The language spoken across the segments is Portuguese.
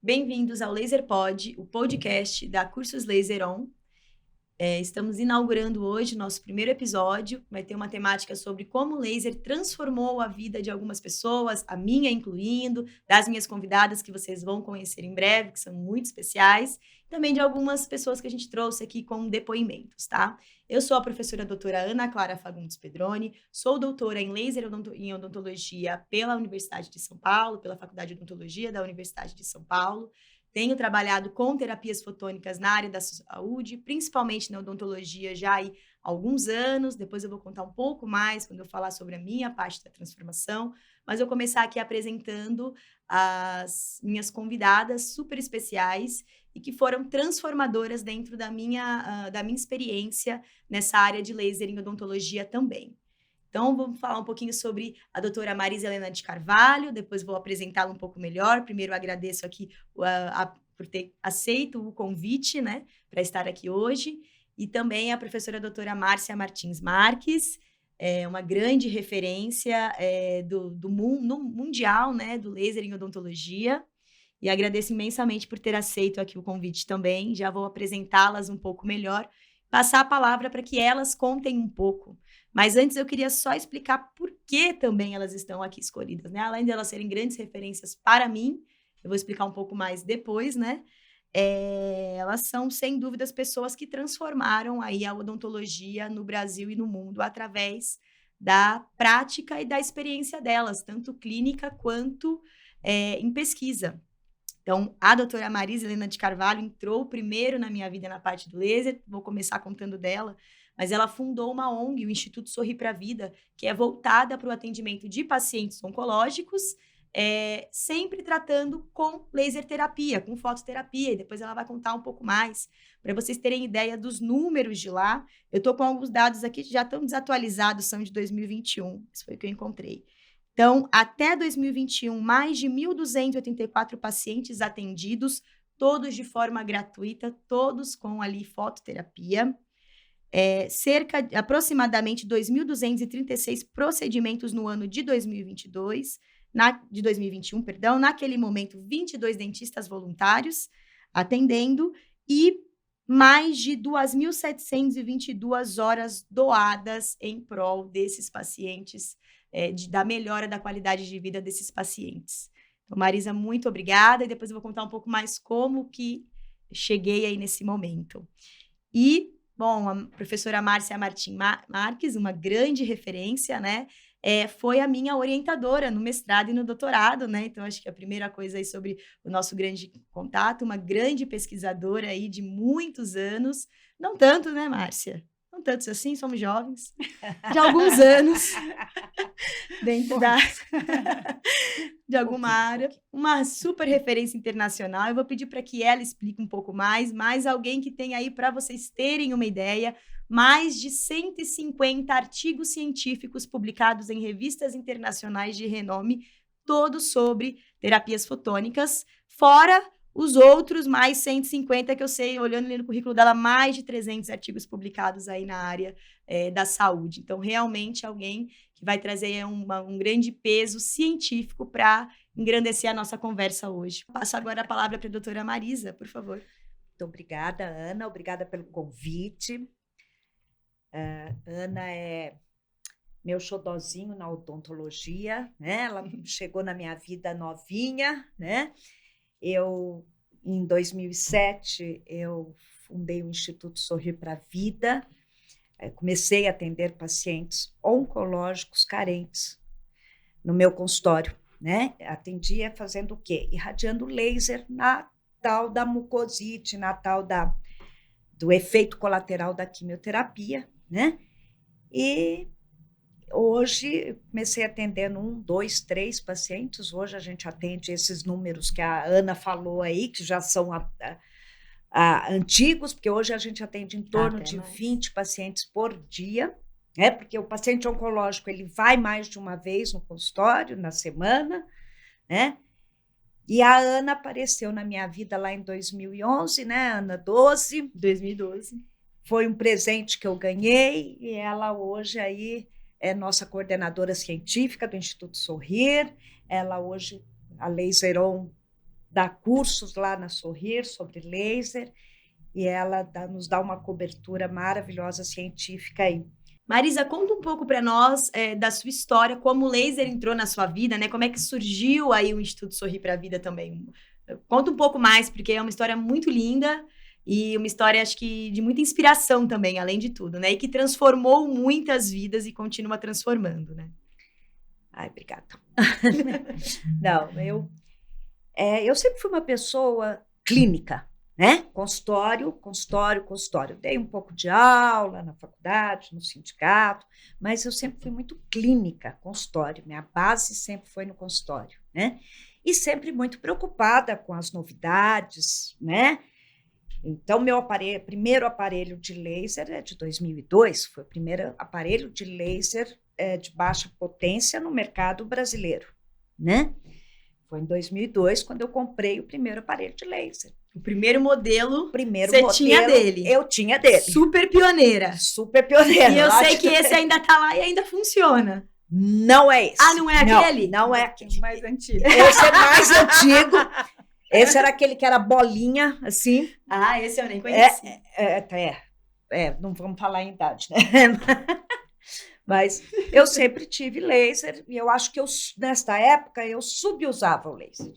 Bem-vindos ao Laser Pod, o podcast da Cursos Laser On. Estamos inaugurando hoje nosso primeiro episódio. Vai ter uma temática sobre como o laser transformou a vida de algumas pessoas, a minha incluindo, das minhas convidadas que vocês vão conhecer em breve, que são muito especiais, também de algumas pessoas que a gente trouxe aqui com depoimentos, tá? Eu sou a professora doutora Ana Clara Fagundes Pedroni, sou doutora em em odontologia pela Universidade de São Paulo, pela Faculdade de Odontologia da Universidade de São Paulo. Tenho trabalhado com terapias fotônicas na área da saúde, principalmente na odontologia já há alguns anos. Depois eu vou contar um pouco mais quando eu falar sobre a minha parte da transformação. Mas eu vou começar aqui apresentando as minhas convidadas super especiais e que foram transformadoras dentro da minha experiência nessa área de laser em odontologia também. Então, vamos falar um pouquinho sobre a doutora Marisa Helena de Carvalho, depois vou apresentá-la um pouco melhor. Primeiro, agradeço aqui por ter aceito o convite, né, para estar aqui hoje. E também a professora doutora Márcia Martins Marques, uma grande referência no mundial, né, do laser em odontologia. E agradeço imensamente por ter aceito aqui o convite também. Já vou apresentá-las um pouco melhor, passar a palavra para que elas contem um pouco. Mas antes eu queria só explicar por que também elas estão aqui escolhidas, né? Além de elas serem grandes referências para mim, eu vou explicar um pouco mais depois, né? Elas são, sem dúvidas, pessoas que transformaram aí a odontologia no Brasil e no mundo através da prática e da experiência delas, tanto clínica quanto em pesquisa. Então, a doutora Marisa Helena de Carvalho entrou primeiro na minha vida na parte do laser, vou começar contando dela, mas ela fundou uma ONG, o Instituto Sorrir para a Vida, que é voltada para o atendimento de pacientes oncológicos, sempre tratando com laser terapia, com fototerapia, e depois ela vai contar um pouco mais, para vocês terem ideia dos números de lá. Eu estou com alguns dados aqui que já estão desatualizados, são de 2021, isso foi o que eu encontrei. Então, até 2021, mais de 1.284 pacientes atendidos, todos de forma gratuita, todos com ali fototerapia. Aproximadamente 2.236 procedimentos no ano de 2021, perdão, naquele momento 22 dentistas voluntários atendendo e mais de 2.722 horas doadas em prol desses pacientes, da melhora da qualidade de vida desses pacientes. Então, Marisa, muito obrigada, e depois eu vou contar um pouco mais como que cheguei aí nesse momento. E, bom, a professora Márcia Marques, uma grande referência, né? Foi a minha orientadora no mestrado e no doutorado, né? Então, acho que a primeira coisa aí sobre o nosso grande contato, uma grande pesquisadora aí de muitos anos, não tanto, né, Márcia? Não tantos assim, somos jovens, de alguns anos, dentro de alguma área, uma super referência internacional. Eu vou pedir para que ela explique um pouco mais alguém que tem aí, para vocês terem uma ideia, mais de 150 artigos científicos publicados em revistas internacionais de renome, todos sobre terapias fotônicas, fora os outros mais 150 que eu sei, olhando ali no currículo dela, mais de 300 artigos publicados aí na área da saúde. Então, realmente, alguém que vai trazer um grande peso científico para engrandecer a nossa conversa hoje. Passo agora a palavra para a doutora Marisa, por favor. Muito obrigada, Ana. Obrigada pelo convite. Ana é meu xodozinho na odontologia, né? Ela chegou na minha vida novinha, né? Em 2007, eu fundei o Instituto Sorrir para a Vida. Comecei a atender pacientes oncológicos carentes no meu consultório, né? Atendia fazendo o quê? Irradiando laser na tal da mucosite, na tal do efeito colateral da quimioterapia, né? E hoje comecei atendendo 1, 2, 3 pacientes. Hoje a gente atende esses números que a Ana falou aí, que já são antigos, porque hoje a gente atende em torno de 20 pacientes por dia, né? Porque o paciente oncológico ele vai mais de uma vez no consultório, na semana, né? E a Ana apareceu na minha vida lá em 2011, né, Ana? 2012. Foi um presente que eu ganhei, e ela hoje aí é nossa coordenadora científica do Instituto Sorrir. Ela hoje, a Laser On, dá cursos lá na Sorrir sobre laser, e ela nos dá uma cobertura maravilhosa científica aí. Marisa, conta um pouco para nós da sua história, como o laser entrou na sua vida, né? Como é que surgiu aí o Instituto Sorrir para a Vida também? Conta um pouco mais, porque é uma história muito linda e uma história, acho que, de muita inspiração também, além de tudo, né? E que transformou muitas vidas e continua transformando, né? Ai, obrigada. Não, eu sempre fui uma pessoa clínica, né? Consultório. Dei um pouco de aula na faculdade, no sindicato, mas eu sempre fui muito clínica, consultório. Minha base sempre foi no consultório, né? E sempre muito preocupada com as novidades, né? Então, meu primeiro aparelho de laser é de 2002, foi o primeiro aparelho de laser de baixa potência no mercado brasileiro, né? Foi em 2002 quando eu comprei o primeiro aparelho de laser. O primeiro modelo, você tinha dele. Eu tinha dele. Super pioneira. Super pioneira. E eu sei que esse ainda tá lá e ainda funciona. Não é esse. Ah, não é aquele? Não é aquele. Mais antigo. Esse é mais antigo. Esse era aquele que era bolinha, assim. Ah, esse eu nem conheci. Não vamos falar em idade, né? Mas eu sempre tive laser e eu acho que nesta época eu subusava o laser,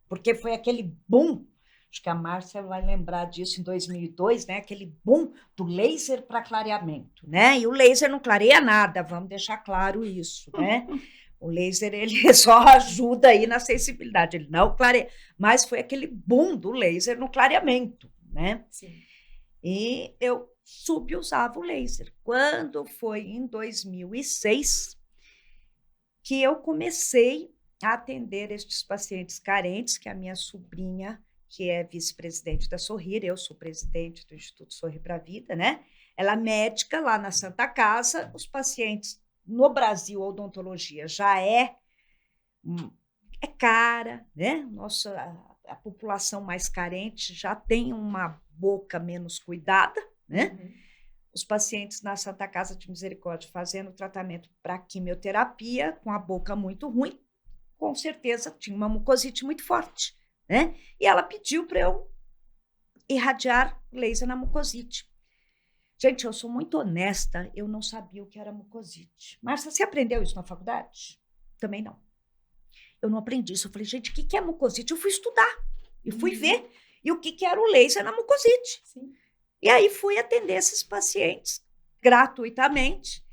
porque foi aquele boom, acho que a Márcia vai lembrar disso em 2002, né? Aquele boom do laser para clareamento, né? E o laser não clareia nada, vamos deixar claro isso, né? O laser, ele só ajuda aí na sensibilidade, ele não clareia, mas foi aquele boom do laser no clareamento, né? Sim. E eu subusava o laser. Quando foi em 2006 que eu comecei a atender estes pacientes carentes, que a minha sobrinha, que é vice-presidente da Sorrir, eu sou presidente do Instituto Sorrir para a Vida, né? Ela é médica lá na Santa Casa, os pacientes no Brasil, a odontologia já é cara, né? A população mais carente já tem uma boca menos cuidada, né? Uhum. Os pacientes na Santa Casa de Misericórdia fazendo tratamento para quimioterapia com a boca muito ruim, com certeza tinha uma mucosite muito forte, né? E ela pediu para eu irradiar laser na mucosite. Gente, eu sou muito honesta, eu não sabia o que era mucosite. Márcia, você aprendeu isso na faculdade? Também não. Eu não aprendi isso. Eu falei, gente, o que é mucosite? Eu fui estudar e fui ver e o que era o laser na mucosite. Sim. E aí fui atender esses pacientes gratuitamente.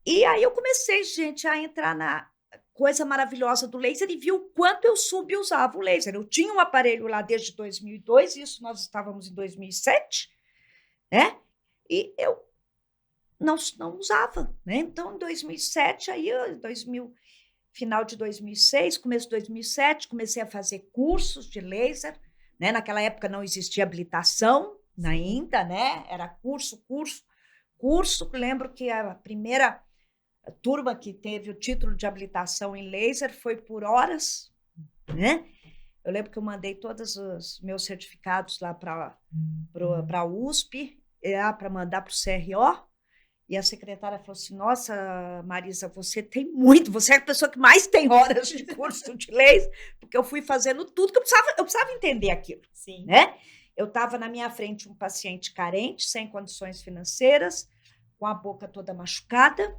E aí eu comecei, gente, a entrar na coisa maravilhosa do laser e vi o quanto eu subusava o laser. Eu tinha um aparelho lá desde 2002, isso nós estávamos em 2007, né? E eu não usava, né? Então, em 2007, aí, final de 2006, começo de 2007, comecei a fazer cursos de laser, né? Naquela época não existia habilitação ainda, né? Era curso. Lembro que a primeira turma que teve o título de habilitação em laser foi por horas, né? Eu lembro que eu mandei todos os meus certificados lá para a USP, para mandar para o CRO, e a secretária falou assim, nossa, Marisa, você é a pessoa que mais tem horas de curso de laser, porque eu fui fazendo tudo que eu precisava entender aquilo. Sim. Né? Eu estava na minha frente um paciente carente, sem condições financeiras, com a boca toda machucada,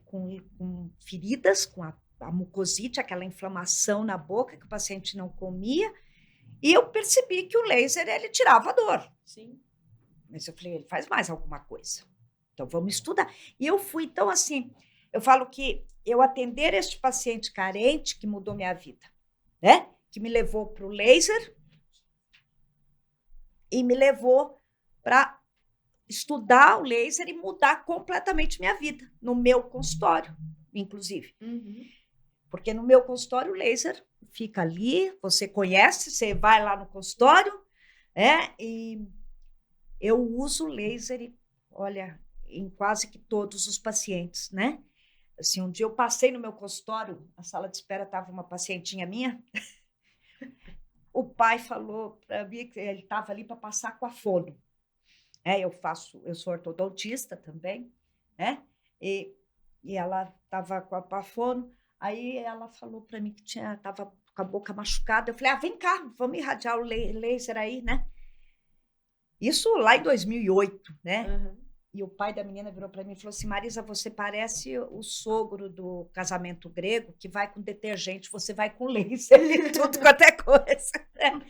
com feridas, com a mucosite, aquela inflamação na boca que o paciente não comia, e eu percebi que o laser, ele tirava a dor. Sim. Mas eu falei, ele faz mais alguma coisa. Então, vamos estudar. E eu fui, então, assim, eu falo que eu atender este paciente carente que mudou minha vida, né? Que me levou para o laser e me levou para estudar o laser e mudar completamente minha vida, no meu consultório, inclusive. Uhum. Porque no meu consultório o laser fica ali, você conhece, você vai lá no consultório, e eu uso laser, olha, em quase que todos os pacientes, né? Assim, um dia eu passei no meu consultório, a sala de espera estava uma pacientinha minha, o pai falou para mim que ele estava ali para passar com a fono. Eu sou ortodontista também, né? E ela estava com a fono, aí ela falou para mim que estava com a boca machucada. Eu falei, vem cá, vamos irradiar o laser aí, né? Isso lá em 2008, né? Uhum. E o pai da menina virou para mim e falou assim, Marisa, você parece o sogro do casamento grego, que vai com detergente, você vai com laser e tudo quanto é coisa. Né?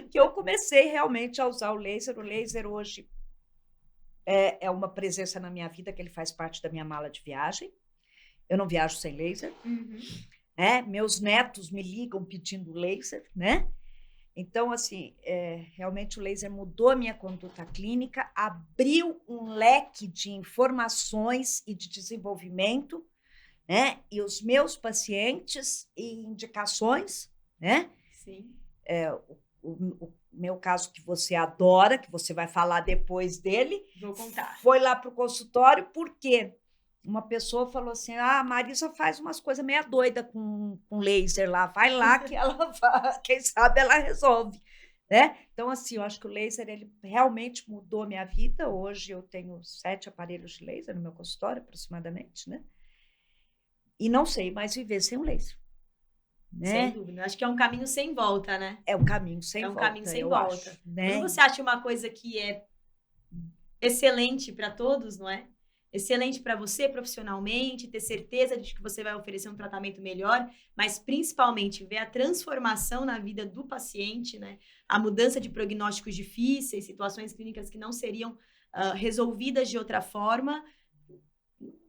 Que eu comecei realmente a usar o laser. O laser hoje é uma presença na minha vida, que ele faz parte da minha mala de viagem. Eu não viajo sem laser. Uhum. Meus netos me ligam pedindo laser, né? Então, assim, realmente o laser mudou a minha conduta clínica, abriu um leque de informações e de desenvolvimento, né? E os meus pacientes e indicações, né? Sim. O meu caso que você adora, que você vai falar depois dele, vou contar. Foi lá para o consultório, porque uma pessoa falou assim, a Marisa faz umas coisas meio doida com laser lá, vai lá que ela quem sabe ela resolve, né? Então, assim, eu acho que o laser, ele realmente mudou a minha vida. Hoje eu tenho 7 aparelhos de laser no meu consultório, aproximadamente, né? E não sei mais viver sem o laser. Né? Sem dúvida. Acho que é um caminho sem volta, né? É um caminho sem volta. É um caminho sem volta. Acho, né? Quando você acha uma coisa que é excelente para todos, não é? Excelente para você profissionalmente, ter certeza de que você vai oferecer um tratamento melhor, mas principalmente ver a transformação na vida do paciente, né? A mudança de prognósticos difíceis, situações clínicas que não seriam resolvidas de outra forma.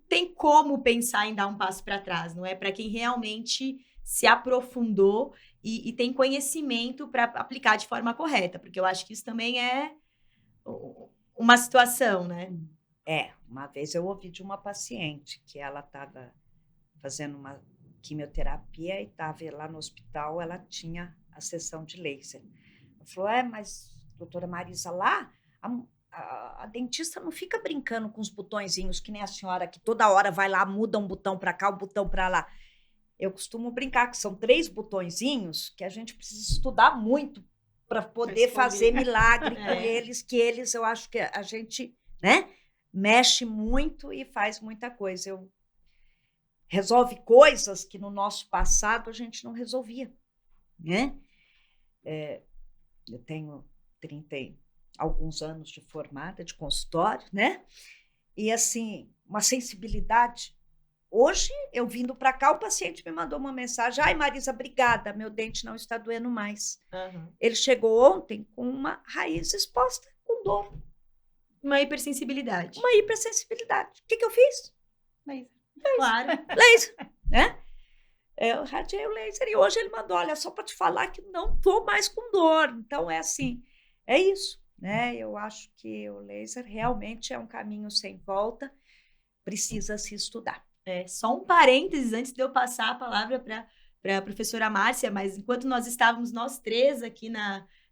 Tem como pensar em dar um passo para trás, não é? Para quem realmente se aprofundou e tem conhecimento para aplicar de forma correta, porque eu acho que isso também é uma situação, né? Uma vez eu ouvi de uma paciente que ela estava fazendo uma quimioterapia e estava lá no hospital, ela tinha a sessão de laser. Ela falou, mas doutora Marisa, lá a dentista não fica brincando com os botõezinhos, que nem a senhora, que toda hora vai lá, muda um botão para cá, um botão para lá. Eu costumo brincar que são 3 botõezinhos que a gente precisa estudar muito para poder fazer milagre com eles, que eles, eu acho que a gente, né, mexe muito e faz muita coisa. Resolve coisas que no nosso passado a gente não resolvia, né? Eu tenho 30 e alguns anos de formada, de consultório, né? E, assim, uma sensibilidade. Hoje, eu vindo para cá, o paciente me mandou uma mensagem, Marisa, obrigada, meu dente não está doendo mais. Uhum. Ele chegou ontem com uma raiz exposta, com dor. Uma hipersensibilidade. Uma hipersensibilidade. O que eu fiz? Laser. Claro. Laser, né? Eu radiei o laser e hoje ele mandou, olha, só para te falar que não estou mais com dor. Então, é assim, é isso, né? Eu acho que o laser realmente é um caminho sem volta, precisa se estudar. Só um parênteses antes de eu passar a palavra para a professora Márcia, mas enquanto nós estávamos nós 3 aqui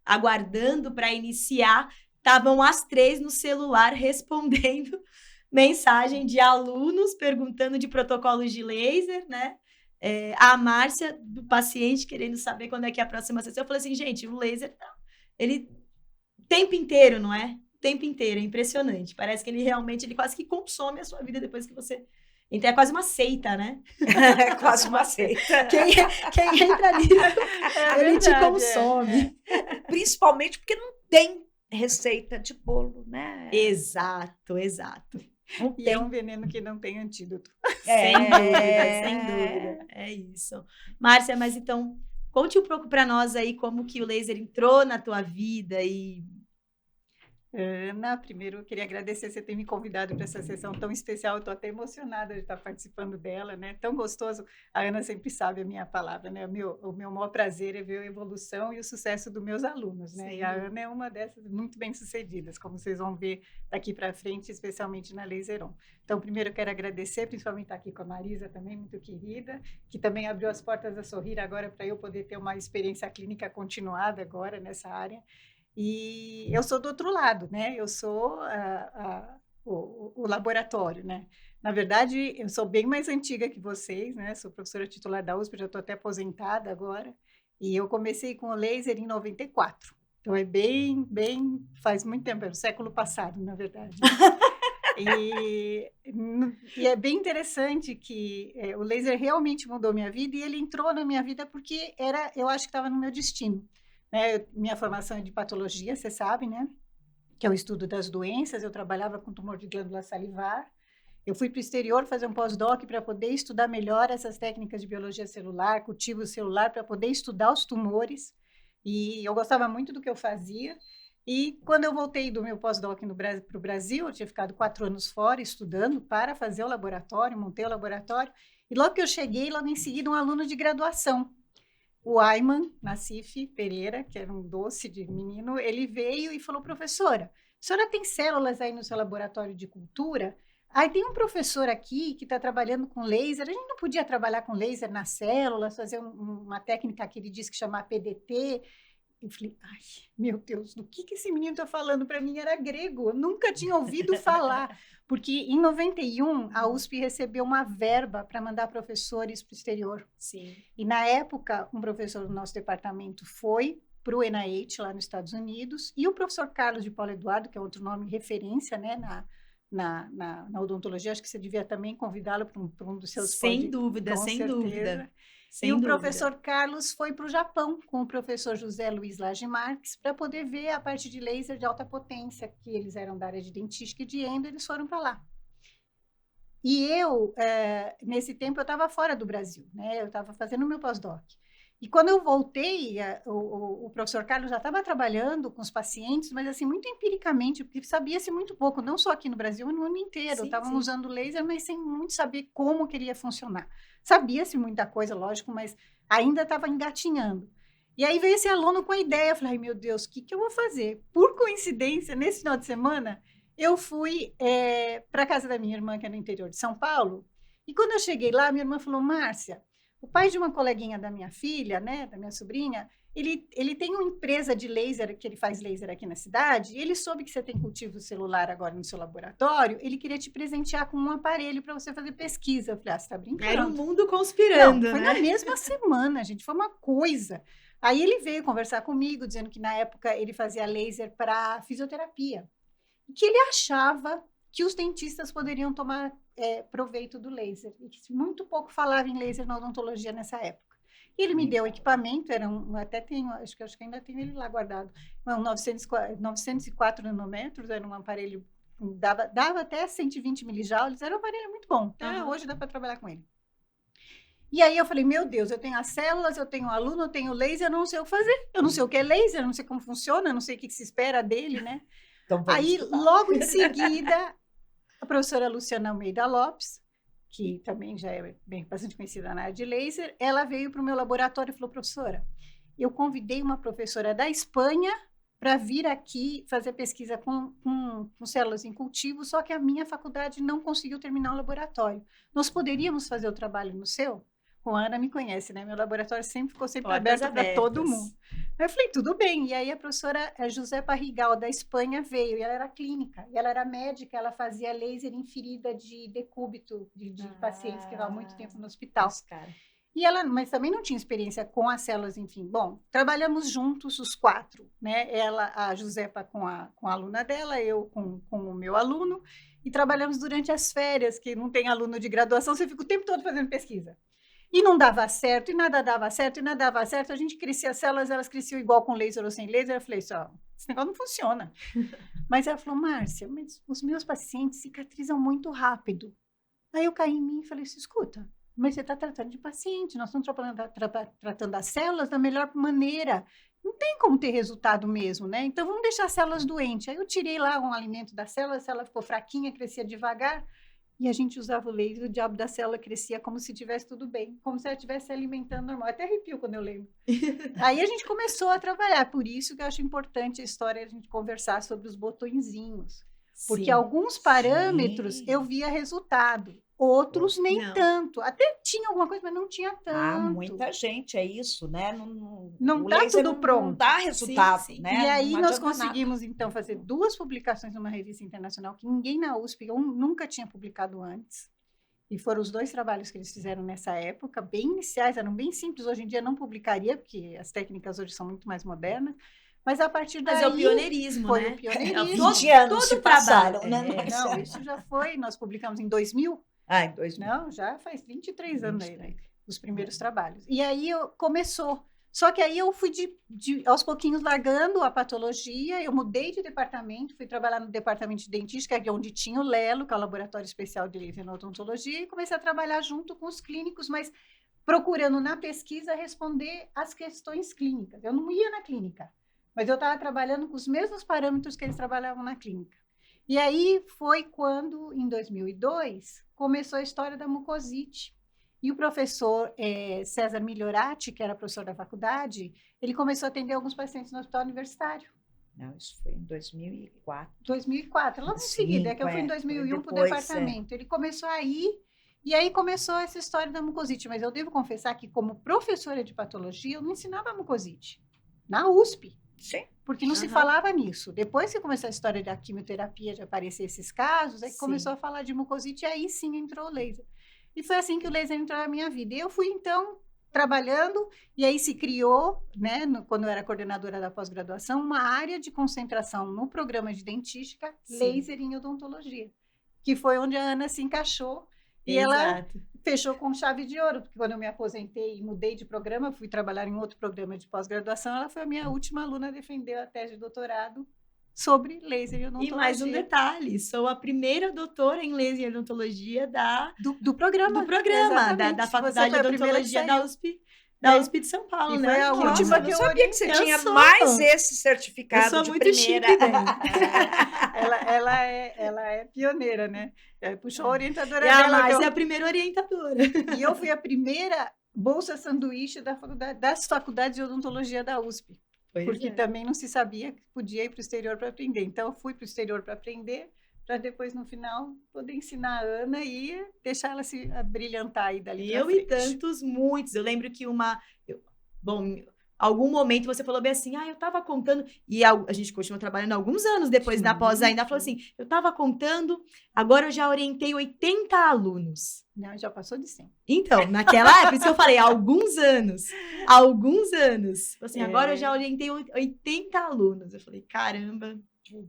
aguardando para iniciar, estavam as 3 no celular respondendo mensagem de alunos perguntando de protocolos de laser, né? A Márcia, do paciente, querendo saber quando é que é a próxima sessão. Eu falei assim, gente, o laser, ele o tempo inteiro, não é? O tempo inteiro, é impressionante. Parece que ele realmente, quase que consome a sua vida depois que você... Então, é quase uma seita, né? É quase uma seita. Quem entra ali, ele te consome. Principalmente porque não tem receita de bolo, né? Exato. E é um veneno que não tem antídoto. Sem dúvida. É isso. Márcia, mas então, conte um pouco para nós aí como que o laser entrou na tua vida e... Ana, primeiro eu queria agradecer você ter me convidado para essa sessão tão especial. Eu estou até emocionada de estar participando dela, né? Tão gostoso. A Ana sempre sabe a minha palavra, né? O meu maior prazer é ver a evolução e o sucesso dos meus alunos, né? Sim. E a Ana é uma dessas muito bem-sucedidas, como vocês vão ver daqui para frente, especialmente na Laser-On. Então, primeiro eu quero agradecer, principalmente estar aqui com a Marisa também, muito querida, que também abriu as portas a Sorrir agora para eu poder ter uma experiência clínica continuada agora nessa área. E eu sou do outro lado, né? Eu sou o laboratório, né? Na verdade, eu sou bem mais antiga que vocês, né? Sou professora titular da USP, já estou até aposentada agora. E eu comecei com o laser em 94. Então, faz muito tempo, é do século passado, na verdade. E é bem interessante que o laser realmente mudou minha vida e ele entrou na minha vida porque eu acho que estava no meu destino. Né? Minha formação é de patologia, você sabe, né? Que é o estudo das doenças. Eu trabalhava com tumor de glândula salivar. Eu fui para o exterior fazer um pós-doc para poder estudar melhor essas técnicas de biologia celular, cultivo celular, para poder estudar os tumores. E eu gostava muito do que eu fazia. E quando eu voltei do meu pós-doc para o Brasil, eu tinha ficado 4 anos fora estudando para fazer o laboratório, montei o laboratório. E logo que eu cheguei, logo em seguida, um aluno de graduação, o Ayman Nassif Pereira, que era um doce de menino, ele veio e falou: professora, a senhora tem células aí no seu laboratório de cultura? Aí tem um professor aqui que está trabalhando com laser, a gente não podia trabalhar com laser nas células, fazer uma técnica que ele disse que chama PDT. Eu falei, ai, meu Deus, do que esse menino está falando? Para mim era grego, eu nunca tinha ouvido falar. Porque em 91, a USP recebeu uma verba para mandar professores para o exterior. Sim. E na época, um professor do nosso departamento foi para o NIH, lá nos Estados Unidos, e o professor Carlos de Paulo Eduardo, que é outro nome referência, né, na odontologia, acho que você devia também convidá-lo para um dos seus Sem dúvida, com sem certeza. dúvida. Sem e o dúvida. professor Carlos foi para o Japão com o professor José Luiz Lage Marques para poder ver a parte de laser de alta potência, que eles eram da área de dentística e de endo, eles foram para lá. E eu, nesse tempo, eu estava fora do Brasil, né? Eu estava fazendo o meu pós-doc. E quando eu voltei, o professor Carlos já estava trabalhando com os pacientes, mas assim, muito empiricamente, porque sabia-se muito pouco, não só aqui no Brasil, mas no mundo inteiro. Estavam usando laser, mas sem muito saber como queria funcionar. Sabia-se muita coisa, lógico, mas ainda estava engatinhando. E aí veio esse aluno com a ideia, eu falei, ai meu Deus, o que eu vou fazer? Por coincidência, nesse final de semana, eu fui para a casa da minha irmã, que é no interior de São Paulo, e quando eu cheguei lá, minha irmã falou, Márcia, o pai de uma coleguinha da minha filha, né, da minha sobrinha, ele tem uma empresa de laser, que ele faz laser aqui na cidade, e ele soube que você tem cultivo celular agora no seu laboratório, ele queria te presentear com um aparelho para você fazer pesquisa. Eu falei, você está brincando? Era o mundo conspirando, Não, foi né? na mesma semana, gente, foi uma coisa. Aí ele veio conversar comigo, dizendo que na época ele fazia laser para fisioterapia, e que ele achava que os dentistas poderiam tomar proveito do laser, e que muito pouco falava em laser na odontologia nessa época. E ele me deu o equipamento, até tenho, acho que ainda tenho ele lá guardado, um 904 nanômetros, era um aparelho, dava até 120 milijoules, era um aparelho muito bom, até hoje dá para trabalhar com ele. E aí eu falei, meu Deus, eu tenho as células, eu tenho o aluno, eu tenho o laser, eu não sei o que fazer, eu não sei o que é laser, eu não sei como funciona, eu não sei o que se espera dele, né? Então, aí, estudar. Logo em seguida, a professora Luciana Almeida Lopes, que também já é bastante conhecida na área de laser, ela veio para o meu laboratório e falou, professora, eu convidei uma professora da Espanha para vir aqui fazer pesquisa com células em cultivo, só que a minha faculdade não conseguiu terminar o laboratório. Nós poderíamos fazer o trabalho no seu? Com a Ana me conhece, né? Meu laboratório sempre ficou aberto para todo mundo. Eu falei, tudo bem. E aí a professora Josepa Rigal, da Espanha, veio. E ela era clínica, e ela era médica, ela fazia laser em ferida de decúbito, de pacientes que estavam muito tempo no hospital. E ela, mas também não tinha experiência com as células, enfim. Bom, trabalhamos juntos os 4, né? Ela, a Josepa com a aluna dela, eu com o meu aluno, e trabalhamos durante as férias, que não tem aluno de graduação, você fica o tempo todo fazendo pesquisa. E não dava certo, e nada dava certo, e nada dava certo. A gente crescia as células, elas cresciam igual com laser ou sem laser. Eu falei, esse negócio não funciona. Mas ela falou, Márcia, mas os meus pacientes cicatrizam muito rápido. Aí eu caí em mim e falei, escuta, mas você está tratando de paciente, nós estamos tratando as células da melhor maneira. Não tem como ter resultado mesmo, né? Então, vamos deixar as células doentes. Aí eu tirei lá um alimento da célula, a célula ficou fraquinha, crescia devagar. E a gente usava o laser, o diabo da célula crescia como se tivesse tudo bem, como se ela estivesse se alimentando normal. Até arrepio quando eu lembro. Aí a gente começou a trabalhar, por isso que eu acho importante a história, a gente conversar sobre os botõezinhos. Porque alguns parâmetros eu via resultado, outros nem tanto. Até tinha alguma coisa, mas não tinha tanto. Muita gente, é isso, né? Não está tudo pronto. Não dá resultado, né? E aí nós conseguimos, então, fazer 2 publicações numa revista internacional que ninguém na USP nunca tinha publicado antes. E foram os 2 trabalhos que eles fizeram nessa época, bem iniciais, eram bem simples. Hoje em dia não publicaria, porque as técnicas hoje são muito mais modernas. Mas a partir daí... Mas é o pioneirismo, foi né? o pioneirismo. 20 anos se passaram, trabalho, né? Não, isso já foi, nós publicamos em 2000. Ah, em 2000. Não, já faz 23 anos aí, né? Os primeiros trabalhos. E aí começou. Só que aí eu fui aos pouquinhos largando a patologia, eu mudei de departamento, fui trabalhar no departamento de dentística, que é onde tinha o Lelo, que é o Laboratório Especial de Laser na Odontologia, e comecei a trabalhar junto com os clínicos, mas procurando na pesquisa responder às questões clínicas. Eu não ia na clínica, mas eu estava trabalhando com os mesmos parâmetros que eles trabalhavam na clínica. E aí foi quando, em 2002, começou a história da mucosite. E o professor César Migliorati, que era professor da faculdade, ele começou a atender alguns pacientes no hospital universitário. Não, isso foi em 2004. 2004, logo em seguida, é que eu fui em 2001 para o departamento. Ele começou a ir, e aí começou essa história da mucosite. Mas eu devo confessar que, como professora de patologia, eu não ensinava mucosite. Na USP. Sim. Porque não se falava nisso. Depois que começou a história da quimioterapia, de aparecer esses casos, é que começou a falar de mucosite, e aí sim entrou o laser. E foi assim que o laser entrou na minha vida. E eu fui, então, trabalhando, e aí se criou, né, quando eu era coordenadora da pós-graduação, uma área de concentração no programa de dentística, laser em odontologia, que foi onde a Ana se encaixou. E ela fechou com chave de ouro, porque quando eu me aposentei e mudei de programa, fui trabalhar em outro programa de pós-graduação, ela foi a minha última aluna a defender a tese de doutorado sobre laser e odontologia. E mais um detalhe, sou a primeira doutora em laser e odontologia do programa. Do programa, da Faculdade de Odontologia da USP de São Paulo, e né? Foi a última que eu sabia que você tinha mais esse certificado de primeira. Ela é pioneira, né? Puxou a orientadora dela. E a Mais é a primeira orientadora. E eu fui a primeira bolsa sanduíche das faculdades de odontologia da USP. Porque também não se sabia que podia ir para o exterior para aprender. Então, eu fui para o exterior para aprender, para depois, no final, poder ensinar a Ana e deixar ela se brilhantar aí dali para frente. E tantos, muitos. Eu lembro que algum momento você falou bem assim, eu estava contando, e a gente continuou trabalhando alguns anos depois da pós ainda, falou assim, eu estava contando, agora eu já orientei 80 alunos. Não, já passou de 100. Então, naquela época, por isso que eu falei, há alguns anos. Assim, agora eu já orientei 80 alunos. Eu falei, caramba.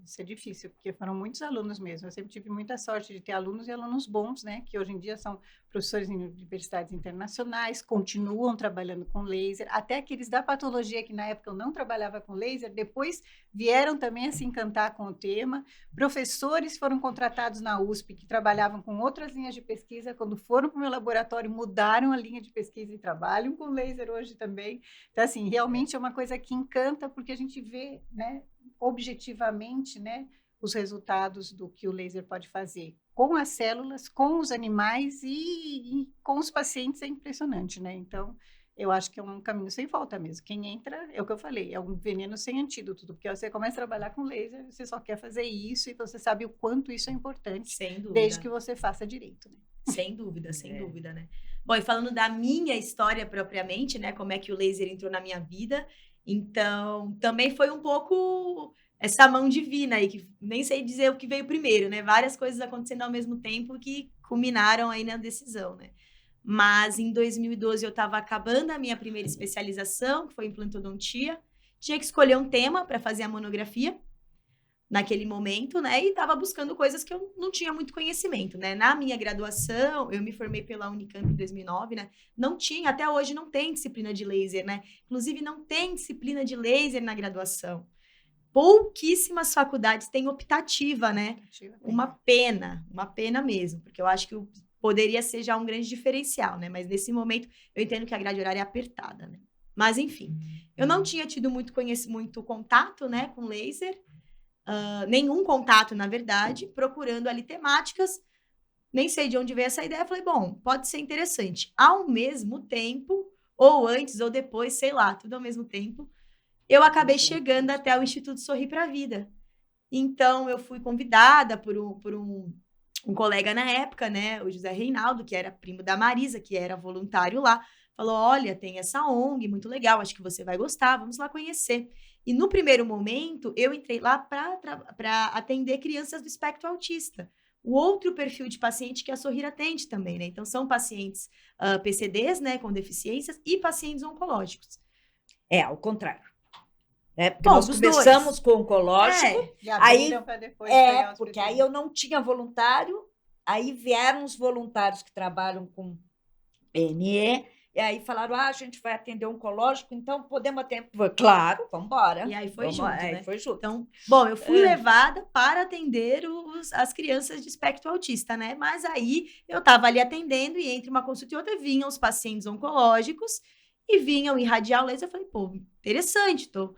Isso é difícil, porque foram muitos alunos mesmo. Eu sempre tive muita sorte de ter alunos e alunos bons, né? Que hoje em dia são professores em universidades internacionais, continuam trabalhando com laser. Até aqueles da patologia que na época eu não trabalhava com laser, depois vieram também a se encantar com o tema. Professores foram contratados na USP que trabalhavam com outras linhas de pesquisa. Quando foram para o meu laboratório, mudaram a linha de pesquisa e trabalham com laser hoje também. Então, assim, realmente é uma coisa que encanta, porque a gente vê, né, objetivamente, né, os resultados do que o laser pode fazer com as células, com os animais e com os pacientes é impressionante, né? Então, eu acho que é um caminho sem volta mesmo. Quem entra, é o que eu falei, é um veneno sem antídoto, porque você começa a trabalhar com laser, você só quer fazer isso e você sabe o quanto isso é importante, sem dúvida, desde que você faça direito, né? Sem dúvida, sem dúvida, né? Bom, e falando da minha história propriamente, né, como é que o laser entrou na minha vida, então, também foi um pouco essa mão divina aí, que nem sei dizer o que veio primeiro, né? Várias coisas acontecendo ao mesmo tempo que culminaram aí na decisão, né? Mas em 2012 eu estava acabando a minha primeira especialização, que foi em implantodontia. Tinha que escolher um tema para fazer a monografia naquele momento, né? E estava buscando coisas que eu não tinha muito conhecimento, né? Na minha graduação, eu me formei pela Unicamp em 2009, né? Não tinha, até hoje não tem disciplina de laser, né? Inclusive não tem disciplina de laser na graduação. Pouquíssimas faculdades têm optativa, né? Uma pena mesmo, porque eu acho que poderia ser já um grande diferencial, né? Mas nesse momento eu entendo que a grade horária é apertada, né? Mas enfim, eu não tinha tido muito contato, né, com laser, nenhum contato, na verdade, procurando ali temáticas, nem sei de onde veio essa ideia, falei, bom, pode ser interessante. Ao mesmo tempo, ou antes ou depois, sei lá, tudo ao mesmo tempo, eu acabei chegando até o Instituto Sorrir para a Vida. Então, eu fui convidada por um colega na época, né, o José Reinaldo, que era primo da Marisa, que era voluntário lá, falou, olha, tem essa ONG, muito legal, acho que você vai gostar, vamos lá conhecer. E no primeiro momento, eu entrei lá para atender crianças do espectro autista. O outro perfil de paciente que a Sorrir atende também, né? Então, são pacientes PCDs, né, com deficiências, e pacientes oncológicos. Ao contrário. Porque Bom, nós dos começamos dois. com o oncológico, E abriram para depois pegar os porque pacientes. aí eu não tinha voluntário, aí vieram os voluntários que trabalham com PNE, e aí falaram, a gente vai atender oncológico, então podemos atender. Claro, vamos embora. E aí foi junto, né? Foi junto. Então, bom, eu fui levada para atender as crianças de espectro autista, né? Mas aí eu estava ali atendendo e entre uma consulta e outra vinham os pacientes oncológicos e vinham irradiar o laser. Eu falei, pô, interessante, o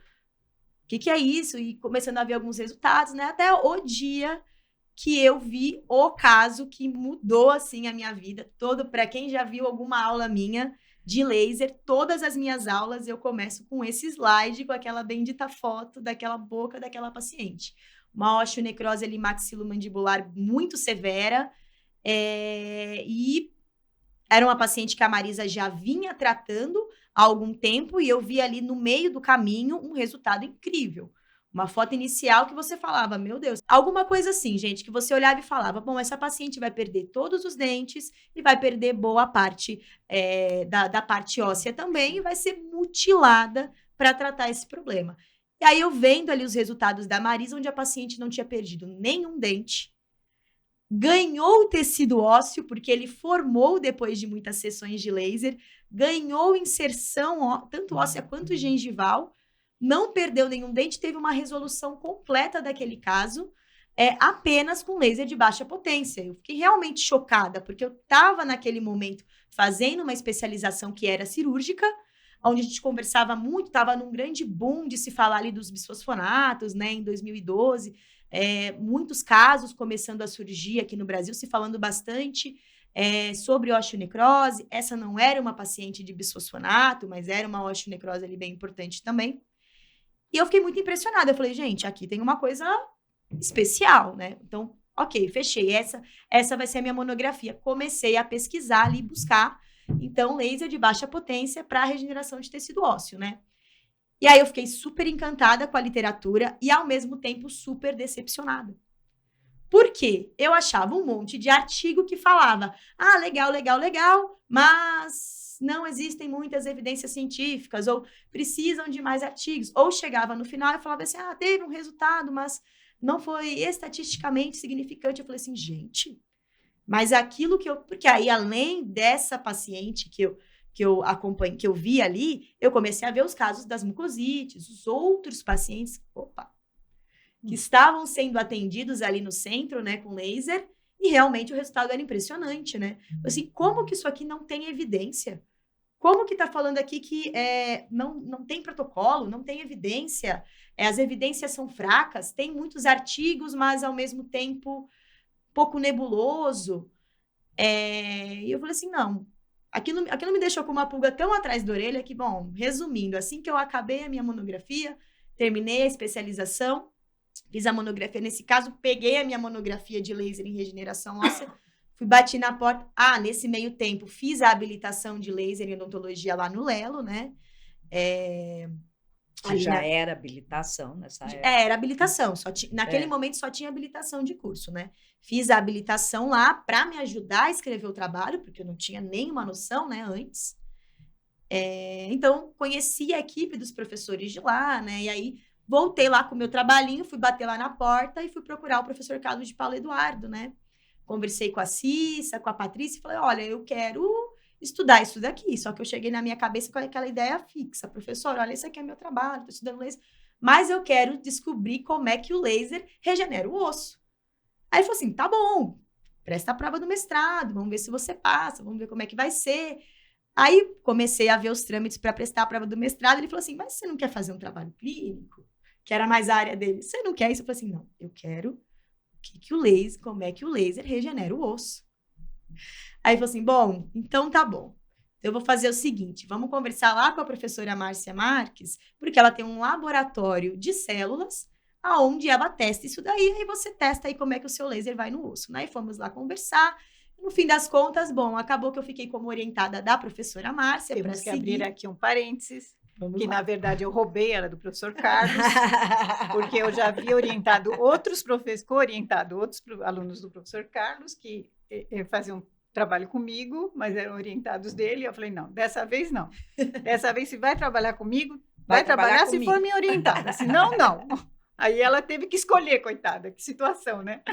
que é isso? E começando a ver alguns resultados, né? Até o dia que eu vi o caso que mudou, assim, a minha vida. Para quem já viu alguma aula minha de laser, todas as minhas aulas eu começo com esse slide, com aquela bendita foto daquela boca daquela paciente. Uma osteonecrose ali maxilomandibular muito severa, e era uma paciente que a Marisa já vinha tratando há algum tempo, e eu vi ali no meio do caminho um resultado incrível. Uma foto inicial que você falava, meu Deus, alguma coisa assim, gente, que você olhava e falava, bom, essa paciente vai perder todos os dentes e vai perder boa parte da parte óssea também e vai ser mutilada para tratar esse problema. E aí eu vendo ali os resultados da Marisa, onde a paciente não tinha perdido nenhum dente, ganhou tecido ósseo, porque ele formou depois de muitas sessões de laser, ganhou inserção, tanto óssea quanto gengival, não perdeu nenhum dente, teve uma resolução completa daquele caso, apenas com laser de baixa potência. Eu fiquei realmente chocada, porque eu estava naquele momento fazendo uma especialização que era cirúrgica, onde a gente conversava muito, estava num grande boom de se falar ali dos bisfosfonatos, né, em 2012, muitos casos começando a surgir aqui no Brasil, se falando bastante sobre osteonecrose. Essa não era uma paciente de bisfosfonato, mas era uma osteonecrose ali bem importante também. E eu fiquei muito impressionada. Eu falei, gente, aqui tem uma coisa especial, né? Então, ok, fechei. Essa vai ser a minha monografia. Comecei a pesquisar ali, buscar, então, laser de baixa potência para regeneração de tecido ósseo, né? E aí eu fiquei super encantada com a literatura e, ao mesmo tempo, super decepcionada. Por quê? Eu achava um monte de artigo que falava, legal, legal, legal, mas não existem muitas evidências científicas, ou precisam de mais artigos. Ou chegava no final e falava assim, teve um resultado, mas não foi estatisticamente significante. Eu falei assim, gente, mas aquilo que eu... Porque aí, além dessa paciente que eu acompanho, que eu vi ali, eu comecei a ver os casos das mucosites, os outros pacientes, que estavam sendo atendidos ali no centro, né, com laser, e realmente o resultado era impressionante, né? Assim, como que isso aqui não tem evidência? Como que tá falando aqui que não tem protocolo, não tem evidência? As evidências são fracas, tem muitos artigos, mas ao mesmo tempo pouco nebuloso. E eu falei assim, não, aquilo me deixou com uma pulga tão atrás da orelha que, bom, resumindo, assim que eu acabei a minha monografia, terminei a especialização, fiz a monografia, nesse caso, peguei a minha monografia de laser em regeneração óssea, bati na porta, nesse meio tempo, fiz a habilitação de laser em odontologia lá no Lelo, né? Era habilitação nessa época? Era habilitação, naquele momento só tinha habilitação de curso, né? Fiz a habilitação lá para me ajudar a escrever o trabalho, porque eu não tinha nenhuma noção, né, antes. Então, conheci a equipe dos professores de lá, né? E aí, voltei lá com o meu trabalhinho, fui bater lá na porta e fui procurar o professor Carlos de Paulo Eduardo, né? Conversei com a Cissa, com a Patrícia e falei, olha, eu quero estudar isso daqui. Só que eu cheguei na minha cabeça com aquela ideia fixa. Professor, olha, esse aqui é meu trabalho, estou estudando laser, mas eu quero descobrir como é que o laser regenera o osso. Aí ele falou assim, tá bom, presta a prova do mestrado, vamos ver se você passa, vamos ver como é que vai ser. Aí comecei a ver os trâmites para prestar a prova do mestrado. Ele falou assim, mas você não quer fazer um trabalho clínico? Que era mais a área dele. Você não quer isso? Eu falei assim, não, eu quero como é que o laser regenera o osso. Aí ele falou assim, bom, então tá bom. Eu vou fazer o seguinte, vamos conversar lá com a professora Márcia Marques, porque ela tem um laboratório de células, aonde ela testa isso daí, aí você testa aí como é que o seu laser vai no osso. Aí fomos lá conversar. No fim das contas, bom, acabou que eu fiquei como orientada da professora Márcia. Temos que abrir aqui um parênteses, que lá. Na verdade eu roubei ela do professor Carlos, porque eu já havia orientado outros alunos do professor Carlos que faziam trabalho comigo, mas eram orientados dele. Eu falei, não, dessa vez não. Dessa vez, se vai trabalhar comigo, vai trabalhar se comigo. for minha orientada, senão não. Aí ela teve que escolher, coitada, que situação, né?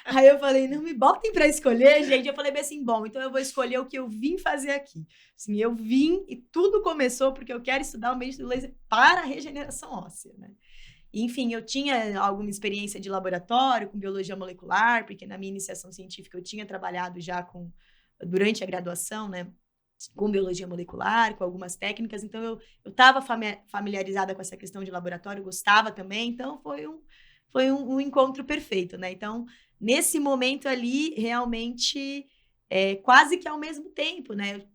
Aí eu falei, não me botem para escolher, gente. Eu falei bem assim, bom, então eu vou escolher o que eu vim fazer aqui. Assim, eu vim e tudo começou porque eu quero estudar o método laser para a regeneração óssea, né? Enfim, eu tinha alguma experiência de laboratório com biologia molecular, porque na minha iniciação científica eu tinha trabalhado já durante a graduação, né? Com biologia molecular, com algumas técnicas, então eu estava familiarizada com essa questão de laboratório, gostava também, então foi um encontro perfeito, né? Então, nesse momento ali, realmente, quase que ao mesmo tempo, né? Eu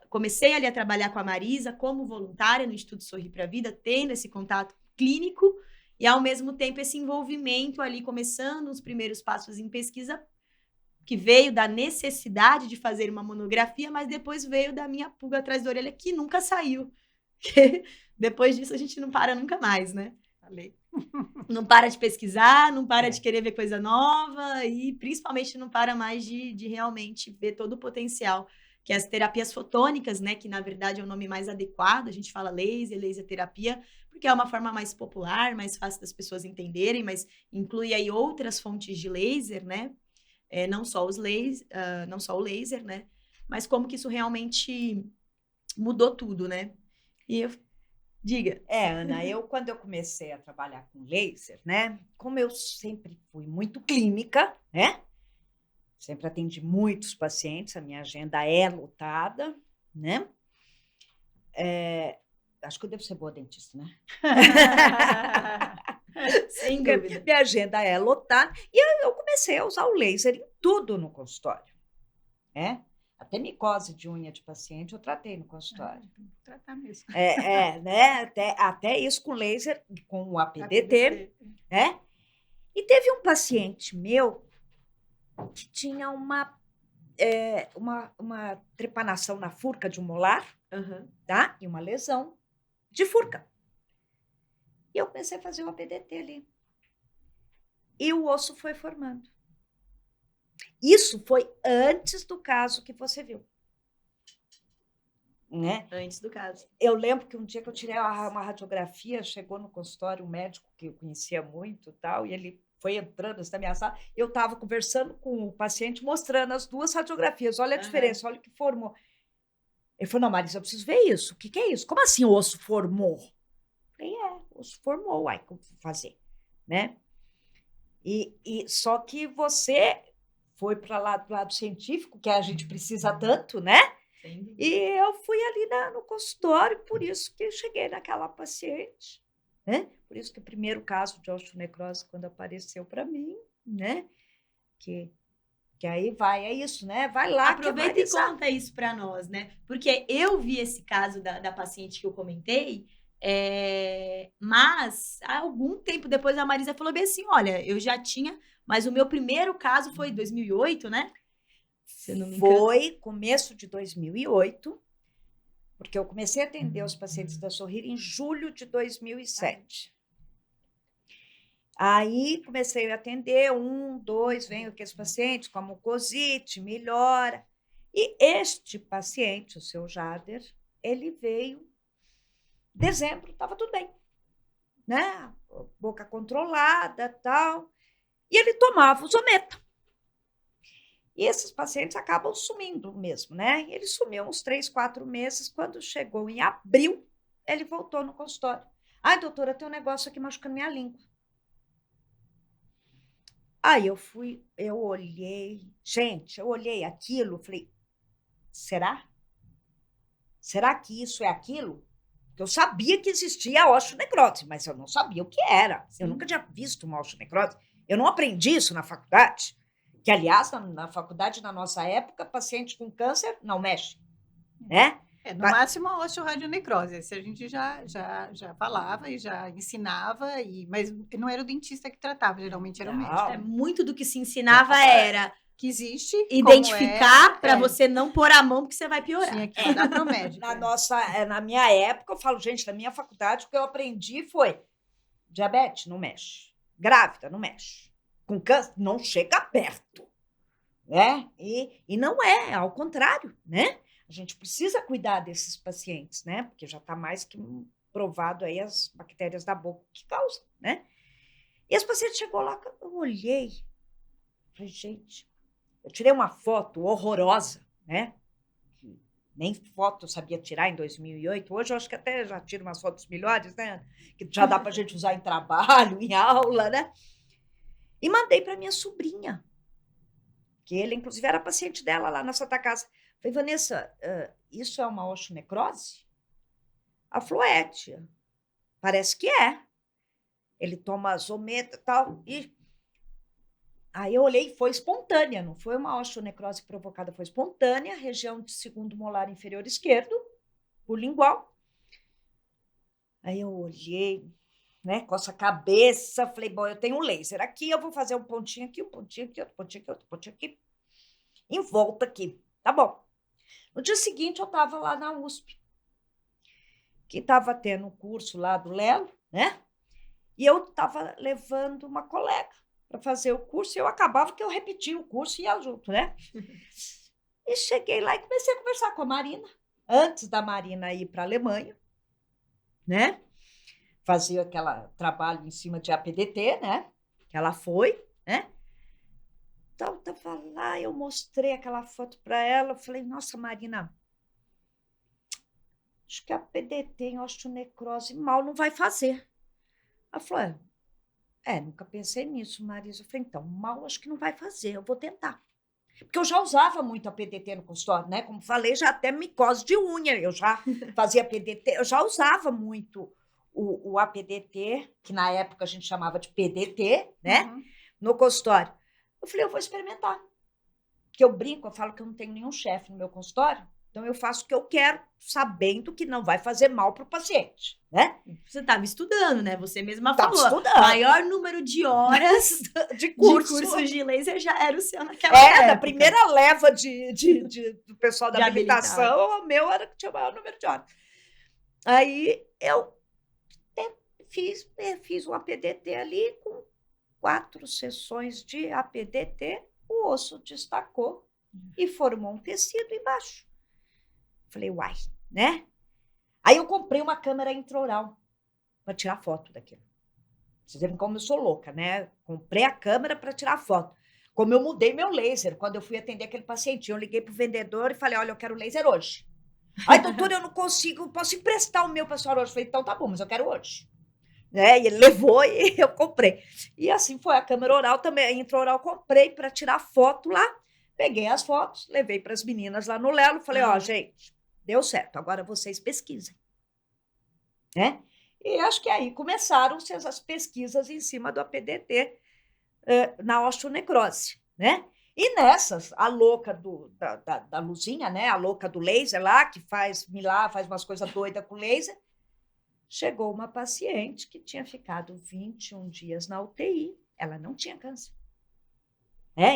comecei ali a trabalhar com a Marisa como voluntária no Instituto Sorrir para a Vida, tendo esse contato clínico e, ao mesmo tempo, esse envolvimento ali, começando os primeiros passos em pesquisa, que veio da necessidade de fazer uma monografia, mas depois veio da minha pulga atrás da orelha, que nunca saiu. Depois disso, a gente não para nunca mais, né? Falei. Não para de pesquisar, não para de querer ver coisa nova e, principalmente, não para mais de realmente ver todo o potencial que as terapias fotônicas, né, que na verdade é o nome mais adequado, a gente fala laser terapia, porque é uma forma mais popular, mais fácil das pessoas entenderem, mas inclui aí outras fontes de laser, né? Não só o laser, né? Mas como que isso realmente mudou tudo, né? Diga. Ana, quando eu comecei a trabalhar com laser, né? Como eu sempre fui muito clínica, né? Sempre atendi muitos pacientes, a minha agenda é lotada, né? Acho que eu devo ser boa dentista, né? Sem dúvida. Minha agenda é lotada. E eu comecei a usar o laser em tudo no consultório. Até micose de unha de paciente eu tratei no consultório. Tratar mesmo. Né? Até isso com laser, com o APDT. Né? E teve um paciente meu que tinha uma trepanação na furca de um molar, tá? E uma lesão de furca. E eu comecei a fazer o APDT ali. E o osso foi formando. Isso foi antes do caso que você viu. Né? Antes do caso. Eu lembro que um dia que eu tirei uma radiografia, chegou no consultório um médico que eu conhecia muito, tal, e ele foi entrando na minha sala, eu estava conversando com o paciente, mostrando as duas radiografias. Olha a diferença, olha o que formou. Ele falou, não, Marisa, eu preciso ver isso. O que é isso? Como assim o osso formou? Eu falei, o osso formou, uai, como fazer? Né? Só que você foi para lá do lado científico, que a gente precisa tanto, né? Sim. E eu fui ali no consultório, por isso que cheguei naquela paciente, né? Por isso que o primeiro caso de osteonecrose, quando apareceu para mim, né? Que aí é isso, né? Vai lá. Aproveita e conta isso para nós, né? Porque eu vi esse caso da paciente que eu comentei, mas há algum tempo depois a Marisa falou bem assim, olha, eu já tinha, mas o meu primeiro caso foi em 2008, né? Foi começo de 2008, porque eu comecei a atender os pacientes da Sorrir em julho de 2007. Aí comecei a atender 1, 2, vem aqueles pacientes com a mucosite, melhora. E este paciente, o seu Jader, ele veio em dezembro, estava tudo bem, né? Boca controlada, tal. E ele tomava o Zometa. E esses pacientes acabam sumindo mesmo, né? E ele sumiu uns 3, 4 meses. Quando chegou em abril, ele voltou no consultório. Ai, doutora, tem um negócio aqui machucando minha língua. Aí eu olhei, gente, eu olhei aquilo, falei, será? Será que isso é aquilo? Porque eu sabia que existia a osteonecrose, mas eu não sabia o que era. Sim. Eu nunca tinha visto uma osteonecrose. Eu não aprendi isso na faculdade. Que, aliás, na faculdade, na nossa época, paciente com câncer não mexe, né? No máximo a osteoradionecrose, esse a gente já falava e já ensinava, mas não era o dentista que tratava, geralmente era o médico. Muito do que se ensinava era que existe, identificar para você não pôr a mão, porque você vai piorar. Tinha que dar para o médico. Na minha época, eu falo, gente, na minha faculdade, o que eu aprendi foi diabetes, não mexe. Grávida, não mexe. Com câncer, não chega perto. Né? E não é, ao contrário, né? A gente precisa cuidar desses pacientes, né? Porque já está mais que provado aí as bactérias da boca que causam, né? E esse paciente chegou lá, eu olhei, falei, gente, eu tirei uma foto horrorosa, né? Nem foto eu sabia tirar em 2008. Hoje eu acho que até já tiro umas fotos melhores, né? Que já dá para a gente usar em trabalho, em aula, né? E mandei para minha sobrinha, que ele, inclusive, era paciente dela lá na Santa Casa. Falei, Vanessa, isso é uma osteonecrose? Ela falou, tia, parece que é. Ele toma Zometa e tal. E aí eu olhei, foi espontânea, não foi uma osteonecrose provocada, foi espontânea, região de segundo molar inferior esquerdo, o lingual. Aí eu olhei, né, coça a cabeça, falei, bom, eu tenho um laser aqui, eu vou fazer um pontinho aqui, um pontinho aqui, outro pontinho aqui, outro pontinho aqui, em volta aqui, tá bom. No dia seguinte eu estava lá na USP, que estava tendo um curso lá do Lelo, né, e eu estava levando uma colega para fazer o curso, e eu acabava que eu repetia o curso e ia junto, né? E cheguei lá e comecei a conversar com a Marina, antes da Marina ir para a Alemanha, né? Fazia aquele trabalho em cima de APDT, né? Que ela foi, né? Então, estava lá, eu mostrei aquela foto para ela, eu falei, nossa, Marina, acho que a APDT em osteonecrose mal não vai fazer. Ela falou, nunca pensei nisso, Marisa. Eu falei, então, mal acho que não vai fazer, eu vou tentar. Porque eu já usava muito a PDT no consultório, né? Como falei, já até micose de unha, eu já fazia PDT, eu já usava muito o APDT, que na época a gente chamava de PDT, né? Uhum. No consultório. Eu falei, eu vou experimentar. Porque eu brinco, eu falo que eu não tenho nenhum chefe no meu consultório, então eu faço o que eu quero, sabendo que não vai fazer mal para o paciente, né? Você estava estudando, né? Você mesma falou. Estudando. Maior número de horas de cursos de laser já era o seu naquela época. Da primeira leva do pessoal da habilitação, o meu era que tinha o maior número de horas. Aí eu fiz um APDT ali, com 4 sessões de APDT, o osso destacou e formou um tecido embaixo. Falei, uai, né? Aí eu comprei uma câmera intraoral para tirar foto daquilo. Vocês viram como eu sou louca, né? Comprei a câmera para tirar foto. Como eu mudei meu laser, quando eu fui atender aquele paciente, eu liguei para o vendedor e falei, olha, eu quero laser hoje. Ai, doutor, eu não consigo, posso emprestar o meu para a senhora hoje? Eu falei, então tá bom, mas eu quero hoje. Né? E ele levou e eu comprei. E assim foi, a câmera oral também, a intraoral comprei para tirar foto lá. Peguei as fotos, levei para as meninas lá no Lelo, falei, gente, deu certo, agora vocês pesquisem. Né? E acho que aí começaram-se as pesquisas em cima do APDT na osteonecrose, né? E nessas, a louca da luzinha, né? A louca do laser lá, que faz umas coisas doidas com laser, chegou uma paciente que tinha ficado 21 dias na UTI, ela não tinha câncer.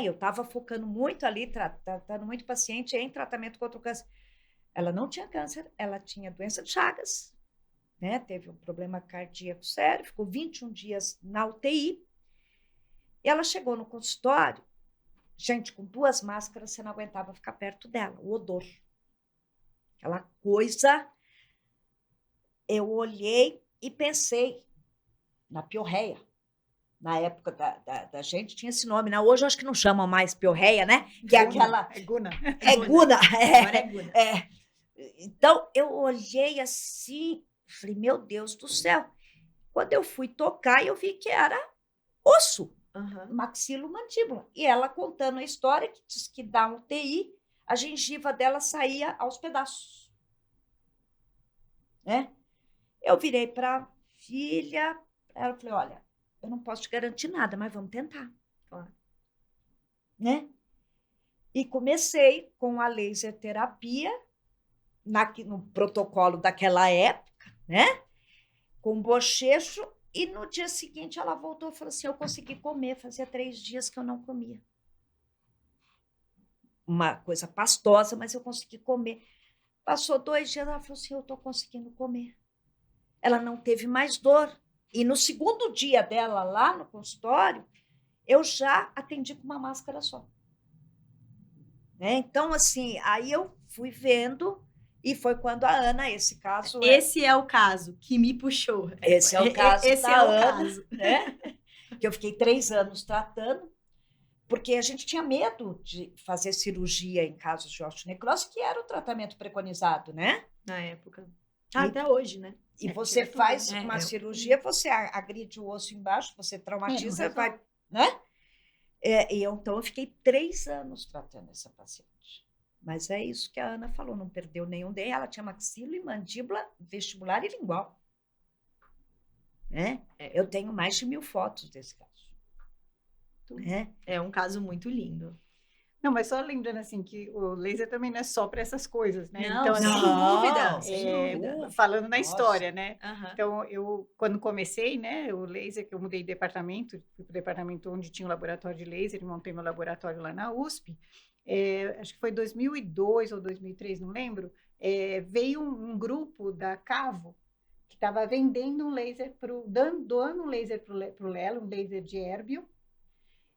Eu estava focando muito ali, tratando muito paciente em tratamento contra o câncer. Ela não tinha câncer, ela tinha doença de Chagas, né? Teve um problema cardíaco sério, ficou 21 dias na UTI. E ela chegou no consultório, gente, com 2 máscaras, você não aguentava ficar perto dela, o odor. Aquela coisa, eu olhei e pensei na piorreia. Na época da gente tinha esse nome, né? Hoje eu acho que não chamam mais piorreia, né? Que é aquela... É Guna. Guna. Agora é Guna. Então, eu olhei assim, falei, meu Deus do céu. Quando eu fui tocar, eu vi que era osso, maxilo-mandíbula. E ela contando a história, que diz que dá um UTI, a gengiva dela saía aos pedaços. Né? Eu virei para a filha, ela falei, olha, eu não posso te garantir nada, mas vamos tentar. Claro. Né? E comecei com a laser terapia, no protocolo daquela época, né? Com bochecho, e no dia seguinte ela voltou e falou assim, eu consegui comer, fazia 3 dias que eu não comia. Uma coisa pastosa, mas eu consegui comer. Passou 2 dias, ela falou assim, eu estou conseguindo comer. Ela não teve mais dor. E no segundo dia dela lá no consultório, eu já atendi com uma máscara só. Né? Então, assim, aí eu fui vendo, e foi quando a Ana, esse caso... Esse é o caso que me puxou. Esse é o caso Esse da é o Ana, caso. né? Que eu fiquei 3 anos tratando, porque a gente tinha medo de fazer cirurgia em casos de osteonecrose, que era o tratamento preconizado, né? Na época. Até hoje, né? E você faz uma cirurgia, eu... você agride o osso embaixo, você traumatiza, não vai, né? Então, eu fiquei 3 anos tratando essa paciente. Mas é isso que a Ana falou, não perdeu nenhum dente. Ela tinha maxila e mandíbula, vestibular e lingual. Né? Eu tenho mais de 1000 fotos desse caso. É um caso muito lindo. Não, mas só lembrando assim que o laser também não é só para essas coisas, né? Não, então, sem dúvida. Falando na história, né? Uhum. Então, eu, quando comecei, né, o laser, que eu mudei de departamento, fui para o departamento onde tinha um laboratório de laser, e montei meu laboratório lá na USP, acho que foi 2002 ou 2003, não lembro, veio um grupo da Cavo, que estava vendendo um laser, doando um laser para o Lelo, um laser de Erbio,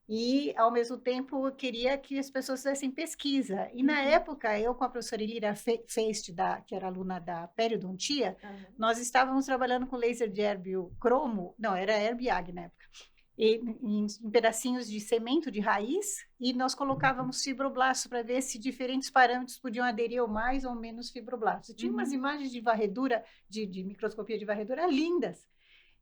e, ao mesmo tempo, eu queria que as pessoas fizessem pesquisa. E, na época, eu com a professora Elira Feist, que era aluna da periodontia, nós estávamos trabalhando com laser de Erbio cromo, não, era Erbiag na época, em pedacinhos de cimento de raiz, e nós colocávamos fibroblastos para ver se diferentes parâmetros podiam aderir ou mais ou menos fibroblastos. Tinha umas imagens de varredura, de microscopia de varredura lindas.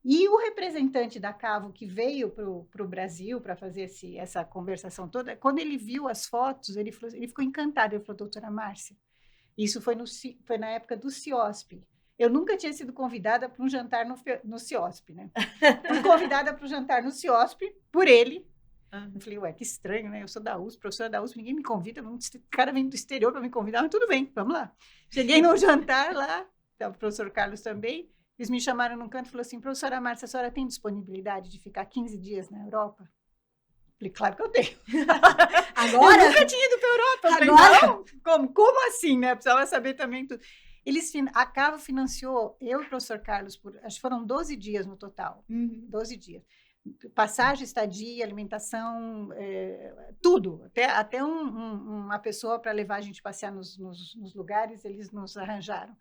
E o representante da Cavo que veio para o Brasil para fazer essa conversação toda, quando ele viu as fotos, ele ficou encantado. Ele falou, doutora Márcia, isso foi na época do CIOSP. Eu nunca tinha sido convidada para um jantar no CIOSP, né? Fui convidada para o jantar no CIOSP por ele. Eu falei, ué, que estranho, né? Eu sou da USP, professora da USP, ninguém me convida, o cara vem do exterior para me convidar, mas tudo bem, vamos lá. Cheguei no jantar lá, o professor Carlos também. Eles me chamaram num canto e falaram assim, professora Márcia, a senhora tem disponibilidade de ficar 15 dias na Europa? Eu falei, claro que eu tenho. Agora? Eu nunca tinha ido para a Europa. Agora? Falei, como assim, né? Precisava saber também tudo. A Cavo financiou, eu e o professor Carlos, acho que foram 12 dias no total. 12 dias. Passagem, estadia, alimentação, tudo. Até uma pessoa para levar a gente passear nos lugares, eles nos arranjaram.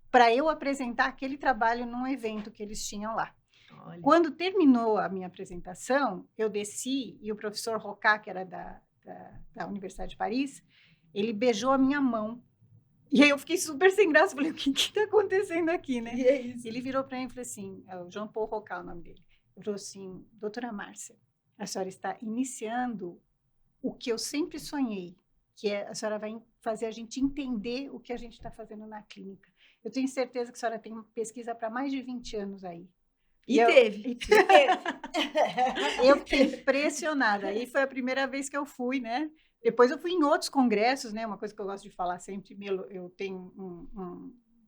Para eu apresentar aquele trabalho num evento que eles tinham lá. Olha. Quando terminou a minha apresentação, eu desci e o professor Rocá, que era da Universidade de Paris, ele beijou a minha mão. E aí eu fiquei super sem graça, falei, o que está acontecendo aqui, né? E é isso? Ele virou para mim e falou assim, o Jean Paul Rocá, o nome dele. Ele falou assim, doutora Márcia, a senhora está iniciando o que eu sempre sonhei, que a senhora vai fazer a gente entender o que a gente está fazendo na clínica. Eu tenho certeza que a senhora tem pesquisa para mais de 20 anos aí. E teve. Eu fiquei impressionada. Aí foi a primeira vez que eu fui, né? Depois eu fui em outros congressos, né? Uma coisa que eu gosto de falar sempre, eu tenho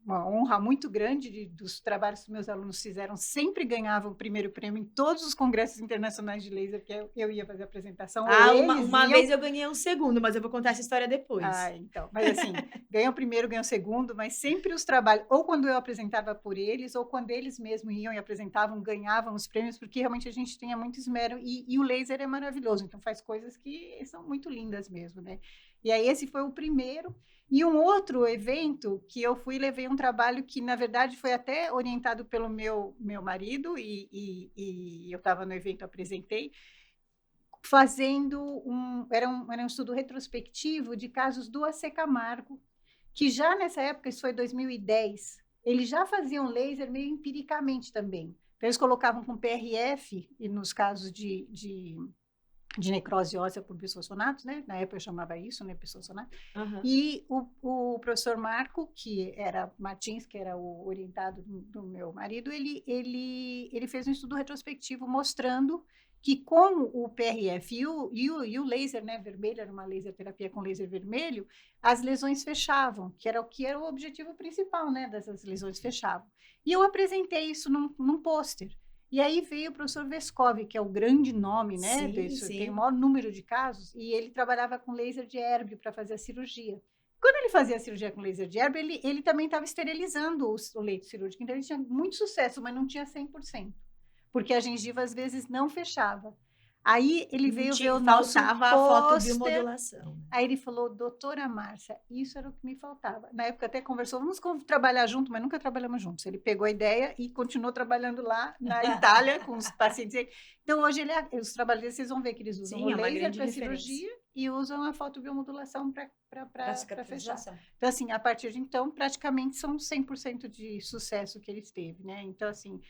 uma honra muito grande dos trabalhos que meus alunos fizeram, sempre ganhavam o primeiro prêmio em todos os congressos internacionais de laser que eu ia fazer a apresentação. Uma vez eu ganhei um segundo, mas eu vou contar essa história depois. Então, mas assim, ganham o primeiro, ganham o segundo, mas sempre os trabalhos, ou quando eu apresentava por eles, ou quando eles mesmos iam e apresentavam, ganhavam os prêmios, porque realmente a gente tinha muito esmero, e o laser é maravilhoso, então faz coisas que são muito lindas mesmo, né? E aí esse foi o primeiro. E um outro evento que eu fui, levei um trabalho que, na verdade, foi até orientado pelo meu marido, e eu estava no evento, apresentei, fazendo era um estudo retrospectivo de casos do AC Camargo, que já nessa época, isso foi 2010, eles já faziam laser meio empiricamente também. Então, eles colocavam com PRF, e nos casos de necrose óssea por bisfosfonatos, né? Na época eu chamava isso, né? Bisfosfonato. E o professor Marco, que era Martins, que era o orientado do meu marido, ele fez um estudo retrospectivo mostrando que com o PRF e o laser, né, vermelho, era uma laser terapia com laser vermelho, as lesões fechavam, que era o objetivo principal, né, dessas lesões fechavam. E eu apresentei isso num pôster. E aí veio o professor Vescov, que é o grande nome, né? Sim. Tem o maior número de casos, e ele trabalhava com laser de Erbio para fazer a cirurgia. Quando ele fazia a cirurgia com laser de Erbio, ele também estava esterilizando o leito cirúrgico, então ele tinha muito sucesso, mas não tinha 100%, porque a gengiva às vezes não fechava. Aí ele veio ver o nosso faltava a pôster. fotobiomodulação. Aí ele falou, doutora Márcia, isso era o que me faltava. Na época até conversou, vamos trabalhar junto, mas nunca trabalhamos juntos. Ele pegou a ideia e continuou trabalhando lá na Itália com os pacientes dele. Então hoje os trabalhos dele, vocês vão ver que eles usam o laser para cirurgia e usam a fotobiomodulação para fechar. Então assim, a partir de então, praticamente são 100% de sucesso que ele teve, né? Então assim,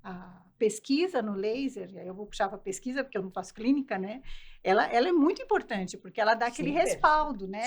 a pesquisa no laser, eu vou puxar para a pesquisa porque eu não faço clínica, né? Ela é muito importante porque ela dá aquele respaldo, né?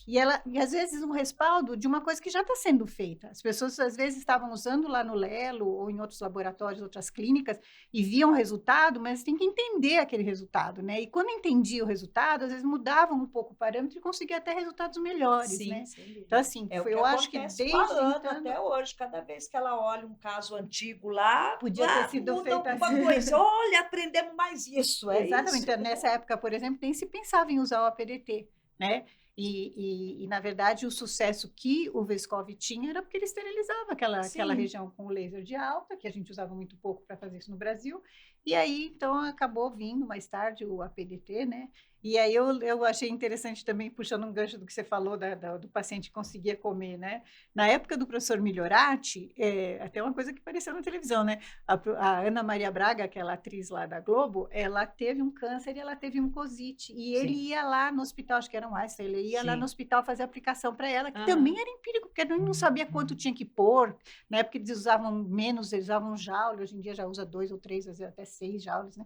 E às vezes um respaldo de uma coisa que já está sendo feita. As pessoas às vezes estavam usando lá no Lelo ou em outros laboratórios, outras clínicas e viam o resultado, mas tem que entender aquele resultado, né? E quando entendia o resultado, às vezes mudavam um pouco o parâmetro e conseguia até resultados melhores, né? Então assim, eu acho que desde então até hoje, cada vez que ela olha um caso antigo lá, podia ter sido feita alguma coisa. Olha, aprendemos mais isso. Exatamente. Isso. Nessa época, por exemplo, nem se pensava em usar o APDT, né? E na verdade, o sucesso que o Vescov tinha era porque ele esterilizava aquela região com o laser de alta, que a gente usava muito pouco para fazer isso no Brasil. E aí, então, acabou vindo mais tarde o APDT, né? E aí eu achei interessante também, puxando um gancho do que você falou do paciente que conseguia comer, né? Na época do professor Migliorati, até uma coisa que apareceu na televisão, né? A Ana Maria Braga, aquela atriz lá da Globo, ela teve um câncer e ela teve mucosite. E ele ia lá no hospital, acho que era um Einstein, ele ia lá no hospital fazer aplicação para ela, que também era empírico, porque ele não sabia quanto tinha que pôr. Na época eles usavam menos, eles usavam joule, hoje em dia já usa 2 ou 3, às vezes até 6 joules, né?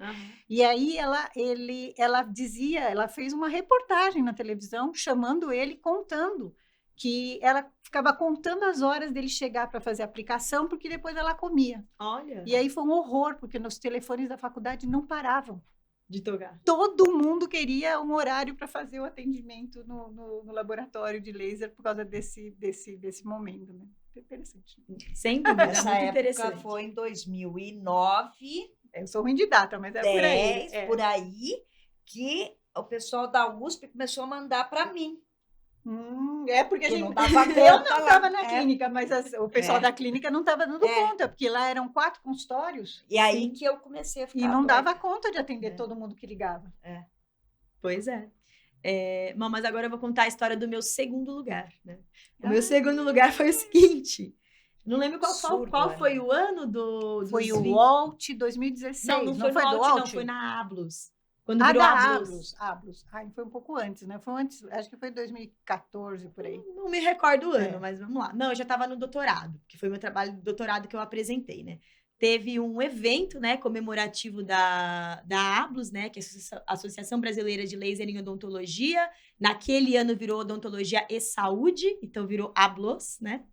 E aí ela dizia, ela fez uma reportagem na televisão chamando ele, contando que ela ficava contando as horas dele chegar para fazer a aplicação, porque depois ela comia. Olha. E aí foi um horror, porque nos telefones da faculdade não paravam de tocar. Todo mundo queria um horário para fazer o atendimento no laboratório de laser por causa desse momento, né? Interessante. Sem dúvida, essa muito época interessante. Foi em 2009. Eu sou ruim de data, mas é 10, por aí, que o pessoal da USP começou a mandar para mim. Porque a gente não dava conta. Eu não estava na clínica, mas o pessoal da clínica não estava dando conta, porque lá eram 4 consultórios. E aí que eu comecei a ficar E não doida. dava conta de atender todo mundo que ligava. Pois é. Mas agora eu vou contar a história do meu segundo lugar, né? O meu segundo lugar foi o seguinte. Não lembro qual foi o ano do... Foi o Walt 2016. Não foi do Walt, não. Foi na Ablus. Quando virou Ablus. Foi um pouco antes, né? Foi antes, acho que foi 2014, por aí. Não me recordo o ano, mas vamos lá. Não, eu já estava no doutorado, que foi meu trabalho de doutorado que eu apresentei, né? Teve um evento, né, comemorativo da Ablus, né, que é a Associação Brasileira de Laser em Odontologia. Naquele ano virou Odontologia e Saúde, então virou Ablus, né?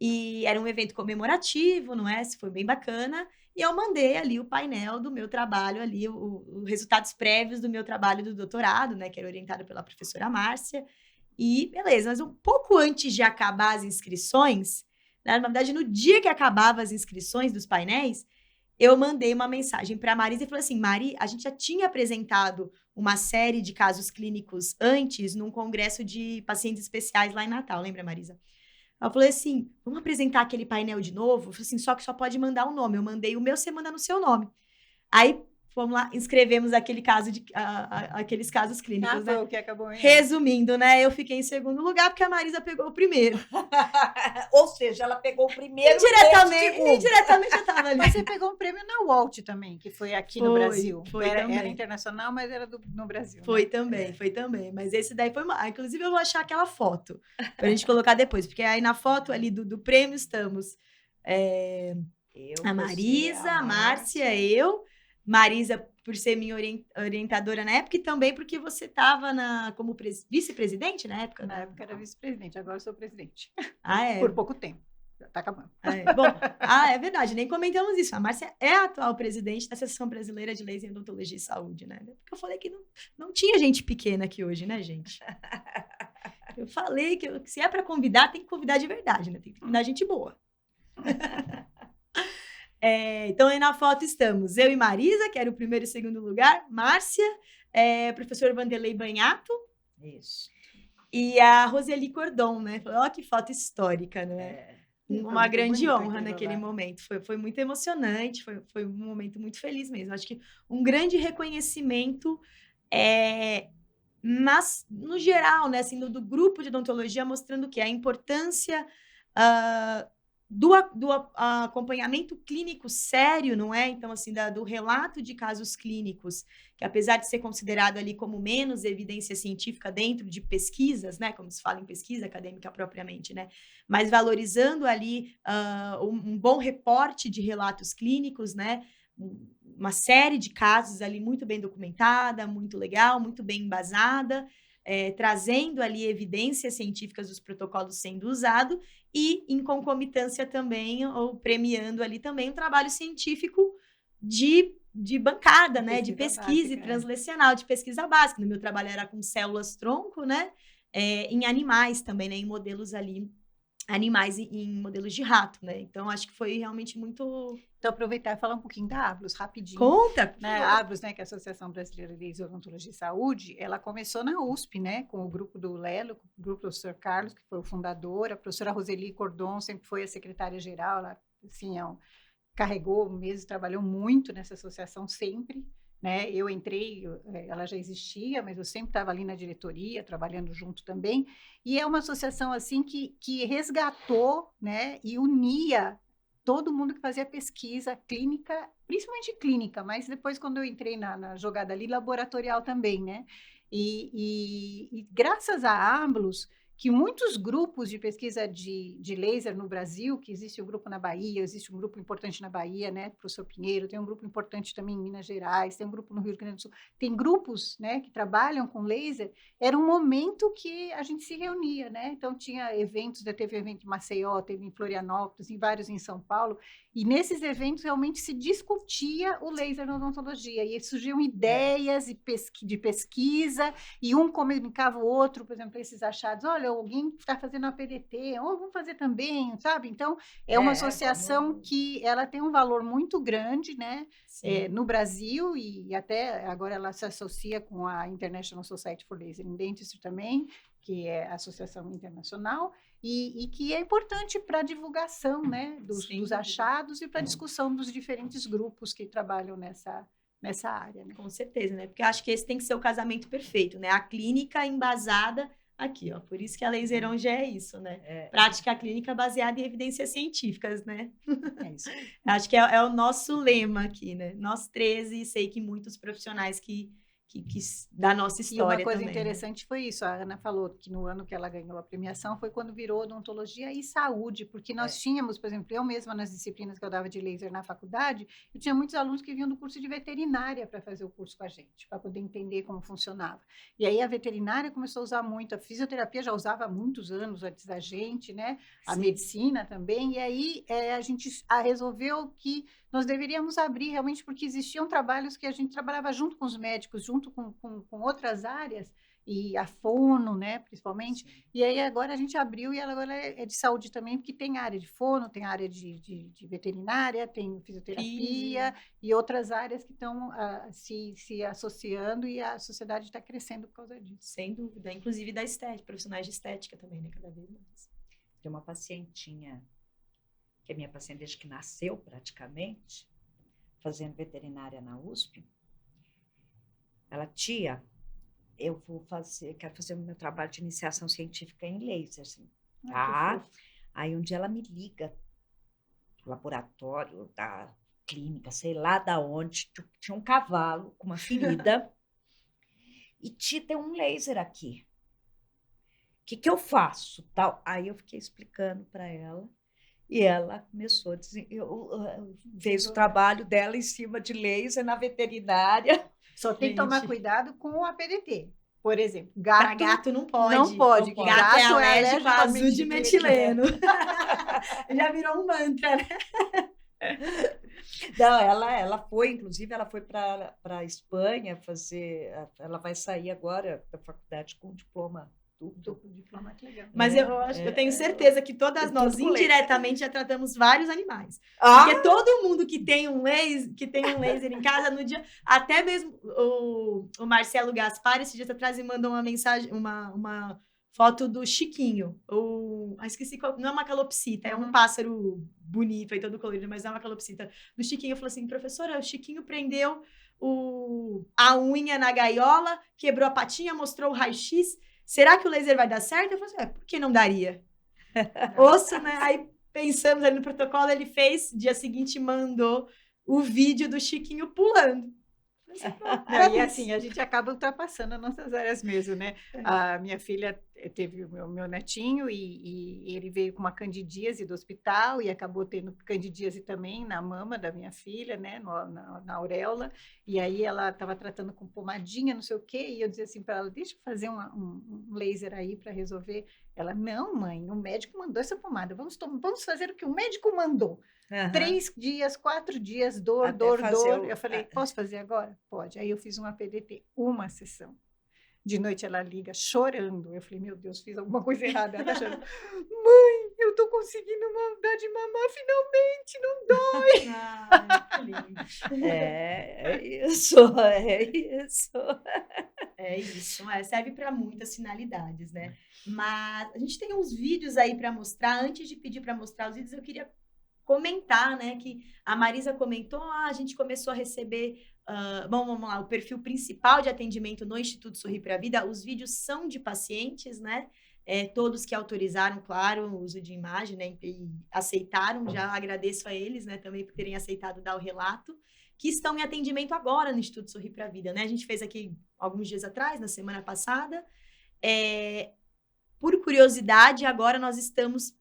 E era um evento comemorativo, não é? Foi bem bacana. E eu mandei ali o painel do meu trabalho ali, os resultados prévios do meu trabalho do doutorado, né, que era orientado pela professora Márcia. E beleza, mas um pouco antes de acabar as inscrições, né, na verdade, no dia que acabava as inscrições dos painéis, eu mandei uma mensagem para a Marisa e falei assim, Mari, a gente já tinha apresentado uma série de casos clínicos antes num congresso de pacientes especiais lá em Natal, lembra, Marisa? Eu falei assim, vamos apresentar aquele painel de novo? Eu falei assim, só que só pode mandar o nome. Eu mandei o meu, você manda no seu nome. Aí, vamos lá, inscrevemos aqueles casos clínicos, né? Foi o que acabou mesmo. Resumindo, né? Eu fiquei em segundo lugar porque a Marisa pegou o primeiro. Ou seja, ela pegou o primeiro indiretamente eu estava ali. Mas você pegou um prêmio na Walt também, que foi aqui no Brasil. Era internacional, mas era no Brasil. Foi também. Mas esse daí foi... Inclusive, eu vou achar aquela foto pra gente colocar depois. Porque aí na foto ali do prêmio estamos a Marisa, a Márcia, eu... Marisa, por ser minha orientadora na época, e também porque você estava como vice-presidente na época? Na época era vice-presidente, agora eu sou presidente. É? Por pouco tempo. Já está acabando. Bom, é verdade, nem comentamos isso. A Márcia é a atual presidente da Associação Brasileira de Laser em Odontologia e Saúde, né? Porque eu falei que não tinha gente pequena aqui hoje, né, gente? Eu falei que se é para convidar, tem que convidar de verdade, né? Tem que convidar gente boa. Então, aí na foto estamos eu e Marisa, que era o primeiro e segundo lugar, Márcia, professor Vanderlei Banhato. Isso. E a Roseli Cordon, né? Olha que foto histórica, né? uma grande honra naquele momento. Foi muito emocionante, foi um momento muito feliz mesmo. Acho que um grande reconhecimento mas, no geral, né, assim, do grupo de odontologia, mostrando que a importância do acompanhamento clínico sério, não é? Então, assim, do relato de casos clínicos, que apesar de ser considerado ali como menos evidência científica dentro de pesquisas, né, como se fala em pesquisa acadêmica propriamente, né, mas valorizando ali um bom reporte de relatos clínicos, né, uma série de casos ali muito bem documentada, muito legal, muito bem embasada, trazendo ali evidências científicas dos protocolos sendo usados e, em concomitância também, ou premiando ali também um trabalho científico de bancada, né? De pesquisa básica, translacional, de pesquisa básica. No meu trabalho era com células-tronco, né? Em animais também, né? Em modelos ali, animais em modelos de rato, né? Então, acho que foi realmente muito... Então, aproveitar e falar um pouquinho da ABLUS, rapidinho. Conta! Né? A ABLUS, né, que é a Associação Brasileira de Odontologia e Saúde, ela começou na USP, né, com o grupo do Lelo, com o grupo do professor Carlos, que foi o fundador, a professora Roseli Cordon sempre foi a secretária-geral, ela, assim, carregou mesmo, trabalhou muito nessa associação sempre, né? Eu entrei, ela já existia, mas eu sempre estava ali na diretoria, trabalhando junto também, e é uma associação, assim, que resgatou, né, e unia todo mundo que fazia pesquisa clínica, principalmente clínica, mas depois, quando eu entrei na jogada ali, laboratorial também, né? E graças a ABLUS, que muitos grupos de pesquisa de laser no Brasil, que existe um grupo na Bahia, existe um grupo importante na Bahia, né, professor Pinheiro, tem um grupo importante também em Minas Gerais, tem um grupo no Rio Grande do Sul, tem grupos, né, que trabalham com laser, era um momento que a gente se reunia, né, então tinha eventos, teve evento em Maceió, teve em Florianópolis, em vários em São Paulo, e nesses eventos realmente se discutia o laser na odontologia, e surgiam ideias de pesquisa, e um comunicava o outro, por exemplo, esses achados, olha, alguém está fazendo a PDT, ou vamos fazer também, sabe? Então, é uma associação que ela tem um valor muito grande, né? No Brasil, e até agora ela se associa com a International Society for Laser in Dentistry também, que é a associação internacional, e que é importante para a divulgação, né, dos achados e para a discussão dos diferentes grupos que trabalham nessa área. Né? Com certeza, né? Porque eu acho que esse tem que ser o casamento perfeito, né? A clínica embasada aqui, ó. Por isso que a Laser On já é isso, né? Prática clínica baseada em evidências científicas, né? É isso. Acho que é o nosso lema aqui, né? Nós 13, sei que muitos profissionais que da nossa história também. E uma coisa interessante foi isso, a Ana falou que no ano que ela ganhou a premiação foi quando virou odontologia e saúde, porque nós tínhamos, por exemplo, eu mesma nas disciplinas que eu dava de laser na faculdade, eu tinha muitos alunos que vinham do curso de veterinária para fazer o curso com a gente, para poder entender como funcionava. E aí a veterinária começou a usar muito, a fisioterapia já usava há muitos anos antes da gente, né? A medicina também, e aí a gente resolveu que nós deveríamos abrir realmente, porque existiam trabalhos que a gente trabalhava junto com os médicos, junto com outras áreas, e a fono, né, principalmente, e aí agora a gente abriu, e ela agora é de saúde também, porque tem área de fono, tem área de veterinária, tem fisioterapia, e outras áreas que estão se associando, e a sociedade está crescendo por causa disso. Sem dúvida, inclusive da estética, profissionais de estética também, né, cada vez mais. Tem uma pacientinha, que é minha paciente desde que nasceu praticamente, fazendo veterinária na USP. Ela, tia, quero fazer o meu trabalho de iniciação científica em laser, assim, tá? Aí um dia ela me liga, do laboratório, da clínica, sei lá da onde, tinha um cavalo com uma ferida, e tia, tem um laser aqui. O que eu faço? Tal. Aí eu fiquei explicando para ela, e ela começou a fez o trabalho dela em cima de laser na veterinária. Só tem que tomar cuidado com a PDT. Por exemplo, gato não pode. Não pode. Gato é alérgico a azul de metileno. Já virou um mantra, né? Não, ela foi, inclusive, ela foi para a Espanha fazer. Ela vai sair agora da faculdade com diploma. Diploma, que legal. Mas eu tenho certeza que todas nós indiretamente já tratamos vários animais. Porque todo mundo que tem um laser em casa no dia, até mesmo o Marcelo Gaspar esse dia atrás me mandou uma mensagem, uma foto do Chiquinho. Esqueci qual, não é uma calopsita, é um pássaro bonito aí, todo colorido, mas não é uma calopsita. Do Chiquinho, eu falei assim, professora, o Chiquinho prendeu a unha na gaiola, quebrou a patinha, mostrou o raio-x. Será que o laser vai dar certo? Eu falei assim, por que não daria? Osso, né? Aí pensamos ali no protocolo, ele fez, dia seguinte mandou o vídeo do Chiquinho pulando. Não, e assim, a gente acaba ultrapassando as nossas áreas mesmo, né? A minha filha teve o meu netinho e ele veio com uma candidíase do hospital e acabou tendo candidíase também na mama da minha filha, né? Na auréola. E aí ela estava tratando com pomadinha, não sei o quê, e eu dizia assim para ela, deixa eu fazer um laser aí para resolver. Ela, não, mãe, o médico mandou essa pomada, vamos fazer o que o médico mandou. 3 dias, 4 dias, dor. Eu falei, posso fazer agora? Pode. Aí eu fiz uma PDT, uma sessão. De noite ela liga chorando. Eu falei, meu Deus, fiz alguma coisa errada. Ela tá chorando. Mãe, eu tô conseguindo dar de mamar finalmente, não dói. Que lindo. É isso. É isso, serve para muitas finalidades, né? Mas a gente tem uns vídeos aí para mostrar. Antes de pedir para mostrar os vídeos, eu queria comentar, né, que a Marisa comentou, a gente começou a receber, bom, vamos lá, o perfil principal de atendimento no Instituto Sorrir para a Vida, os vídeos são de pacientes, né, todos que autorizaram, claro, o uso de imagem, né, e aceitaram, já agradeço a eles, né, também por terem aceitado dar o relato, que estão em atendimento agora no Instituto Sorrir para a Vida, né, a gente fez aqui alguns dias atrás, na semana passada, por curiosidade, agora nós estamos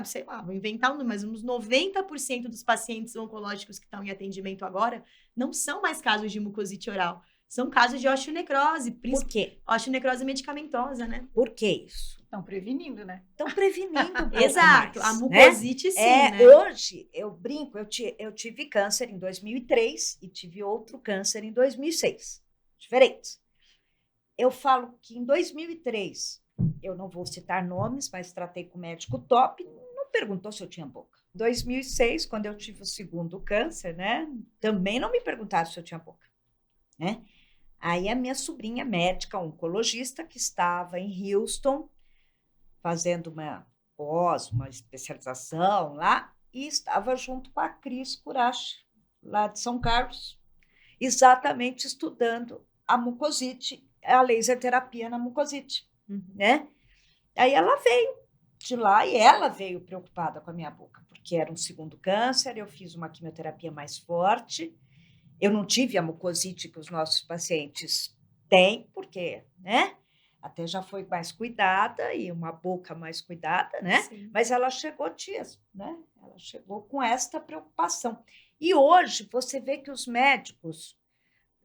sei lá, vou inventar um número, mas uns 90% dos pacientes oncológicos que estão em atendimento agora não são mais casos de mucosite oral, são casos de osteonecrose. Por quê? Osteonecrose medicamentosa, né? Por que isso? Estão prevenindo, né? Estão prevenindo um pouco Exato, mais, a mucosite sim, né? Hoje, eu brinco, eu tive câncer em 2003 e tive outro câncer em 2006, diferentes. Eu falo que em 2003... eu não vou citar nomes, mas tratei com médico top, não perguntou se eu tinha boca. Em 2006, quando eu tive o segundo câncer, né, também não me perguntaram se eu tinha boca, né? Aí a minha sobrinha médica, oncologista, que estava em Houston, fazendo uma especialização lá, e estava junto com a Cris Curache, lá de São Carlos, exatamente estudando a mucosite, a laser terapia na mucosite. Né? Aí ela veio de lá e ela veio preocupada com a minha boca, porque era um segundo câncer, eu fiz uma quimioterapia mais forte, eu não tive a mucosite que os nossos pacientes têm, porque, né? Até já foi mais cuidada e uma boca mais cuidada, né? Sim. Mas ela chegou dias, né? Ela chegou com esta preocupação. E hoje você vê que os médicos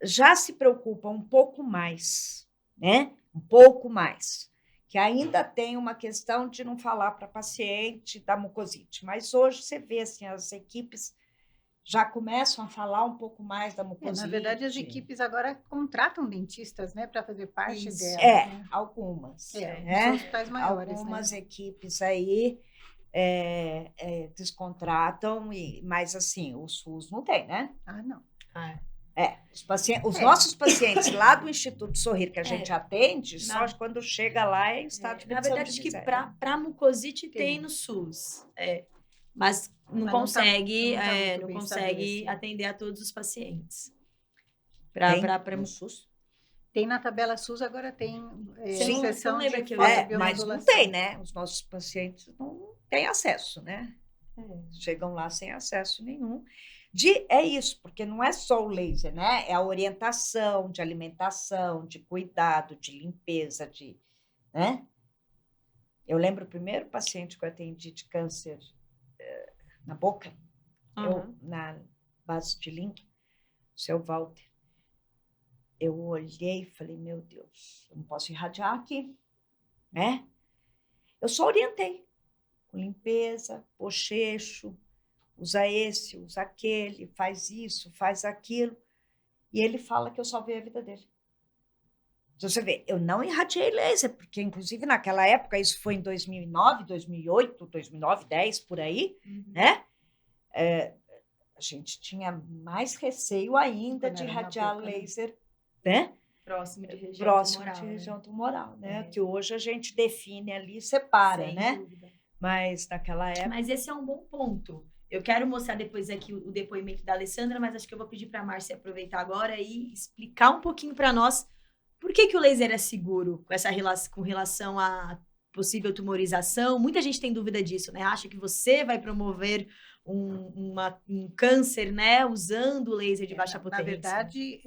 já se preocupam um pouco mais, né? Um pouco mais, que ainda tem uma questão de não falar para paciente da mucosite, mas hoje você vê assim, as equipes já começam a falar um pouco mais da mucosite. Na verdade, as equipes agora contratam dentistas, né, para fazer parte dela. Né? Algumas. Os hospitais maiores. Algumas equipes aí descontratam, mas assim, o SUS não tem, né? Ah, não. Os nossos pacientes lá do Instituto Sorrir, que a gente atende, só quando chega lá em estado de na verdade, acho que para mucosite tem no SUS, mas não consegue atender a todos os pacientes. Para no SUS? Tem na tabela SUS, agora tem sessão de mas não tem, né? Os nossos pacientes não têm acesso, né? Chegam lá sem acesso nenhum. É isso, porque não é só o laser, né? É a orientação de alimentação, de cuidado, de limpeza, né? Eu lembro o primeiro paciente que eu atendi de câncer na boca, na base de link, o seu Walter. Eu olhei e falei, meu Deus, eu não posso irradiar aqui, né? Eu só orientei, com limpeza, bochecho, usa esse, usa aquele, faz isso, faz aquilo. E ele fala que eu salvei a vida dele. Então, você vê, eu não irradiei laser, porque, inclusive, naquela época, isso foi em 2009, 2008, 2009, 10, por aí, né? A gente tinha mais receio ainda de irradiar laser, né? Próximo de região próximo tumoral, de né? região tumoral, né? É. Que hoje a gente define ali e separa, Sem né? dúvida. Mas naquela época... Mas esse é um bom ponto. Eu quero mostrar depois aqui o depoimento da Alessandra, mas acho que eu vou pedir para a Márcia aproveitar agora e explicar um pouquinho para nós por que o laser é seguro com relação à possível tumorização. Muita gente tem dúvida disso, né? Acha que você vai promover um câncer, né? Usando o laser de baixa potência. Na verdade,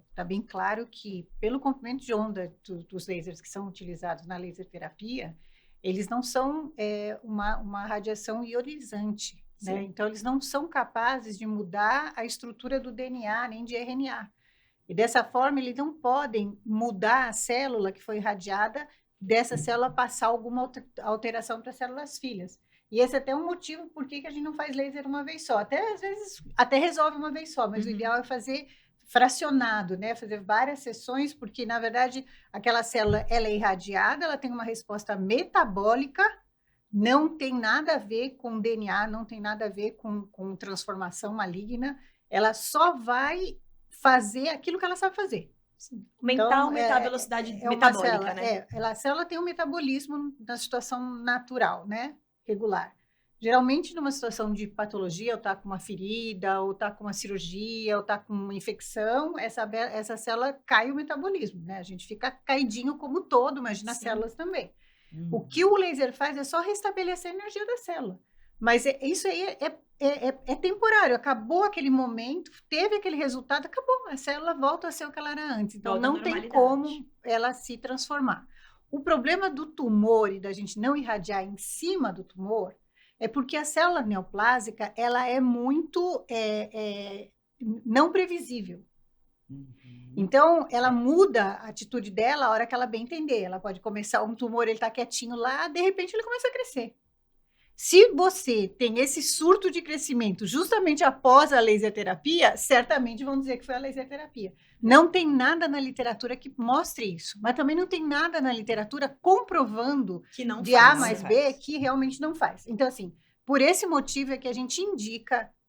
está bem claro que, pelo comprimento de onda dos lasers que são utilizados na laser terapia, eles não são uma radiação ionizante, né? Então, eles não são capazes de mudar a estrutura do DNA nem de RNA. E dessa forma, eles não podem mudar a célula que foi irradiada, dessa célula passar alguma alteração para células filhas. E esse é até um motivo por que a gente não faz laser uma vez só. Até, às vezes, até resolve uma vez só, mas o ideal é fazer fracionado, né? Fazer várias sessões, porque, na verdade, aquela célula ela é irradiada, ela tem uma resposta metabólica, não tem nada a ver com DNA, não tem nada a ver com transformação maligna, ela só vai fazer aquilo que ela sabe fazer. Sim. Aumentar a velocidade metabólica, célula, né? A célula tem um metabolismo na situação natural, né? Regular. Geralmente, numa situação de patologia, ou tá com uma ferida, ou tá com uma cirurgia, ou tá com uma infecção, essa célula cai o metabolismo, né? A gente fica caidinho como todo, imagina as células também. O que o laser faz é só restabelecer a energia da célula. Mas isso aí é temporário, acabou aquele momento, teve aquele resultado, acabou, a célula volta a ser o que ela era antes. Então, não tem como ela se transformar. O problema do tumor e da gente não irradiar em cima do tumor é porque a célula neoplásica, ela é muito não previsível. Então, ela muda a atitude dela a hora que ela bem entender. Ela pode começar, um tumor, ele está quietinho lá, de repente ele começa a crescer. Se você tem esse surto de crescimento justamente após a laser terapia, certamente vão dizer que foi a laser terapia. Não tem nada na literatura que mostre isso, mas também não tem nada na literatura comprovando que não de faz, A mais B que realmente não faz. Então, assim, por esse motivo é que a gente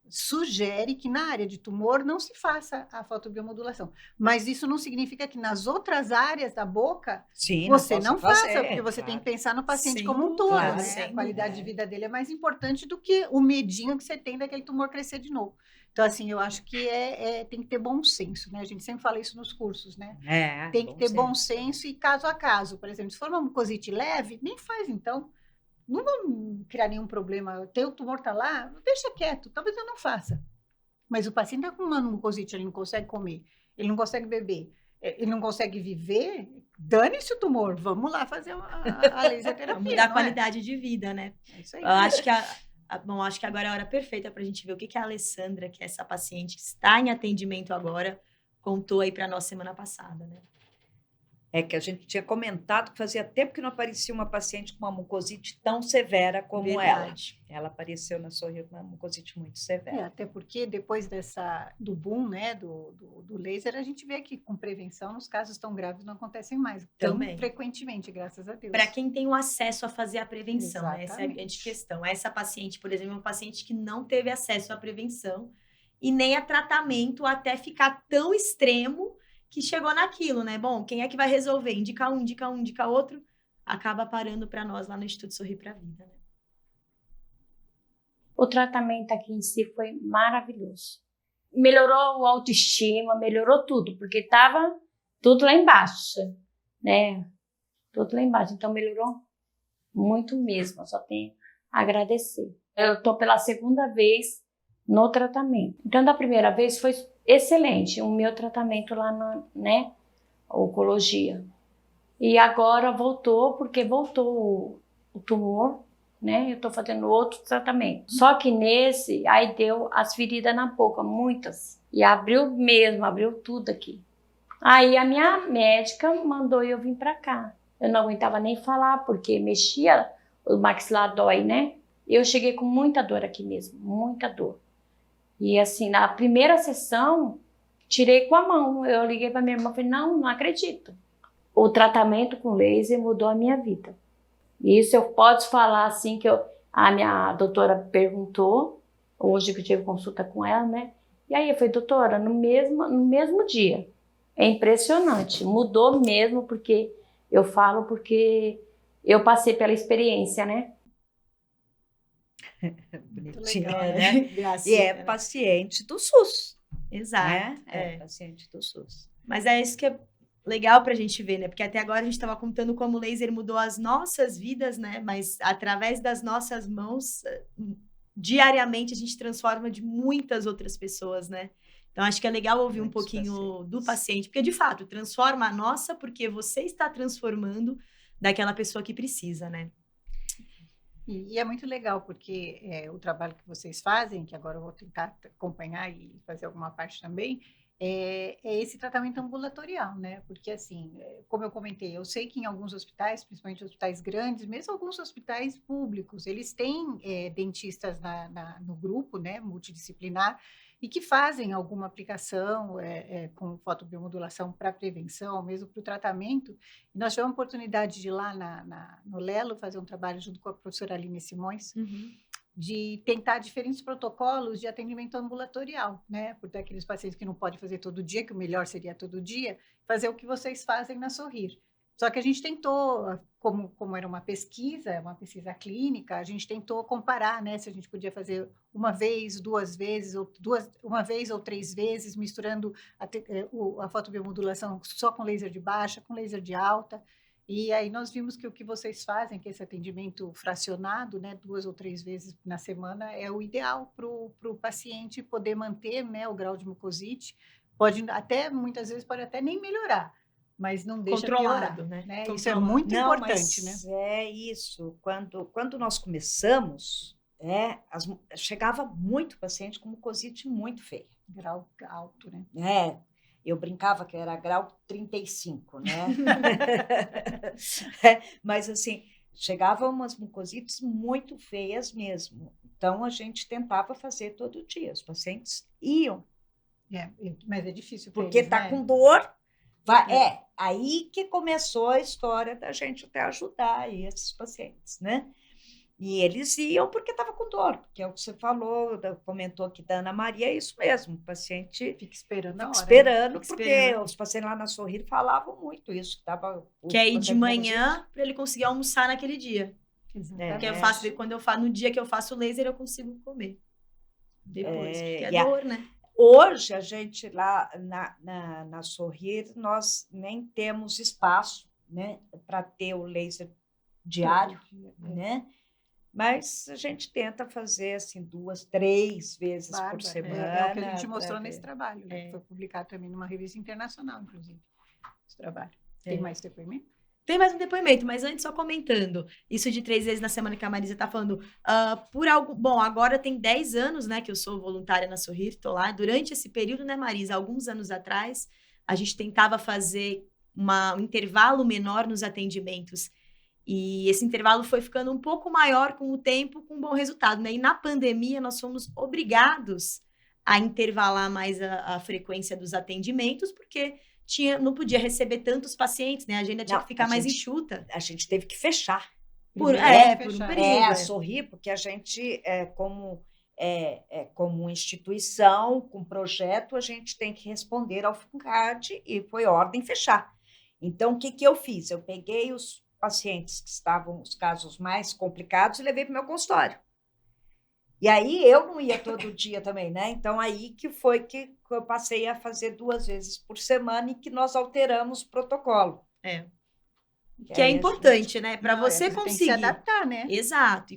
sugere que na área de tumor não se faça a fotobiomodulação. Mas isso não significa que nas outras áreas da boca você não faça, porque você tem que pensar no paciente como um todo, né? A qualidade de vida dele é mais importante do que o medinho que você tem daquele tumor crescer de novo. Então, assim, eu acho que tem que ter bom senso, né? A gente sempre fala isso nos cursos, né? Tem que ter bom senso e caso a caso. Por exemplo, se for uma mucosite leve, nem faz, então. Não vamos criar nenhum problema. Teu tumor está lá, deixa quieto. Talvez eu não faça. Mas o paciente está com uma mucosite, ele não consegue comer, ele não consegue beber, ele não consegue viver, dane-se o tumor. Vamos lá fazer a laser terapia. Mudar a qualidade de vida, né? É isso aí. Eu acho que acho que agora é a hora perfeita para a gente ver o que a Alessandra, que é essa paciente que está em atendimento agora, contou aí para nós semana passada, né? É que a gente tinha comentado que fazia tempo que não aparecia uma paciente com uma mucosite tão severa como ela. Ela apareceu na Sorrir com uma mucosite muito severa. Até porque depois do boom, né, do laser, a gente vê que com prevenção, os casos tão graves não acontecem mais tão frequentemente, graças a Deus. Para quem tem o acesso a fazer a prevenção, né? Essa é a grande questão. Essa paciente, por exemplo, é uma paciente que não teve acesso à prevenção e nem a tratamento até ficar tão extremo que chegou naquilo, né? Bom, quem é que vai resolver? Indica outro, acaba parando para nós lá no Instituto Sorrir para a Vida, né? O tratamento aqui em si foi maravilhoso. Melhorou a autoestima, melhorou tudo, porque estava tudo lá embaixo, né? Tudo lá embaixo, então melhorou muito mesmo, eu só tenho a agradecer. Eu estou pela segunda vez no tratamento. Então, da primeira vez foi excelente o meu tratamento lá na, né, oncologia. E agora voltou, porque voltou o tumor, né? Eu tô fazendo outro tratamento. Só que nesse, aí deu as feridas na boca, muitas. E abriu tudo aqui. Aí a minha médica mandou eu vir pra cá. Eu não aguentava nem falar, porque mexia, o maxilar dói, né? Eu cheguei com muita dor aqui mesmo, muita dor. E assim, na primeira sessão, tirei com a mão. Eu liguei para minha irmã e falei, não acredito. O tratamento com laser mudou a minha vida. Isso eu posso falar assim, que a minha doutora perguntou, hoje que eu tive consulta com ela, né? E aí eu falei, doutora, no mesmo dia, É impressionante, mudou mesmo, porque eu falo porque eu passei pela experiência, né? Bonitinha, legal, né? E Gracinha, é né? paciente do SUS, Exato. né? É. É paciente do SUS. Mas é isso que é legal pra gente ver, né? Porque até agora a gente estava contando como o laser mudou as nossas vidas, né? Mas através das nossas mãos, diariamente a gente transforma de muitas outras pessoas, né? Então acho que é legal ouvir um Muitos pouquinho pacientes. do paciente, porque de fato transforma a nossa, porque você está transformando daquela pessoa que precisa, né? E é muito legal, porque o trabalho que vocês fazem, que agora eu vou tentar acompanhar e fazer alguma parte também, é esse tratamento ambulatorial, né? Porque, assim, como eu comentei, eu sei que em alguns hospitais, principalmente hospitais grandes, mesmo alguns hospitais públicos, eles têm dentistas no grupo, né, multidisciplinar, e que fazem alguma aplicação com fotobiomodulação para prevenção, ou mesmo para o tratamento. E nós tivemos a oportunidade de ir lá no Lelo fazer um trabalho junto com a professora Aline Simões, de tentar diferentes protocolos de atendimento ambulatorial, né? Por ter aqueles pacientes que não pode fazer todo dia, que o melhor seria todo dia, fazer o que vocês fazem na Sorrir. Só que a gente tentou, como era uma pesquisa clínica, a gente tentou comparar, né? Se a gente podia fazer uma vez, duas vezes, uma vez ou 3 vezes, misturando a fotobiomodulação só com laser de baixa, com laser de alta. E aí nós vimos que o que vocês fazem, que esse atendimento fracionado, né, 2 ou 3 vezes na semana, é o ideal para o paciente poder manter, né, o grau de mucosite. Pode até, muitas vezes, pode até nem melhorar, mas não deixa Controlado, piorar, né? Isso é muito Não, importante, né? mas é isso. Quando nós começamos, chegava muito paciente com mucosite muito feia. Grau alto, né? Eu brincava que era grau 35, né? Mas, assim, chegavam umas mucosites muito feias mesmo. Então, a gente tentava fazer todo dia. Os pacientes iam. Mas é difícil porque eles, está né? com dor. Aí que começou a história da gente até ajudar aí esses pacientes, né? E eles iam porque estava com dor, que é o que você falou, comentou aqui da Ana Maria, é isso mesmo, o paciente Fica esperando a hora, esperando, né? porque esperando. os pacientes lá na Sorrir falavam muito isso, Que é ir de manhã para ele conseguir almoçar naquele dia. Exatamente. Porque no dia que eu faço laser, eu consigo comer. Depois, porque é dor, né? Hoje, a gente lá na Sorrir, nós nem temos espaço, né, para ter o laser diário, né? Mas a gente tenta fazer assim 2, 3 vezes por semana. É o que a gente mostrou nesse trabalho, né? Foi publicado também numa revista internacional, inclusive, esse trabalho. Tem mais depoimento? Tem mais um depoimento, mas antes só comentando, isso de 3 vezes na semana que a Marisa tá falando, bom, agora tem 10 anos, né, que eu sou voluntária na Sorrir, tô lá, durante esse período, né, Marisa, alguns anos atrás, a gente tentava fazer um intervalo menor nos atendimentos, e esse intervalo foi ficando um pouco maior com o tempo, com um bom resultado, né, e na pandemia nós fomos obrigados a intervalar mais a frequência dos atendimentos, porque não podia receber tantos pacientes, né? A agenda tinha que ficar mais enxuta. A gente teve que fechar. Por um período. A Sorrir, porque a gente, como instituição, com projeto, a gente tem que responder ao FUNCAD e foi ordem fechar. Então, o que eu fiz? Eu peguei os pacientes que estavam, os casos mais complicados, e levei para o meu consultório. E aí, eu não ia todo dia também, né? Então, aí que foi que eu passei a fazer 2 vezes por semana e que nós alteramos o protocolo. Que é importante, né? Para você conseguir. Tem que se adaptar, né? Exato.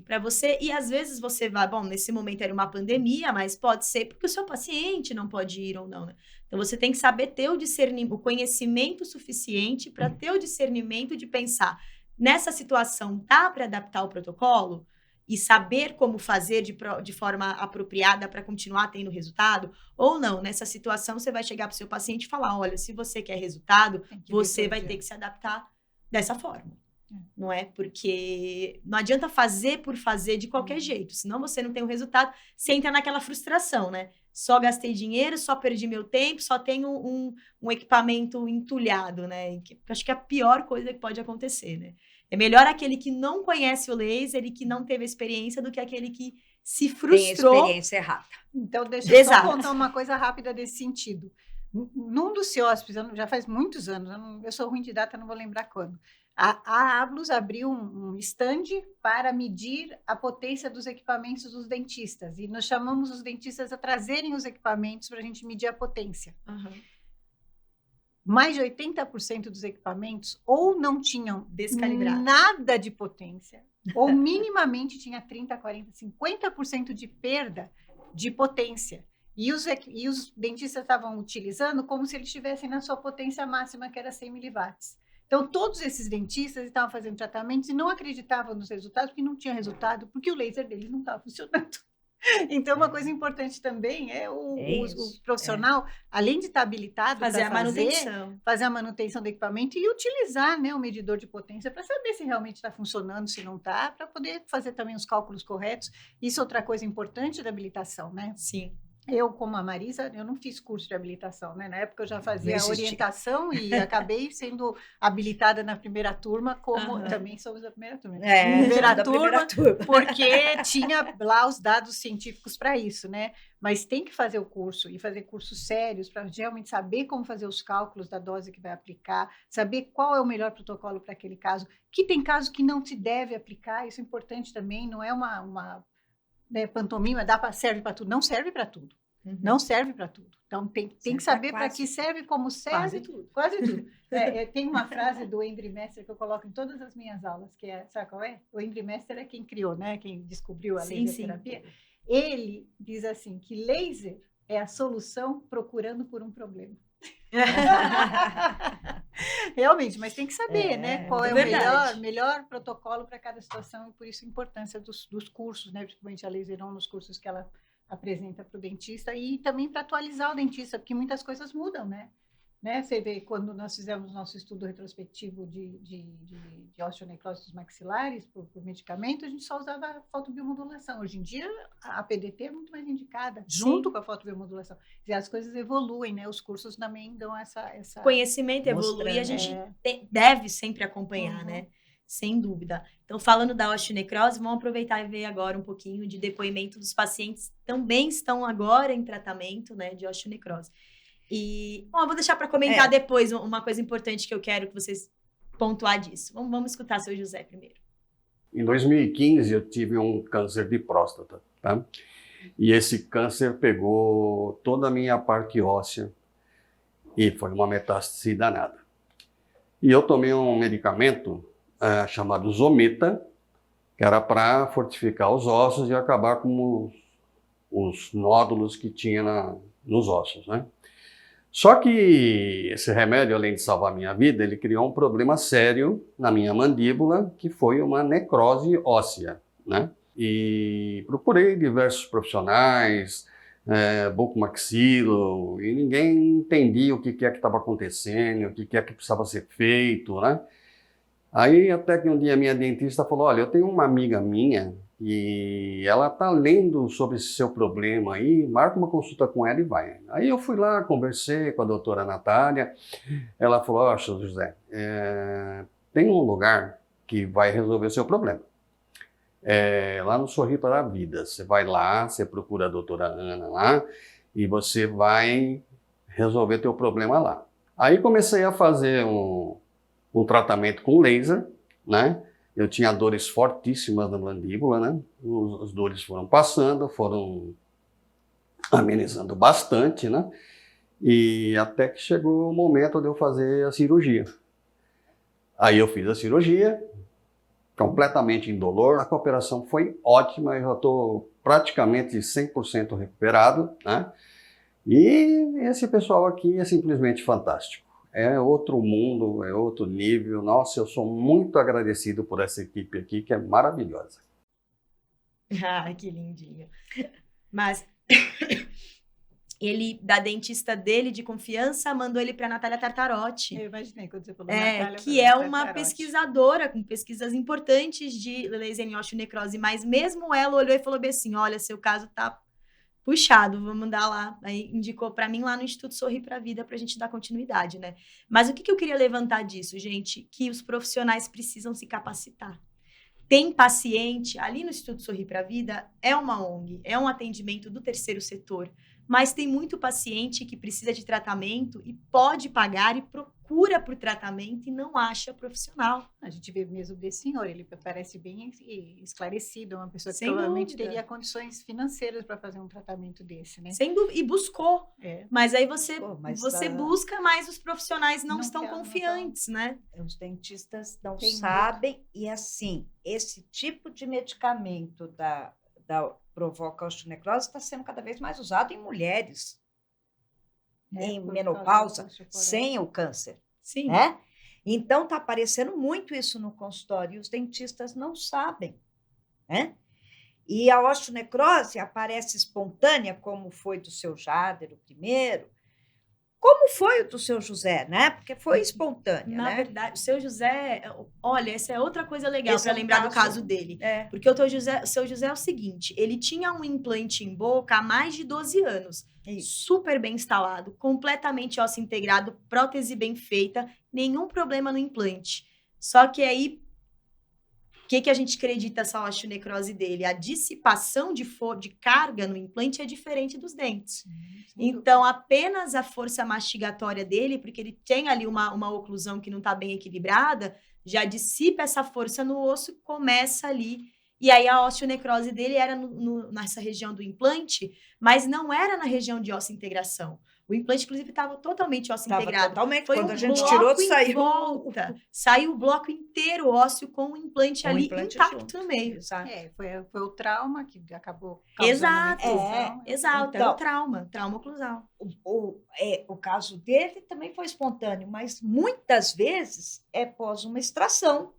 E às vezes você vai, bom, nesse momento era uma pandemia, mas pode ser porque o seu paciente não pode ir ou não, né? Então, você tem que saber ter o conhecimento suficiente para ter o discernimento de pensar, nessa situação, dá para adaptar o protocolo? E saber como fazer de forma apropriada para continuar tendo resultado, ou não. Nessa situação, você vai chegar para o seu paciente e falar, olha, se você quer resultado, você vai ter que se adaptar dessa forma. Não é? Porque não adianta fazer por fazer de qualquer jeito, senão você não tem o resultado, você entra naquela frustração, né? Só gastei dinheiro, só perdi meu tempo, só tenho um equipamento entulhado, né? Que acho que é a pior coisa que pode acontecer, né? É melhor aquele que não conhece o laser e que não teve experiência do que aquele que se frustrou. Tem experiência errada. Então, deixa eu só contar uma coisa rápida desse sentido. Num dos CIOSPs, já faz muitos anos, eu sou ruim de data, não vou lembrar quando, a Ablus abriu um stand para medir a potência dos equipamentos dos dentistas, e nós chamamos os dentistas a trazerem os equipamentos para a gente medir a potência. Uhum. Mais de 80% dos equipamentos ou não tinham nada de potência, ou minimamente tinha 30%, 40%, 50% de perda de potência. E os dentistas estavam utilizando como se eles estivessem na sua potência máxima, que era 100 miliwatts. Então, todos esses dentistas estavam fazendo tratamentos e não acreditavam nos resultados, porque não tinha resultado, porque o laser deles não estava funcionando. Então, uma coisa importante também é o profissional, além de estar habilitado fazer para fazer a manutenção do equipamento e utilizar, né, o medidor de potência para saber se realmente está funcionando, se não está, para poder fazer também os cálculos corretos. Isso é outra coisa importante da habilitação, né? Sim. Eu, como a Marisa, eu não fiz curso de habilitação, né? Na época eu já fazia orientação e acabei sendo habilitada na primeira turma, como também somos da primeira turma. Primeira turma, porque tinha lá os dados científicos para isso, né? Mas tem que fazer o curso e fazer cursos sérios para realmente saber como fazer os cálculos da dose que vai aplicar, saber qual é o melhor protocolo para aquele caso, que tem caso que não se deve aplicar, isso é importante também, não é uma pantomima, serve para tudo, não serve para tudo. Não serve para tudo. Então, tem que saber para que serve, como serve. Quase tudo. Tem uma frase do Endre Messer que eu coloco em todas as minhas aulas, que é, sabe qual é? O Endre Messer é quem criou, né? Quem descobriu a laser terapia. Ele diz assim, que laser é a solução procurando por um problema. Realmente, mas tem que saber, né? Qual é o melhor protocolo para cada situação, e por isso a importância dos cursos, né? Principalmente a Laseron, nos cursos que ela apresenta para o dentista, e também para atualizar o dentista, porque muitas coisas mudam, né? Você vê, quando nós fizemos nosso estudo retrospectivo de osteonecrose dos maxilares por medicamento, a gente só usava fotobiomodulação. Hoje em dia, a PDT é muito mais indicada, junto com a fotobiomodulação. E as coisas evoluem, né? Os cursos também dão essa conhecimento evolui, e a gente deve sempre acompanhar, né? Sem dúvida. Então, falando da osteonecrose, vamos aproveitar e ver agora um pouquinho de depoimento dos pacientes que também estão agora em tratamento, né, de osteonecrose. E, eu vou deixar para comentar depois uma coisa importante que eu quero que vocês pontuar disso. Vamos escutar seu José primeiro. Em 2015, eu tive um câncer de próstata, tá? E esse câncer pegou toda a minha parte óssea e foi uma metástase danada. E eu tomei um medicamento chamado Zometa, que era para fortificar os ossos e acabar com os nódulos que tinha nos ossos, né? Só que esse remédio, além de salvar a minha vida, ele criou um problema sério na minha mandíbula, que foi uma necrose óssea, né? E procurei diversos profissionais, bucomaxilo, e ninguém entendia o que é que estava acontecendo, o que é que precisava ser feito, né? Aí até que um dia minha dentista falou, olha, eu tenho uma amiga minha e ela está lendo sobre esse seu problema aí, marca uma consulta com ela e vai. Aí eu fui lá, conversei com a doutora Natália, ela falou, ó, José, tem um lugar que vai resolver o seu problema. Lá no Sorri para a Vida, você vai lá, você procura a doutora Ana lá e você vai resolver teu problema lá. Aí comecei a fazer um tratamento com laser, né? Eu tinha dores fortíssimas na mandíbula, né? As dores foram passando, foram amenizando bastante, né? E até que chegou o momento de eu fazer a cirurgia. Aí eu fiz a cirurgia, completamente indolor, a recuperação foi ótima, eu já estou praticamente 100% recuperado, né? E esse pessoal aqui é simplesmente fantástico. É outro mundo, é outro nível. Nossa, eu sou muito agradecido por essa equipe aqui, que é maravilhosa. Ah, que lindinho. Mas ele, da dentista dele de confiança, mandou ele para a Natália Tartarotti. Eu imaginei quando você falou Natália. Que é uma pesquisadora com pesquisas importantes de laser em osteonecrose. Mas mesmo ela olhou e falou bem assim, olha, seu caso tá puxado, vou mandar lá. Aí indicou para mim lá no Instituto Sorri para a Vida para a gente dar continuidade, né? Mas o que eu queria levantar disso, gente? Que os profissionais precisam se capacitar. Tem paciente, ali no Instituto Sorrir para a Vida, é uma ONG, é um atendimento do terceiro setor, mas tem muito paciente que precisa de tratamento e pode pagar e procura por tratamento e não acha profissional. A gente vê mesmo desse senhor, ele parece bem esclarecido, uma pessoa que Sem provavelmente dúvida. teria condições financeiras para fazer um tratamento desse, né? Sem dúvida, e buscou. É. Mas aí você Mas busca, mas os profissionais não Não estão quer, não confiantes, né? Os dentistas não Tem sabem, e assim, esse tipo de medicamento provoca osteonecrose está sendo cada vez mais usado em mulheres em Por menopausa, causa da osteoporose. sem o câncer, Sim. né? Então está aparecendo muito isso no consultório e os dentistas não sabem, né? E a osteonecrose aparece espontânea, como foi do seu Jader, o primeiro, como foi o do seu José, né? Porque foi espontânea, Na né? verdade, o seu José, olha, essa é outra coisa legal Esse para é um lembrar do caso- caso dele. É. Porque o seu José é o seguinte, ele tinha um implante em boca há mais de 12 anos. Isso. Super bem instalado, completamente ósseo integrado, prótese bem feita, nenhum problema no implante. Só que aí, o que a gente acredita essa osteonecrose dele? A dissipação de carga no implante é diferente dos dentes. Então, apenas a força mastigatória dele, porque ele tem ali uma oclusão que não está bem equilibrada, já dissipa essa força no osso e começa ali. E aí a osteonecrose dele era nessa região do implante, mas não era na região de osso-integração. O implante, inclusive, estava totalmente Estava osso-integrado. totalmente. Foi Quando um a gente bloco tirou, em saiu volta. Saiu o bloco inteiro ósseo com o implante Com o ali implante intacto junto. no meio. Exato. Foi o trauma que acabou causando Exato, uma infecção. exato. Então, é o trauma oclusal. O caso dele também foi espontâneo, mas muitas vezes é pós uma extração,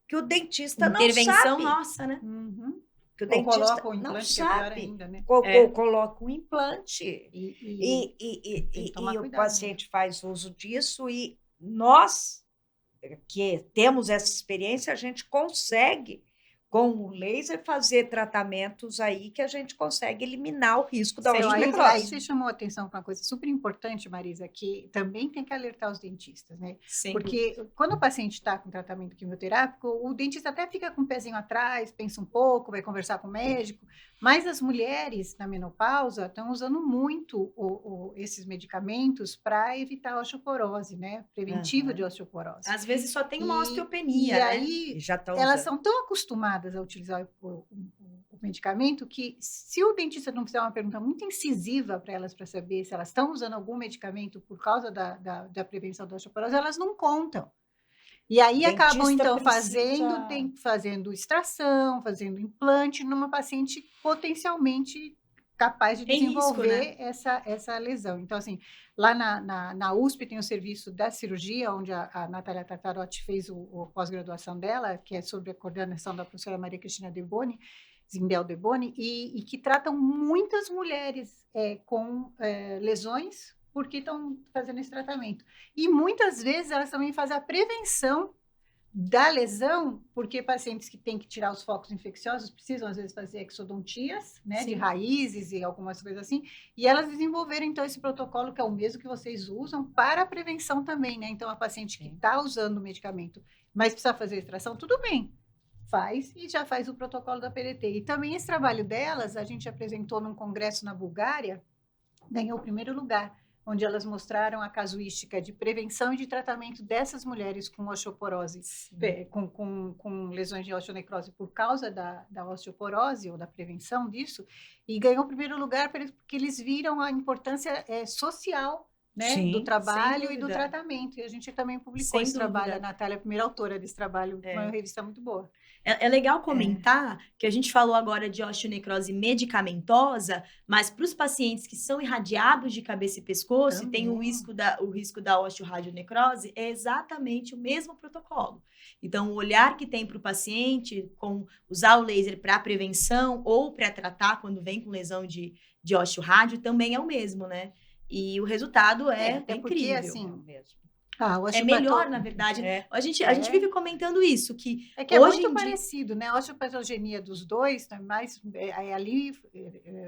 que o dentista não Intervenção sabe. nossa, né? Uhum. Que o Ou dentista coloca o não implante, que é pior sabe. ainda, né? Ou coloca um implante. Tem que tomar E o cuidado, paciente faz uso disso e nós, que temos essa experiência, a gente consegue, com o laser, fazer tratamentos aí que a gente consegue eliminar o risco da Aí osteonecrose. você chamou a atenção para uma coisa super importante, Marisa, que também tem que alertar os dentistas, né? Sem Porque quando o paciente está com tratamento quimioterápico, o dentista até fica com o pezinho atrás, pensa um pouco, vai conversar com o médico, mas as mulheres na menopausa estão usando muito esses medicamentos para evitar a osteoporose, né? Preventivo de osteoporose. Às vezes só tem uma E osteopenia, E né? aí E já estão elas usando. são tão acostumadas a utilizar o medicamento que, se o dentista não fizer uma pergunta muito incisiva para elas para saber se elas estão usando algum medicamento por causa da prevenção da osteoporose, elas não contam. E aí Dentista acabam, então, precisa- fazendo extração, fazendo implante numa paciente potencialmente capaz de Tem risco, desenvolver essa lesão. Então, assim, lá na USP tem o serviço da cirurgia, onde a Natália Tartarotti fez a pós-graduação dela, que é sobre a coordenação da professora Maria Cristina Zindel Deboni, e que tratam muitas mulheres com lesões porque estão fazendo esse tratamento. E muitas vezes elas também fazem a prevenção da lesão, porque pacientes que têm que tirar os focos infecciosos precisam, às vezes, fazer exodontias, né, de raízes e algumas coisas assim, e elas desenvolveram, então, esse protocolo, que é o mesmo que vocês usam, para a prevenção também, né? Então, a paciente que está usando o medicamento, mas precisa fazer extração, tudo bem, faz e já faz o protocolo da PDT. E também esse trabalho delas, a gente apresentou num congresso na Bulgária, ganhou o primeiro lugar, onde elas mostraram a casuística de prevenção e de tratamento dessas mulheres com osteoporose, com lesões de osteonecrose por causa da osteoporose ou da prevenção disso, e ganhou o primeiro lugar porque eles viram a importância social, né, Sim, do trabalho sem e do dúvida. tratamento. E a gente também publicou Sem esse dúvida. trabalho, a Natália é a primeira autora desse trabalho, uma revista muito boa. É legal comentar que a gente falou agora de osteonecrose medicamentosa, mas para os pacientes que são irradiados de cabeça e pescoço e tem o risco da osteoradionecrose, é exatamente o mesmo protocolo. Então, o olhar que tem para o paciente com usar o laser para prevenção ou para tratar quando vem com lesão de osteorádio também é o mesmo, né? E o resultado é Até incrível. porque, assim, mesmo. É melhor, na verdade. A gente vive comentando isso, que é que hoje é muito parecido, né? A osteopatogenia dos dois é ali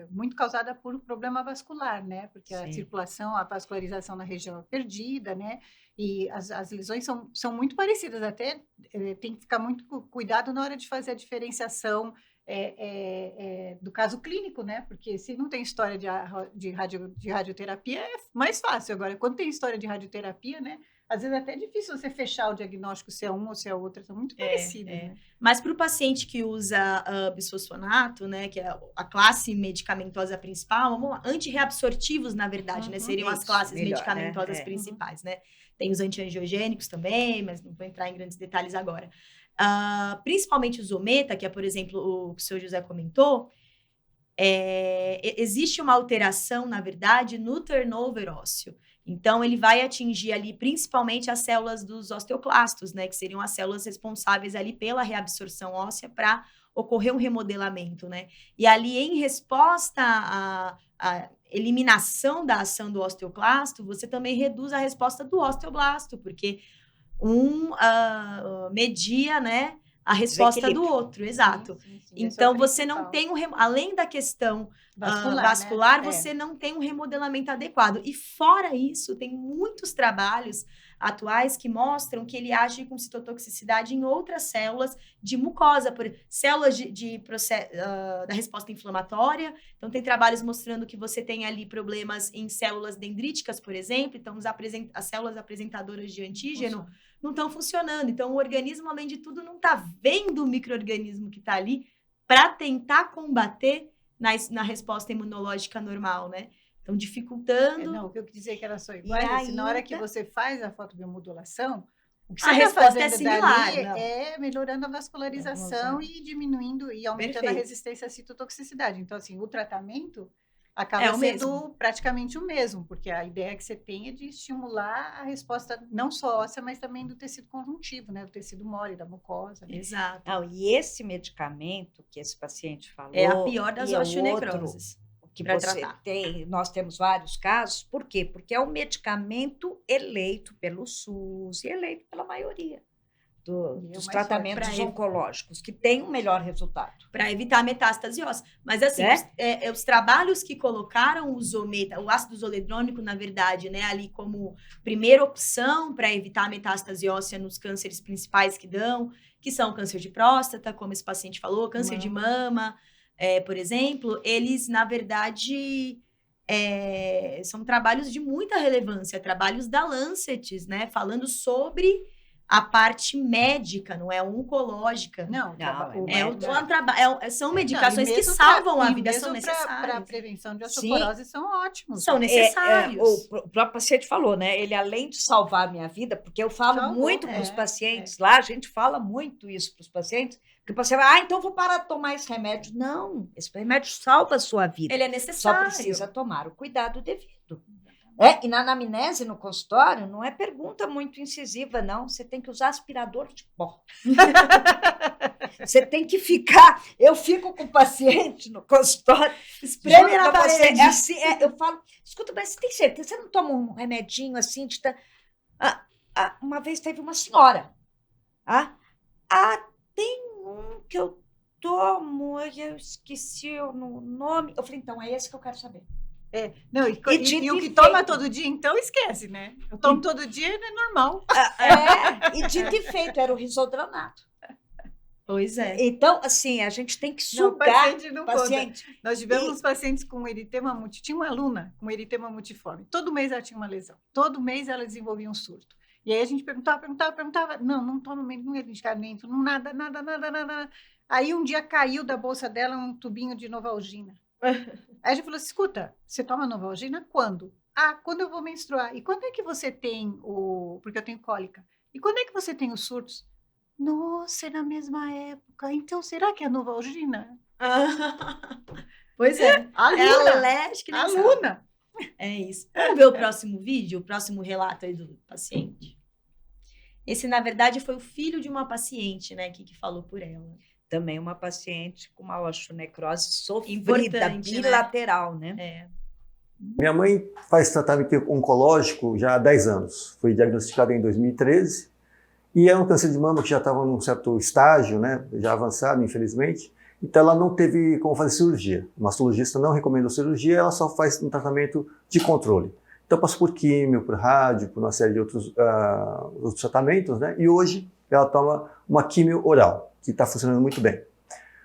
muito causada por um problema vascular, né? Porque a circulação, a vascularização na região é perdida, né? E as lesões são muito parecidas, até tem que ficar muito cuidado na hora de fazer a diferenciação do caso clínico, né? Porque se não tem história de radioterapia, é mais fácil. Agora, quando tem história de radioterapia, né? Às vezes é até difícil você fechar o diagnóstico se é uma ou se é outra, são muito parecidas. Né? Mas para o paciente que usa bisfosfonato, né, que é a classe medicamentosa principal, vamos lá, antirreabsortivos, na verdade, né, seriam as classes medicamentosas principais, né? Tem os antiangiogênicos também, mas não vou entrar em grandes detalhes agora. Principalmente o Zometa, que é, por exemplo, o que o senhor José comentou, existe uma alteração, na verdade, no turnover ósseo. Então, ele vai atingir ali principalmente as células dos osteoclastos, né? Que seriam as células responsáveis ali pela reabsorção óssea para ocorrer um remodelamento, né? E ali, em resposta à eliminação da ação do osteoclasto, você também reduz a resposta do osteoblasto, porque media, né? A resposta do outro, exato. Sim. Então, você não tem além da questão vascular, né? Você não tem um remodelamento adequado. E fora isso, tem muitos trabalhos atuais que mostram que ele age com citotoxicidade em outras células de mucosa, células da resposta inflamatória. Então, tem trabalhos mostrando que você tem ali problemas em células dendríticas, por exemplo. Então, as células apresentadoras de antígeno não estão funcionando. Então, o organismo, além de tudo, não está vendo o micro-organismo que está ali para tentar combater na resposta imunológica normal, né? Então, dificultando... Não, o que eu quis dizer que elas são iguais, na hora que você faz a fotobiomodulação, o que você a resposta é similar, é melhorando a vascularização e diminuindo e aumentando a resistência à citotoxicidade. Então, assim, o tratamento acaba sendo praticamente o mesmo, porque a ideia que você tem é de estimular a resposta não só óssea, mas também do tecido conjuntivo, né? Do tecido mole, da mucosa. Né? Exato. Não, e esse medicamento que esse paciente falou... É a pior das osteonecroses. Que você tem, nós temos vários casos. Por quê? Porque é um medicamento eleito pelo SUS e eleito pela maioria dos tratamentos oncológicos, que tem um melhor resultado. Para evitar metástase óssea. Mas, assim, os trabalhos que colocaram o ácido zoledrônico, na verdade, né, ali como primeira opção para evitar metástase óssea nos cânceres principais que são câncer de próstata, como esse paciente falou, câncer de mama, por exemplo, eles, na verdade, são trabalhos de muita relevância, trabalhos da Lancet, né, falando sobre a parte médica, não é oncológica. São medicações que salvam a vida, são necessárias. Para a prevenção de osteoporose são ótimos. São necessários. O próprio paciente falou, né? Ele, além de salvar a minha vida, porque eu falo muito para os pacientes lá, a gente fala muito isso para os pacientes, porque o paciente vai, então vou parar de tomar esse remédio. Não, esse remédio salva a sua vida. Ele é necessário. Só precisa tomar o cuidado devido. E na anamnese, no consultório, não é pergunta muito incisiva, não. Você tem que usar aspirador de pó. Você tem que ficar... Eu fico com o paciente no consultório, espreme na parede. Eu falo, escuta, mas você tem certeza? Você não toma um remedinho assim? Uma vez teve uma senhora. Tem um que eu tomo, eu esqueci o nome. Eu falei, então, é esse que eu quero saber. Não, e o que toma todo dia, então esquece, né? Eu tomo todo dia, é normal. E dito e feito, era o risodranato. Pois é. Então, assim, a gente tem que sugar o paciente. Nós tivemos uns pacientes com eritema multiforme. Tinha uma aluna com eritema multiforme. Todo mês ela tinha uma lesão. Todo mês ela desenvolvia um surto. E aí a gente perguntava. Não toma medicamento, não nada. Aí um dia caiu da bolsa dela um tubinho de Novalgina. Aí a gente falou assim, escuta, você toma Novalgina quando? Quando eu vou menstruar. E quando é que você tem porque eu tenho cólica. E quando é que você tem os surtos? Nossa, é na mesma época. Então, será que é a Novalgina? Pois é. Aluna. É isso. Vamos ver o próximo vídeo, o próximo relato aí do paciente. Esse, na verdade, foi o filho de uma paciente, né, que falou por ela. Também uma paciente com uma osteonecrose sofrida, bilateral, né? Minha mãe faz tratamento oncológico já há 10 anos. Foi diagnosticada em 2013 e é um câncer de mama que já estava num certo estágio, né, já avançado, infelizmente. Então ela não teve como fazer cirurgia. O mastologista não recomendou cirurgia, ela só faz um tratamento de controle. Então passou por químio, por rádio, por uma série de outros tratamentos, né? E hoje ela toma uma químio oral, que está funcionando muito bem.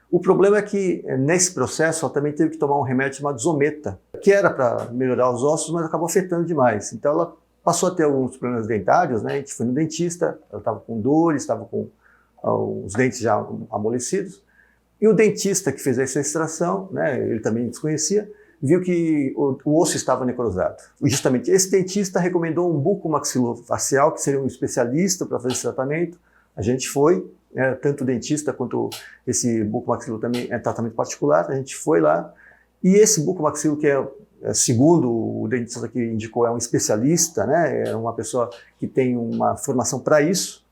O problema é que nesse processo ela também teve que tomar um remédio chamado Zometa, que era para melhorar os ossos, mas acabou afetando demais. Então ela passou a ter alguns problemas dentários, né? A gente foi no dentista, ela estava com dores, estava com os dentes já amolecidos. E o dentista que fez essa extração, né, ele também desconhecia, viu que o osso estava necrosado. E justamente esse dentista recomendou um bucomaxilofacial, que seria um especialista para fazer esse tratamento. A gente foi, tanto o dentista quanto esse bucomaxilo também é tratamento particular, a gente foi lá. E esse bucomaxilo, que segundo o dentista que indicou, é um especialista, né, é uma pessoa que tem uma formação para isso,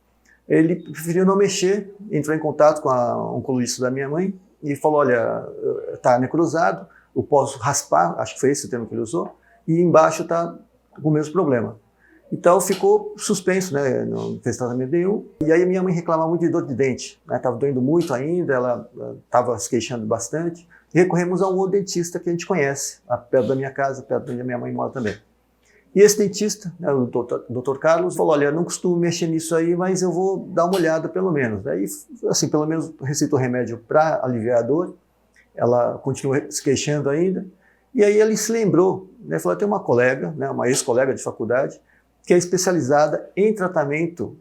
ele preferiu não mexer, entrou em contato com a oncologista da minha mãe e falou, olha, está necrosado, eu posso raspar, acho que foi esse o termo que ele usou, e embaixo está com o mesmo problema. Então ficou suspenso, né, não fez tratamento nenhum. E aí minha mãe reclamava muito de dor de dente, estava doendo muito ainda, ela estava se queixando bastante. E recorremos a um outro dentista que a gente conhece, perto da minha casa, perto de onde a minha mãe mora também. E esse dentista, né, o Dr. Carlos, falou, olha, eu não costumo mexer nisso aí, mas eu vou dar uma olhada pelo menos. Daí, assim, pelo menos receitou remédio para aliviar a dor, ela continua se queixando ainda, e aí ele se lembrou, né, falou, tem uma colega, né, uma ex-colega de faculdade, que é especializada em tratamento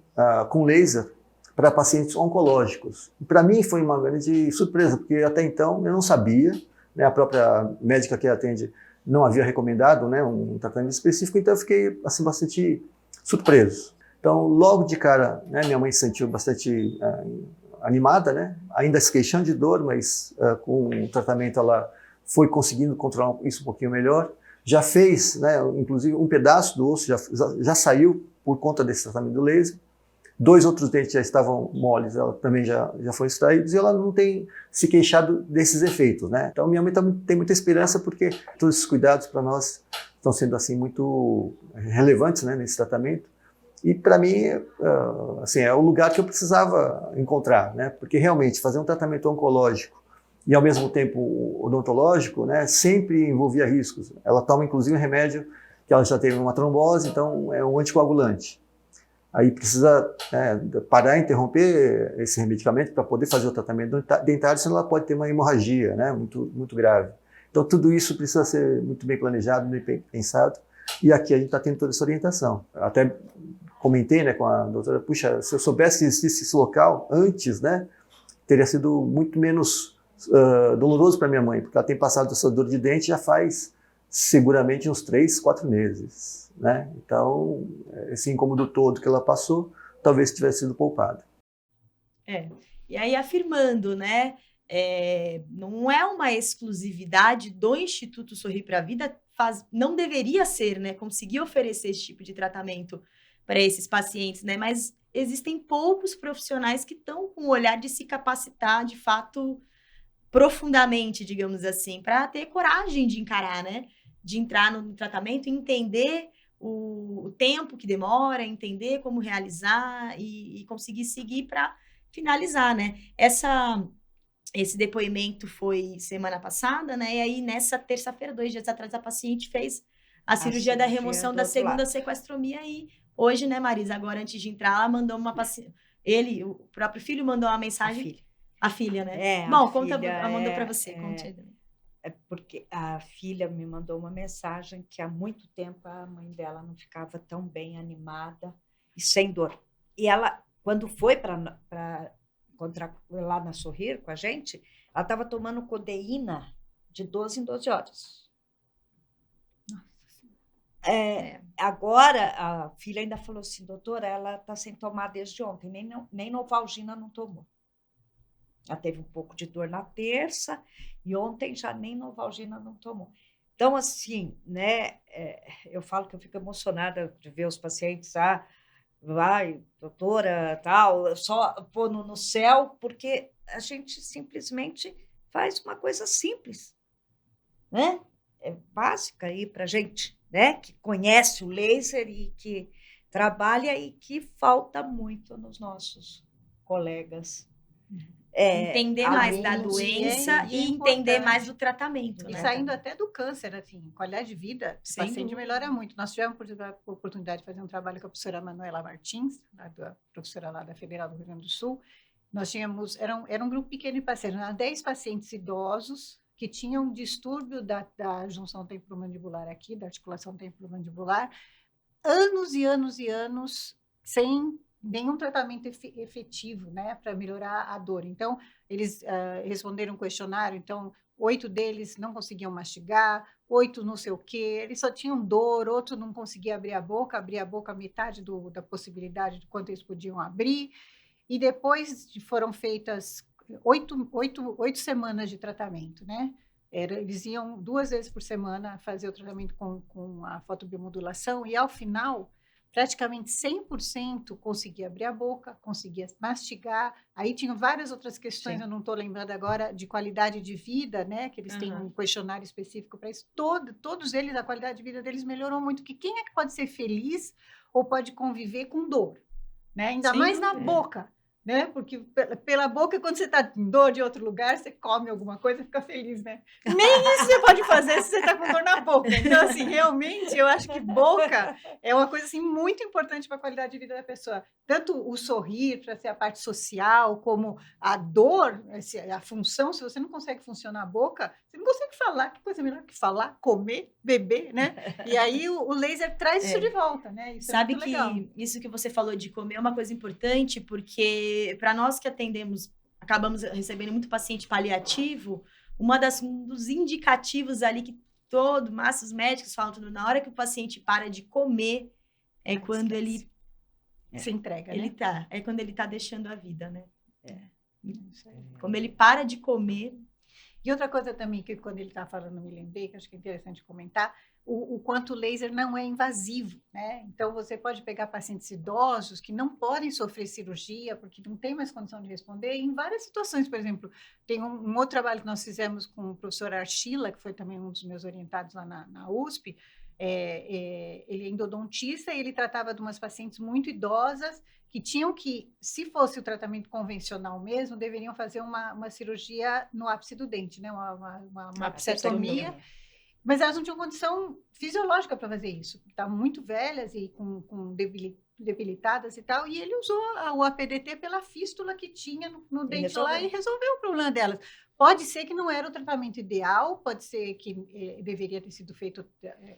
com laser para pacientes oncológicos. Para mim foi uma grande surpresa, porque até então eu não sabia, né, a própria médica que atende não havia recomendado, né, um tratamento específico, então eu fiquei assim, bastante surpreso. Então, logo de cara, né, minha mãe se sentiu bastante animada, né, ainda se queixando de dor, mas com o tratamento ela foi conseguindo controlar isso um pouquinho melhor. Já fez, né, inclusive, um pedaço do osso já saiu por conta desse tratamento do laser. 2 outros dentes já estavam moles, ela também já foram extraídos, e ela não tem se queixado desses efeitos, né? Então minha mãe tem muita esperança, porque todos esses cuidados para nós estão sendo assim muito relevantes, né, nesse tratamento. E para mim, assim, é o lugar que eu precisava encontrar, né? Porque realmente fazer um tratamento oncológico e ao mesmo tempo odontológico, né, sempre envolvia riscos. Ela toma inclusive um remédio que ela já teve uma trombose, então é um anticoagulante. Aí precisa parar, interromper esse medicamento para poder fazer o tratamento dentário, senão ela pode ter uma hemorragia, né, muito grave. Então tudo isso precisa ser muito bem planejado, bem pensado, e aqui a gente está tendo toda essa orientação. Até comentei, né, com a doutora, puxa, se eu soubesse que existisse esse local antes, né, teria sido muito menos doloroso para minha mãe, porque ela tem passado essa dor de dente já faz seguramente uns 3, 4 meses. Né? Então, esse incômodo todo que ela passou, talvez tivesse sido poupado. E aí afirmando, né, não é uma exclusividade do Instituto Sorrir para a Vida, não deveria ser, né, conseguir oferecer esse tipo de tratamento para esses pacientes, né, mas existem poucos profissionais que estão com o olhar de se capacitar, de fato, profundamente, digamos assim, para ter coragem de encarar, né, de entrar no tratamento e entender o tempo que demora, entender como realizar e conseguir seguir para finalizar, né? Esse depoimento foi semana passada, né? E aí, nessa terça-feira, 2 dias atrás, a paciente fez a cirurgia da remoção da segunda sequestromia e hoje, né, Marisa, agora antes de entrar, ela mandou uma paciente... o próprio filho mandou uma mensagem... A filha, né? Bom, conta, ela mandou para você, conte aí. Porque a filha me mandou uma mensagem que há muito tempo a mãe dela não ficava tão bem animada e sem dor. E ela, quando foi para encontrar lá na Sorrir com a gente, ela estava tomando codeína de 12 em 12 horas. Agora, a filha ainda falou assim, doutora, ela está sem tomar desde ontem, nem Novalgina não tomou. Ela teve um pouco de dor na terça e ontem já nem Novalgina não tomou. Então, assim, né, eu falo que eu fico emocionada de ver os pacientes, vai, doutora, tal, só pondo no céu, porque a gente simplesmente faz uma coisa simples, né? básica aí para gente, né? Que conhece o laser e que trabalha e que falta muito nos nossos colegas. Entender mais da alunos doença e é e entender importante. mais do tratamento, E né? saindo até do câncer, assim, qualidade de vida do Sem paciente dúvida. melhora muito. Nós tivemos a oportunidade de fazer um trabalho com a professora Manuela Martins, a professora lá da Federal do Rio Grande do Sul. Nós tínhamos, era um grupo pequeno de pacientes, eram 10 pacientes idosos que tinham distúrbio da junção temporomandibular aqui, da articulação temporomandibular, anos e anos e anos sem nenhum tratamento efetivo, né, para melhorar a dor. Então, eles responderam um questionário, então, 8 deles não conseguiam mastigar, 8 não sei o quê, eles só tinham dor, outro não conseguia abrir a boca metade da possibilidade de quanto eles podiam abrir, e depois foram feitas 8 semanas de tratamento, né? Eles iam 2 vezes por semana fazer o tratamento com a fotobiomodulação, e ao final, praticamente 100% conseguia abrir a boca, conseguia mastigar. Aí tinham várias outras questões, Sim. eu não estou lembrando agora, de qualidade de vida, né? Que eles têm um questionário específico para isso. Todos eles, a qualidade de vida deles melhorou muito. Que quem é que pode ser feliz ou pode conviver com dor? Né? Ainda Sem mais na dúvida. boca. Né? Porque pela boca, quando você está com dor de outro lugar, você come alguma coisa e fica feliz, né? Nem isso você pode fazer se você está com dor na boca. Então, assim, realmente, eu acho que boca é uma coisa assim, muito importante para a qualidade de vida da pessoa. Tanto o sorrir, para ser a parte social, como a dor, a função. Se você não consegue funcionar a boca, você não consegue falar. Que coisa melhor que falar, comer, beber, né? E aí o laser traz isso de volta, né? Isso Sabe é muito que legal. isso que você falou de comer é uma coisa importante, porque para nós que atendemos, acabamos recebendo muito paciente paliativo, um dos indicativos ali que os médicos falam tudo, na hora que o paciente para de comer, é quando ele se entrega, né? é quando ele tá deixando a vida, né? Isso aí. Como ele para de comer. E outra coisa também que quando ele está falando, me lembrei, que acho que é interessante comentar, o quanto o laser não é invasivo, né? Então, você pode pegar pacientes idosos que não podem sofrer cirurgia porque não tem mais condição de responder, em várias situações. Por exemplo, tem um outro trabalho que nós fizemos com o professor Archila, que foi também um dos meus orientados lá na USP. Ele é endodontista e ele tratava de umas pacientes muito idosas que tinham que, se fosse o tratamento convencional mesmo, deveriam fazer uma cirurgia no ápice do dente, né? Uma apsectomia. Mas elas não tinham condição fisiológica para fazer isso. Estavam muito velhas e com debilitadas e tal. E ele usou o APDT pela fístula que tinha no dente lá e resolveu o problema delas. Pode ser que não era o tratamento ideal, pode ser que deveria ter sido feito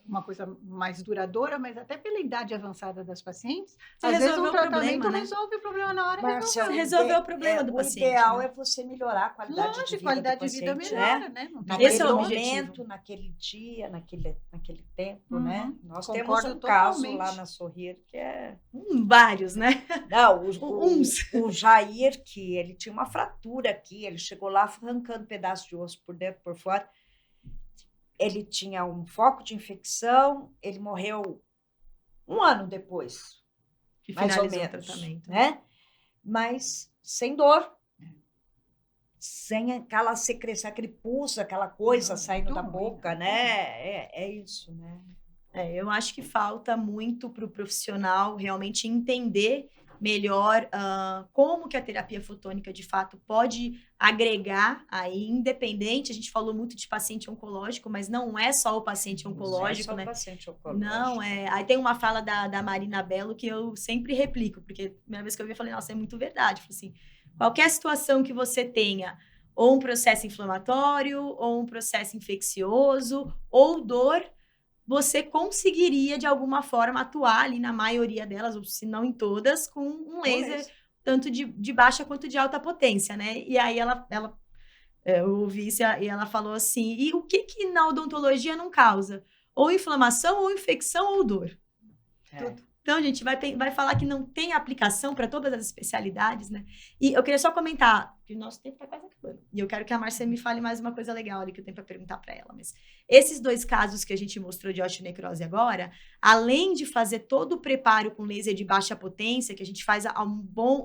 uma coisa mais duradoura, mas até pela idade avançada das pacientes, às vezes o tratamento resolve o problema na hora. Você resolveu o problema do paciente. O ideal é você melhorar a qualidade de vida qualidade do paciente, de vida melhora, né? Naquele é o momento, naquele dia, naquele tempo, né? Nós Concordo temos um caso totalmente. lá na Sorrir que é... Vários, né? Não, o Jair, que ele tinha uma fratura aqui, ele chegou lá arrancando pedaço de osso por dentro, por fora. Ele tinha um foco de infecção, ele morreu 1 ano depois, Que mais ou finalizou o menos, tratamento. né? Mas sem dor, sem aquela secreção, aquele pulso, aquela coisa saindo da boca, né? É isso, né? Eu acho que falta muito para o profissional realmente entender melhor como que a terapia fotônica, de fato, pode agregar aí, independente, a gente falou muito de paciente oncológico, mas não é só o paciente oncológico, não é só né? o paciente oncológico. Não, aí tem uma fala da Marina Bello que eu sempre replico, porque a primeira vez que eu vi, eu falei, nossa, é muito verdade. Eu falei assim, qualquer situação que você tenha, ou um processo inflamatório, ou um processo infeccioso, ou dor, você conseguiria, de alguma forma, atuar ali na maioria delas, ou se não em todas, com um laser, tanto de baixa quanto de alta potência, né? E aí eu ouvi isso e ela falou assim, e o que na odontologia não causa? Ou inflamação, ou infecção, ou dor. Tudo. Então, a gente vai falar que não tem aplicação para todas as especialidades, né? E eu queria só comentar, que o nosso tempo está quase acabando. E eu quero que a Márcia me fale mais uma coisa legal ali que eu tenho para perguntar para ela. Mas esses 2 casos que a gente mostrou de osteonecrose agora, além de fazer todo o preparo com laser de baixa potência, que a gente faz há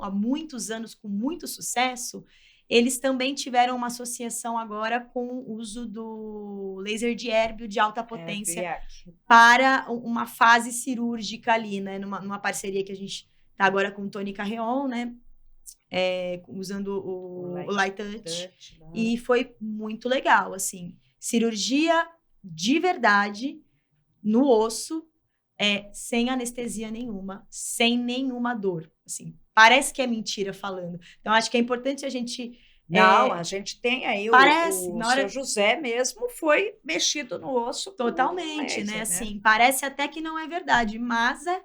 muitos anos com muito sucesso, eles também tiveram uma associação agora com o uso do laser de hérbio de alta potência para uma fase cirúrgica ali, né? Numa parceria que a gente está agora com o Tony Carreon, né? Usando o Light Touch. E foi muito legal, assim. Cirurgia de verdade, no osso, sem anestesia nenhuma, sem nenhuma dor. Assim, parece que é mentira falando. Então, acho que é importante a gente... Não, a gente tem aí parece, o seu José mesmo foi mexido no osso. Totalmente, laser, né? Assim, parece até que não é verdade, mas é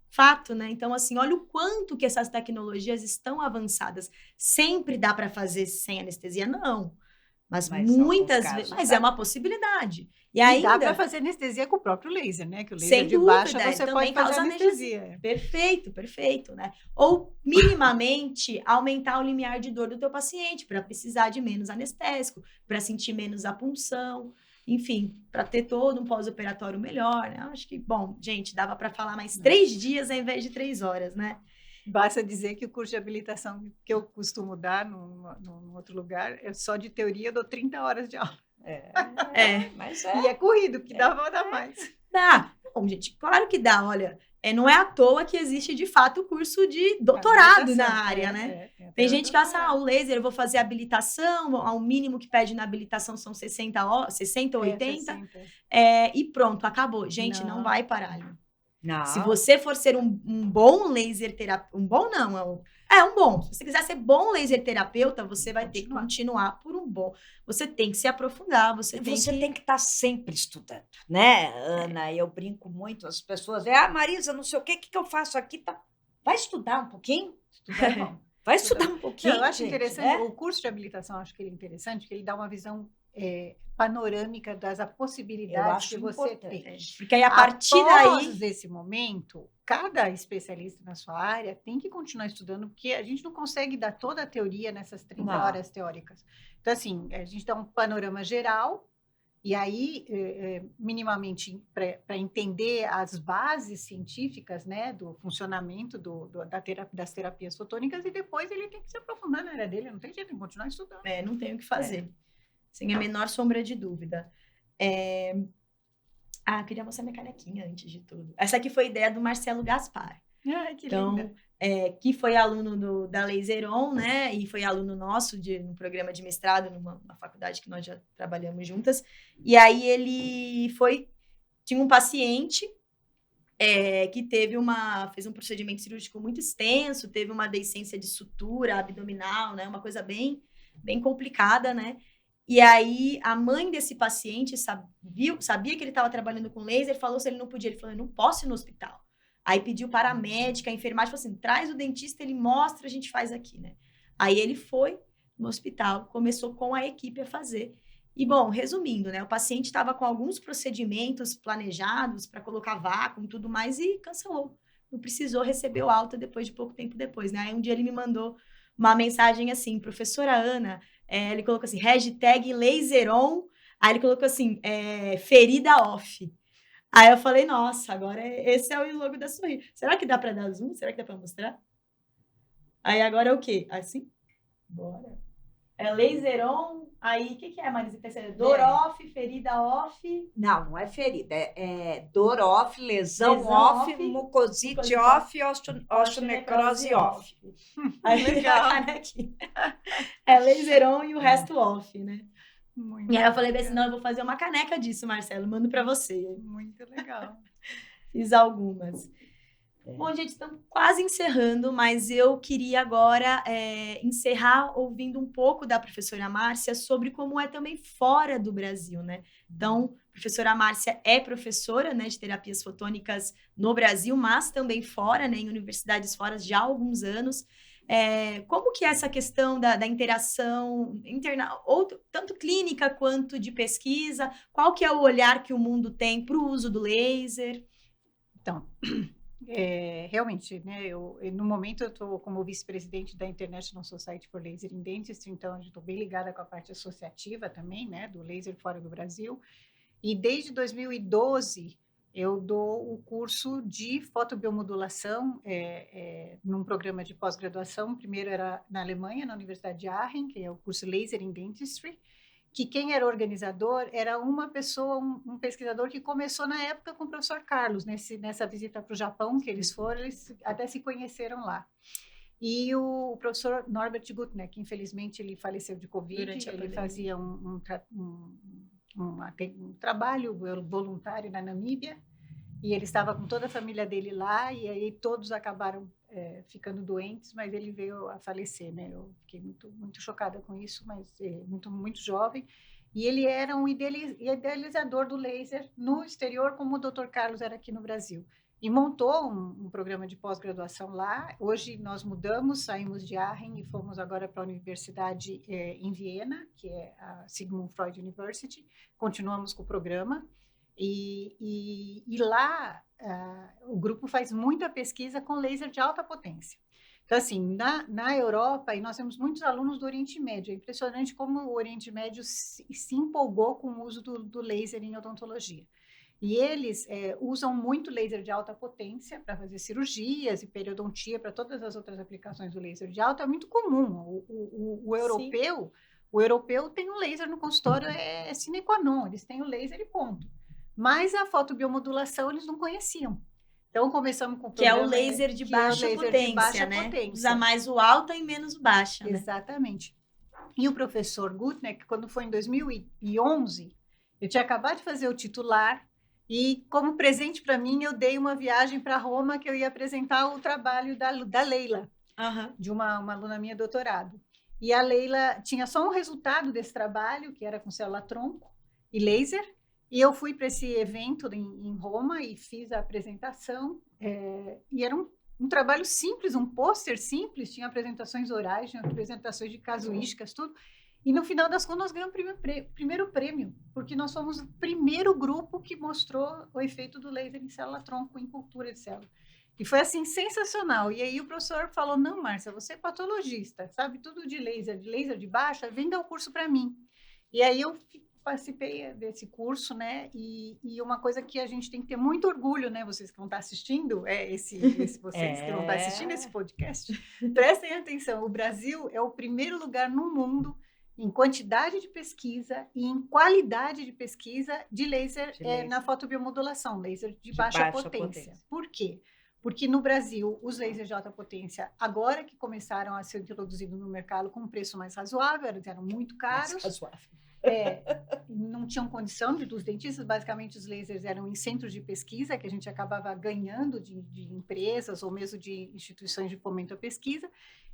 fato, né? Então, assim, olha o quanto que essas tecnologias estão avançadas. Sempre dá para fazer sem anestesia? Não. Mas muitas vezes... Mas é uma possibilidade. E ainda dá para fazer anestesia com o próprio laser, né? Que o laser sem de dúvida, baixa você também pode fazer causa anestesia. Perfeito, né? Ou, minimamente, aumentar o limiar de dor do teu paciente, para precisar de menos anestésico, para sentir menos a punção, enfim, para ter todo um pós-operatório melhor, né? Acho que, bom, gente, dava para falar mais 3 dias ao invés de 3 horas, né? Basta dizer que o curso de habilitação que eu costumo dar num outro lugar é só de teoria, eu dou 30 horas de aula. Mas E é corrido, porque dá para dar mais. Dá. Bom, gente, claro que dá. Olha, não é à toa que existe, de fato, o curso de doutorado na área, né? Tem gente que fala, o laser, eu vou fazer habilitação, ao mínimo que pede na habilitação são 60 ou 80, e pronto, acabou. Gente, não vai parar ali. Não. Se você for ser um bom laser terapeuta, um bom. Se você quiser ser bom laser terapeuta, você vai ter que continuar por um bom. Você tem que se aprofundar, você tem que estar sempre estudando, né, Ana? Eu brinco muito, as pessoas Marisa, não sei o que eu faço aqui, tá? Vai estudar um pouquinho? Estudar é bom. Vai estudar um pouquinho. Eu acho gente, interessante, né? o curso de habilitação, acho que ele é interessante, porque ele dá uma visão panorâmica das possibilidades que você tem. Porque aí, a partir daí... desse momento, cada especialista na sua área tem que continuar estudando, porque a gente não consegue dar toda a teoria nessas 30 horas teóricas. Então, assim, a gente dá um panorama geral, e aí, minimamente, para entender as bases científicas, né, do funcionamento das terapias fotônicas, e depois ele tem que se aprofundar na área dele, não tem jeito de continuar estudando. Não tem o que fazer. Sem a menor sombra de dúvida. Eu queria mostrar minha canequinha antes de tudo. Essa aqui foi a ideia do Marcelo Gaspar. Ai, que linda. Que foi aluno da Laseron, né? E foi aluno nosso no programa de mestrado, numa faculdade que nós já trabalhamos juntas. E aí ele tinha um paciente que fez um procedimento cirúrgico muito extenso, teve uma deiscência de sutura abdominal, né? Uma coisa bem, bem complicada, né? E aí, a mãe desse paciente sabia que ele estava trabalhando com laser, falou se ele não podia. Ele falou, eu não posso ir no hospital. Aí pediu para a médica, a enfermagem, falou assim, traz o dentista, ele mostra, a gente faz aqui, né? Aí ele foi no hospital, começou com a equipe a fazer. E, bom, resumindo, né? O paciente estava com alguns procedimentos planejados para colocar vácuo e tudo mais e cancelou. Não precisou, recebeu alta depois de pouco tempo depois, né? Aí um dia ele me mandou uma mensagem assim, professora Ana, ele colocou assim, hashtag Laseron, aí ele colocou assim, ferida off. Aí eu falei, nossa, agora esse é o logo da Sorrir. Será que dá para dar zoom? Será que dá para mostrar? Aí agora é o quê? Assim? Bora. Laseron, aí o que é, Marisa? Dor off, ferida off? Não é ferida, dor off, lesão off, mucosite off, osteonecrose off. Aí legal. Laseron e o resto off, né? Muito e aí eu falei assim, não, eu vou fazer uma caneca disso, Marcelo, mando para você. Muito legal. Fiz algumas. Bom, gente, estamos quase encerrando, mas eu queria agora encerrar ouvindo um pouco da professora Márcia sobre como é também fora do Brasil, né? Então, a professora Márcia é professora, né, de terapias fotônicas no Brasil, mas também fora, né, em universidades fora já há alguns anos. Como que é essa questão da interação interna, tanto clínica quanto de pesquisa? Qual que é o olhar que o mundo tem para o uso do laser? Então... realmente, né, no momento eu estou como vice-presidente da International Society for Laser in Dentistry, então eu estou bem ligada com a parte associativa também, né, do laser fora do Brasil, e desde 2012 Eu dou o curso de fotobiomodulação num programa de pós-graduação. Primeiro era na Alemanha, na Universidade de Aachen, que é o curso Laser in Dentistry, que quem era organizador era uma pessoa, um pesquisador que começou na época com o professor Carlos, nessa visita para o Japão que eles foram, eles até se conheceram lá. E o professor Norbert Gutneck, infelizmente ele faleceu de Covid, ele fazia um trabalho voluntário na Namíbia, e ele estava com toda a família dele lá, e aí todos acabaram ficando doentes, mas ele veio a falecer, né? Eu fiquei muito chocada com isso, mas muito jovem. E ele era um idealizador do laser no exterior, como o Dr. Carlos era aqui no Brasil. E montou um programa de pós-graduação lá. Hoje nós mudamos, saímos de Aachen e fomos agora para a universidade em Viena, que é a Sigmund Freud University. Continuamos com o programa. E lá o grupo faz muita pesquisa com laser de alta potência. Então, assim, na Europa, e nós temos muitos alunos do Oriente Médio, é impressionante como o Oriente Médio se empolgou com o uso do laser em odontologia. E eles usam muito laser de alta potência para fazer cirurgias e periodontia, para todas as outras aplicações do laser de alta, é muito comum. O europeu tem um laser no consultório, é sine qua non, eles têm o laser e ponto. Mas a fotobiomodulação eles não conheciam. Então, começamos com o programa... Que é o laser de baixa potência, né? Usa mais o alta e menos o baixa, né? Exatamente. E o professor Gutneck, quando foi em 2011, eu tinha acabado de fazer o titular, e como presente para mim, eu dei uma viagem para Roma, que eu ia apresentar o trabalho da Leila, de uma aluna minha doutorado. E a Leila tinha só um resultado desse trabalho, que era com célula-tronco e laser, e eu fui para esse evento em Roma e fiz a apresentação, e era um trabalho simples, um pôster simples, tinha apresentações orais, tinha apresentações de casuísticas, tudo. E no final das contas nós ganhamos o primeiro prêmio, porque nós fomos o primeiro grupo que mostrou o efeito do laser em célula-tronco em cultura de célula. E foi assim, sensacional. E aí o professor falou, não, Márcia, você é patologista, sabe tudo de laser de baixa, vem dar o curso para mim. E aí eu participei desse curso, né? E uma coisa que a gente tem que ter muito orgulho, né? Vocês que vão estar assistindo, vocês que vão estar assistindo esse podcast, prestem atenção, o Brasil é o primeiro lugar no mundo em quantidade de pesquisa e em qualidade de pesquisa de laser, na fotobiomodulação, laser de baixa potência. Por quê? Porque no Brasil, os lasers de alta potência, agora que começaram a ser introduzidos no mercado com um preço mais razoável, eles eram muito caros. Mais razoável. Não tinham condição dos dentistas, basicamente os lasers eram em centros de pesquisa, que a gente acabava ganhando de empresas ou mesmo de instituições de fomento à pesquisa.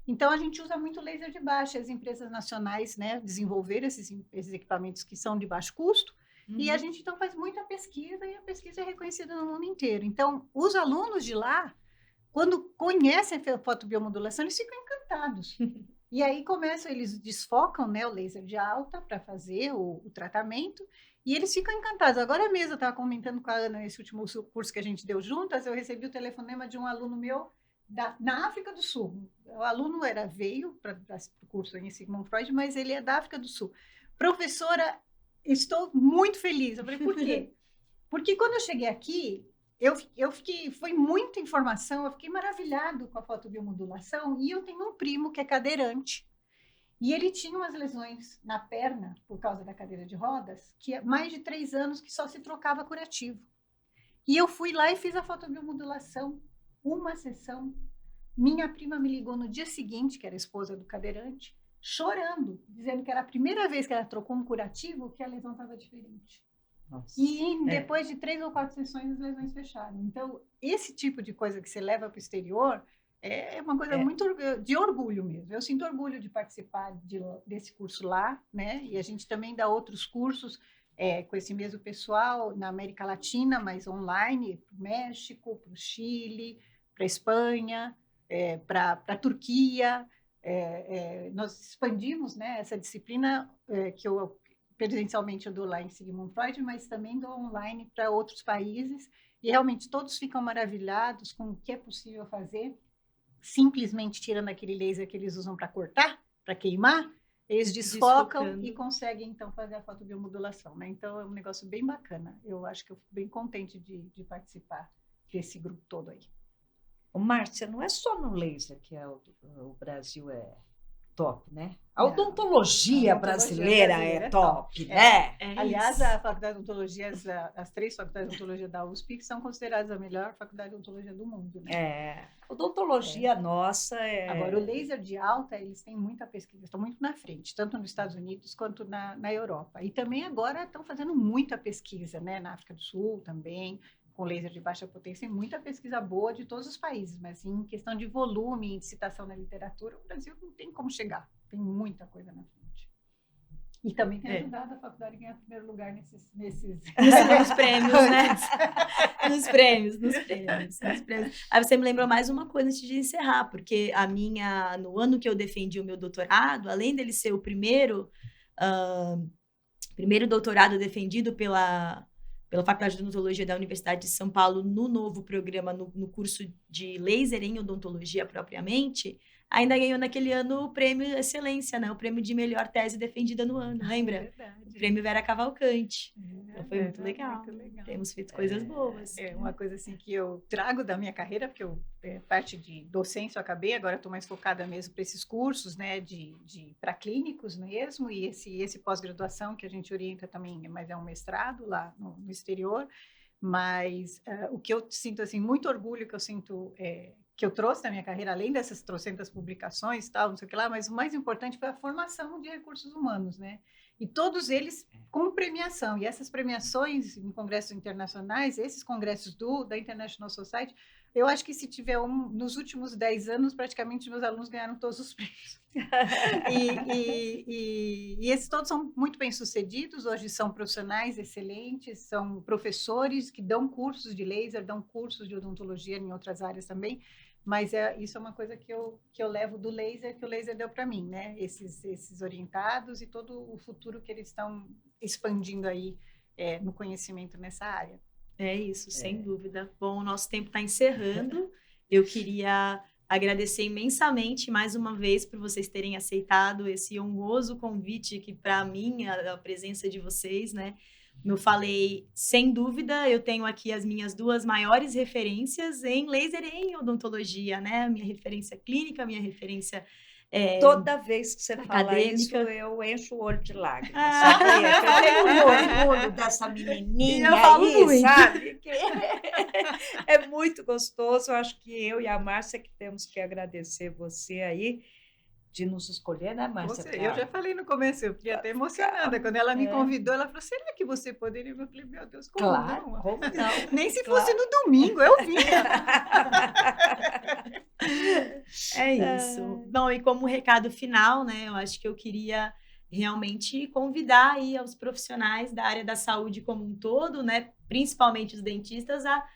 Então, a gente usa muito laser de baixa, as empresas nacionais, né, desenvolveram esses equipamentos que são de baixo custo, e a gente, então, faz muita pesquisa, e a pesquisa é reconhecida no mundo inteiro. Então, os alunos de lá, quando conhecem a fotobiomodulação, eles ficam encantados. E aí eles desfocam, né, o laser de alta para fazer o tratamento, e eles ficam encantados. Agora mesmo, eu estava comentando com a Ana, nesse último curso que a gente deu juntas, eu recebi o telefonema de um aluno meu na África do Sul. O aluno veio para o curso em Sigmund Freud, mas ele é da África do Sul. Professora, estou muito feliz. Eu falei, por quê? Porque quando eu cheguei aqui, foi muita informação, eu fiquei maravilhado com a fotobiomodulação, e eu tenho um primo que é cadeirante, e ele tinha umas lesões na perna, por causa da cadeira de rodas, que há mais de 3 anos que só se trocava curativo. E eu fui lá e fiz a fotobiomodulação, uma sessão. Minha prima me ligou no dia seguinte, que era a esposa do cadeirante, chorando, dizendo que era a primeira vez que ela trocou um curativo, que a lesão estava diferente. Nossa. E depois de 3 ou 4 sessões, as lesões fecharam. Então, esse tipo de coisa que você leva para o exterior é uma coisa muito de orgulho mesmo. Eu sinto orgulho de participar desse curso lá, né? E a gente também dá outros cursos com esse mesmo pessoal na América Latina, mas online, para o México, para o Chile, para a Espanha, para a Turquia. Nós expandimos, né, essa disciplina que eu presencialmente eu dou lá em Sigmund Freud, mas também dou online para outros países, e realmente todos ficam maravilhados com o que é possível fazer, simplesmente tirando aquele laser que eles usam para cortar, para queimar, Eles desfocam Desfocando. e conseguem, então, fazer a fotobiomodulação, né? Então, é um negócio bem bacana. Eu acho que eu fico bem contente de participar desse grupo todo aí. Ô, Márcia, não é só no laser que o Brasil é top, né? A Não. odontologia A odontologia brasileira brasileira é é top, top. né? Aliás, isso. a Faculdade de Odontologia, as 3 faculdades de odontologia da USP são consideradas a melhor faculdade de odontologia do mundo, né? É. Odontologia nossa é... Agora, o laser de alta, eles têm muita pesquisa, estão muito na frente, tanto nos Estados Unidos quanto na Europa. E também agora estão fazendo muita pesquisa, né? Na África do Sul também, com laser de baixa potência, tem muita pesquisa boa de todos os países, mas em questão de volume e de citação na literatura, o Brasil não tem como chegar, tem muita coisa na frente. E também tem ajudado a faculdade a ganhar primeiro lugar nesses Nos prêmios, né? Nos prêmios. Aí você me lembrou mais uma coisa antes de encerrar, porque no ano que eu defendi o meu doutorado, além dele ser o primeiro doutorado defendido pela Faculdade de Odontologia da Universidade de São Paulo no novo programa, no curso de laser em odontologia propriamente, ainda ganhou naquele ano o prêmio Excelência, né? O prêmio de melhor tese defendida no ano, lembra? Verdade. O prêmio Vera Cavalcante. Então foi muito legal. Muito legal. Temos feito coisas boas. É uma coisa assim que eu trago da minha carreira, porque parte de docência eu acabei, agora estou mais focada mesmo para esses cursos, né, para clínicos mesmo, e esse pós-graduação que a gente orienta também, mas é um mestrado lá no exterior, mas o que eu sinto, assim, muito orgulho que eu sinto que eu trouxe da minha carreira, além dessas trocentas publicações, tal, não sei o que lá, mas o mais importante foi a formação de recursos humanos, né? E todos eles com premiação. E essas premiações em congressos internacionais, esses congressos da International Society, eu acho que se tiver nos últimos 10 anos, praticamente meus alunos ganharam todos os prêmios. E esses todos são muito bem-sucedidos, hoje são profissionais excelentes, são professores que dão cursos de laser, dão cursos de odontologia em outras áreas também, mas isso é uma coisa que eu levo do laser, que o laser deu para mim, né? Esses orientados e todo o futuro que eles estão expandindo aí no conhecimento nessa área. É isso, sem dúvida. Bom, o nosso tempo está encerrando. Eu queria agradecer imensamente mais uma vez por vocês terem aceitado esse honroso convite, que para mim, a presença de vocês, né? Como eu falei, sem dúvida, eu tenho aqui as minhas 2 maiores referências em laser e em odontologia, né? A minha referência clínica, a minha referência Toda vez que você fala isso, eu encho o olho de lágrimas. Sabe? Eu tenho orgulho dessa menininha aí, sabe? Que é muito gostoso. Eu acho que eu e a Márcia que temos que agradecer você aí de nos escolher, né, Márcia? Eu já falei no começo, eu fiquei até emocionada. Quando ela me convidou, ela falou, será que você poderia? Eu falei, meu Deus, como claro, não? Como não? Nem se fosse no domingo, eu vinha. É isso. Bom, e como recado final, né, eu acho que eu queria realmente convidar aí os profissionais da área da saúde como um todo, né, principalmente os dentistas, a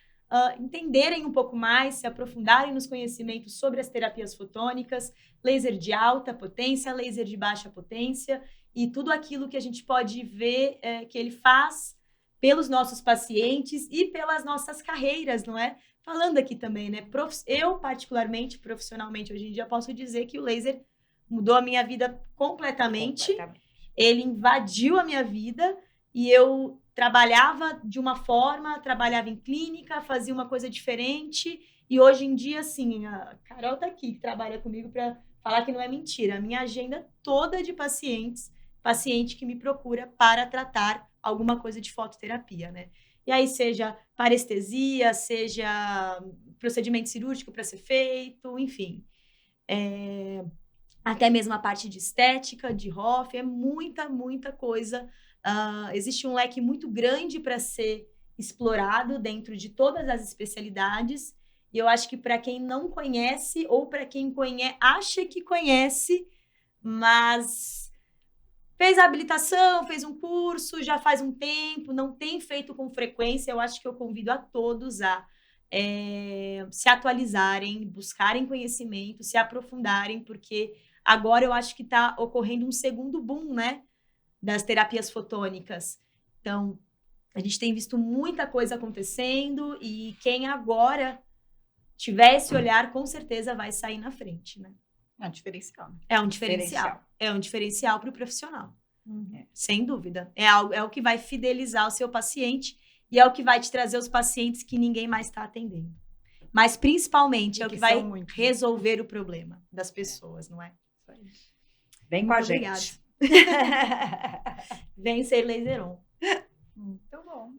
entenderem um pouco mais, se aprofundarem nos conhecimentos sobre as terapias fotônicas, laser de alta potência, laser de baixa potência e tudo aquilo que a gente pode ver que ele faz pelos nossos pacientes e pelas nossas carreiras, não é? Falando aqui também, né? Eu, particularmente, profissionalmente, hoje em dia, posso dizer que o laser mudou a minha vida completamente. Ele invadiu a minha vida e eu trabalhava de uma forma, trabalhava em clínica, fazia uma coisa diferente. E hoje em dia, assim, a Carol tá aqui, que trabalha comigo, para falar que não é mentira. A minha agenda toda de paciente que me procura para tratar alguma coisa de fototerapia, né? E aí, seja parestesia, seja procedimento cirúrgico para ser feito, enfim. Até mesmo a parte de estética, de Hoff, é muita, muita coisa. Existe um leque muito grande para ser explorado dentro de todas as especialidades. E eu acho que para quem não conhece, ou para quem acha que conhece, mas fez a habilitação, fez um curso, já faz um tempo, não tem feito com frequência, eu acho que eu convido a todos a se atualizarem, buscarem conhecimento, se aprofundarem, porque agora eu acho que está ocorrendo um segundo boom, né, das terapias fotônicas. Então, a gente tem visto muita coisa acontecendo e quem agora tiver esse olhar, com certeza vai sair na frente, né? É um diferencial, né? É um diferencial. É um diferencial para o profissional. Uhum. Sem dúvida. É o que vai fidelizar o seu paciente e é o que vai te trazer os pacientes que ninguém mais está atendendo. Mas, principalmente, E é o que que vai são muitos, né? resolver o problema das pessoas, não é? Vem com a Muito gente. obrigada. Vem ser Laseron. Muito bom.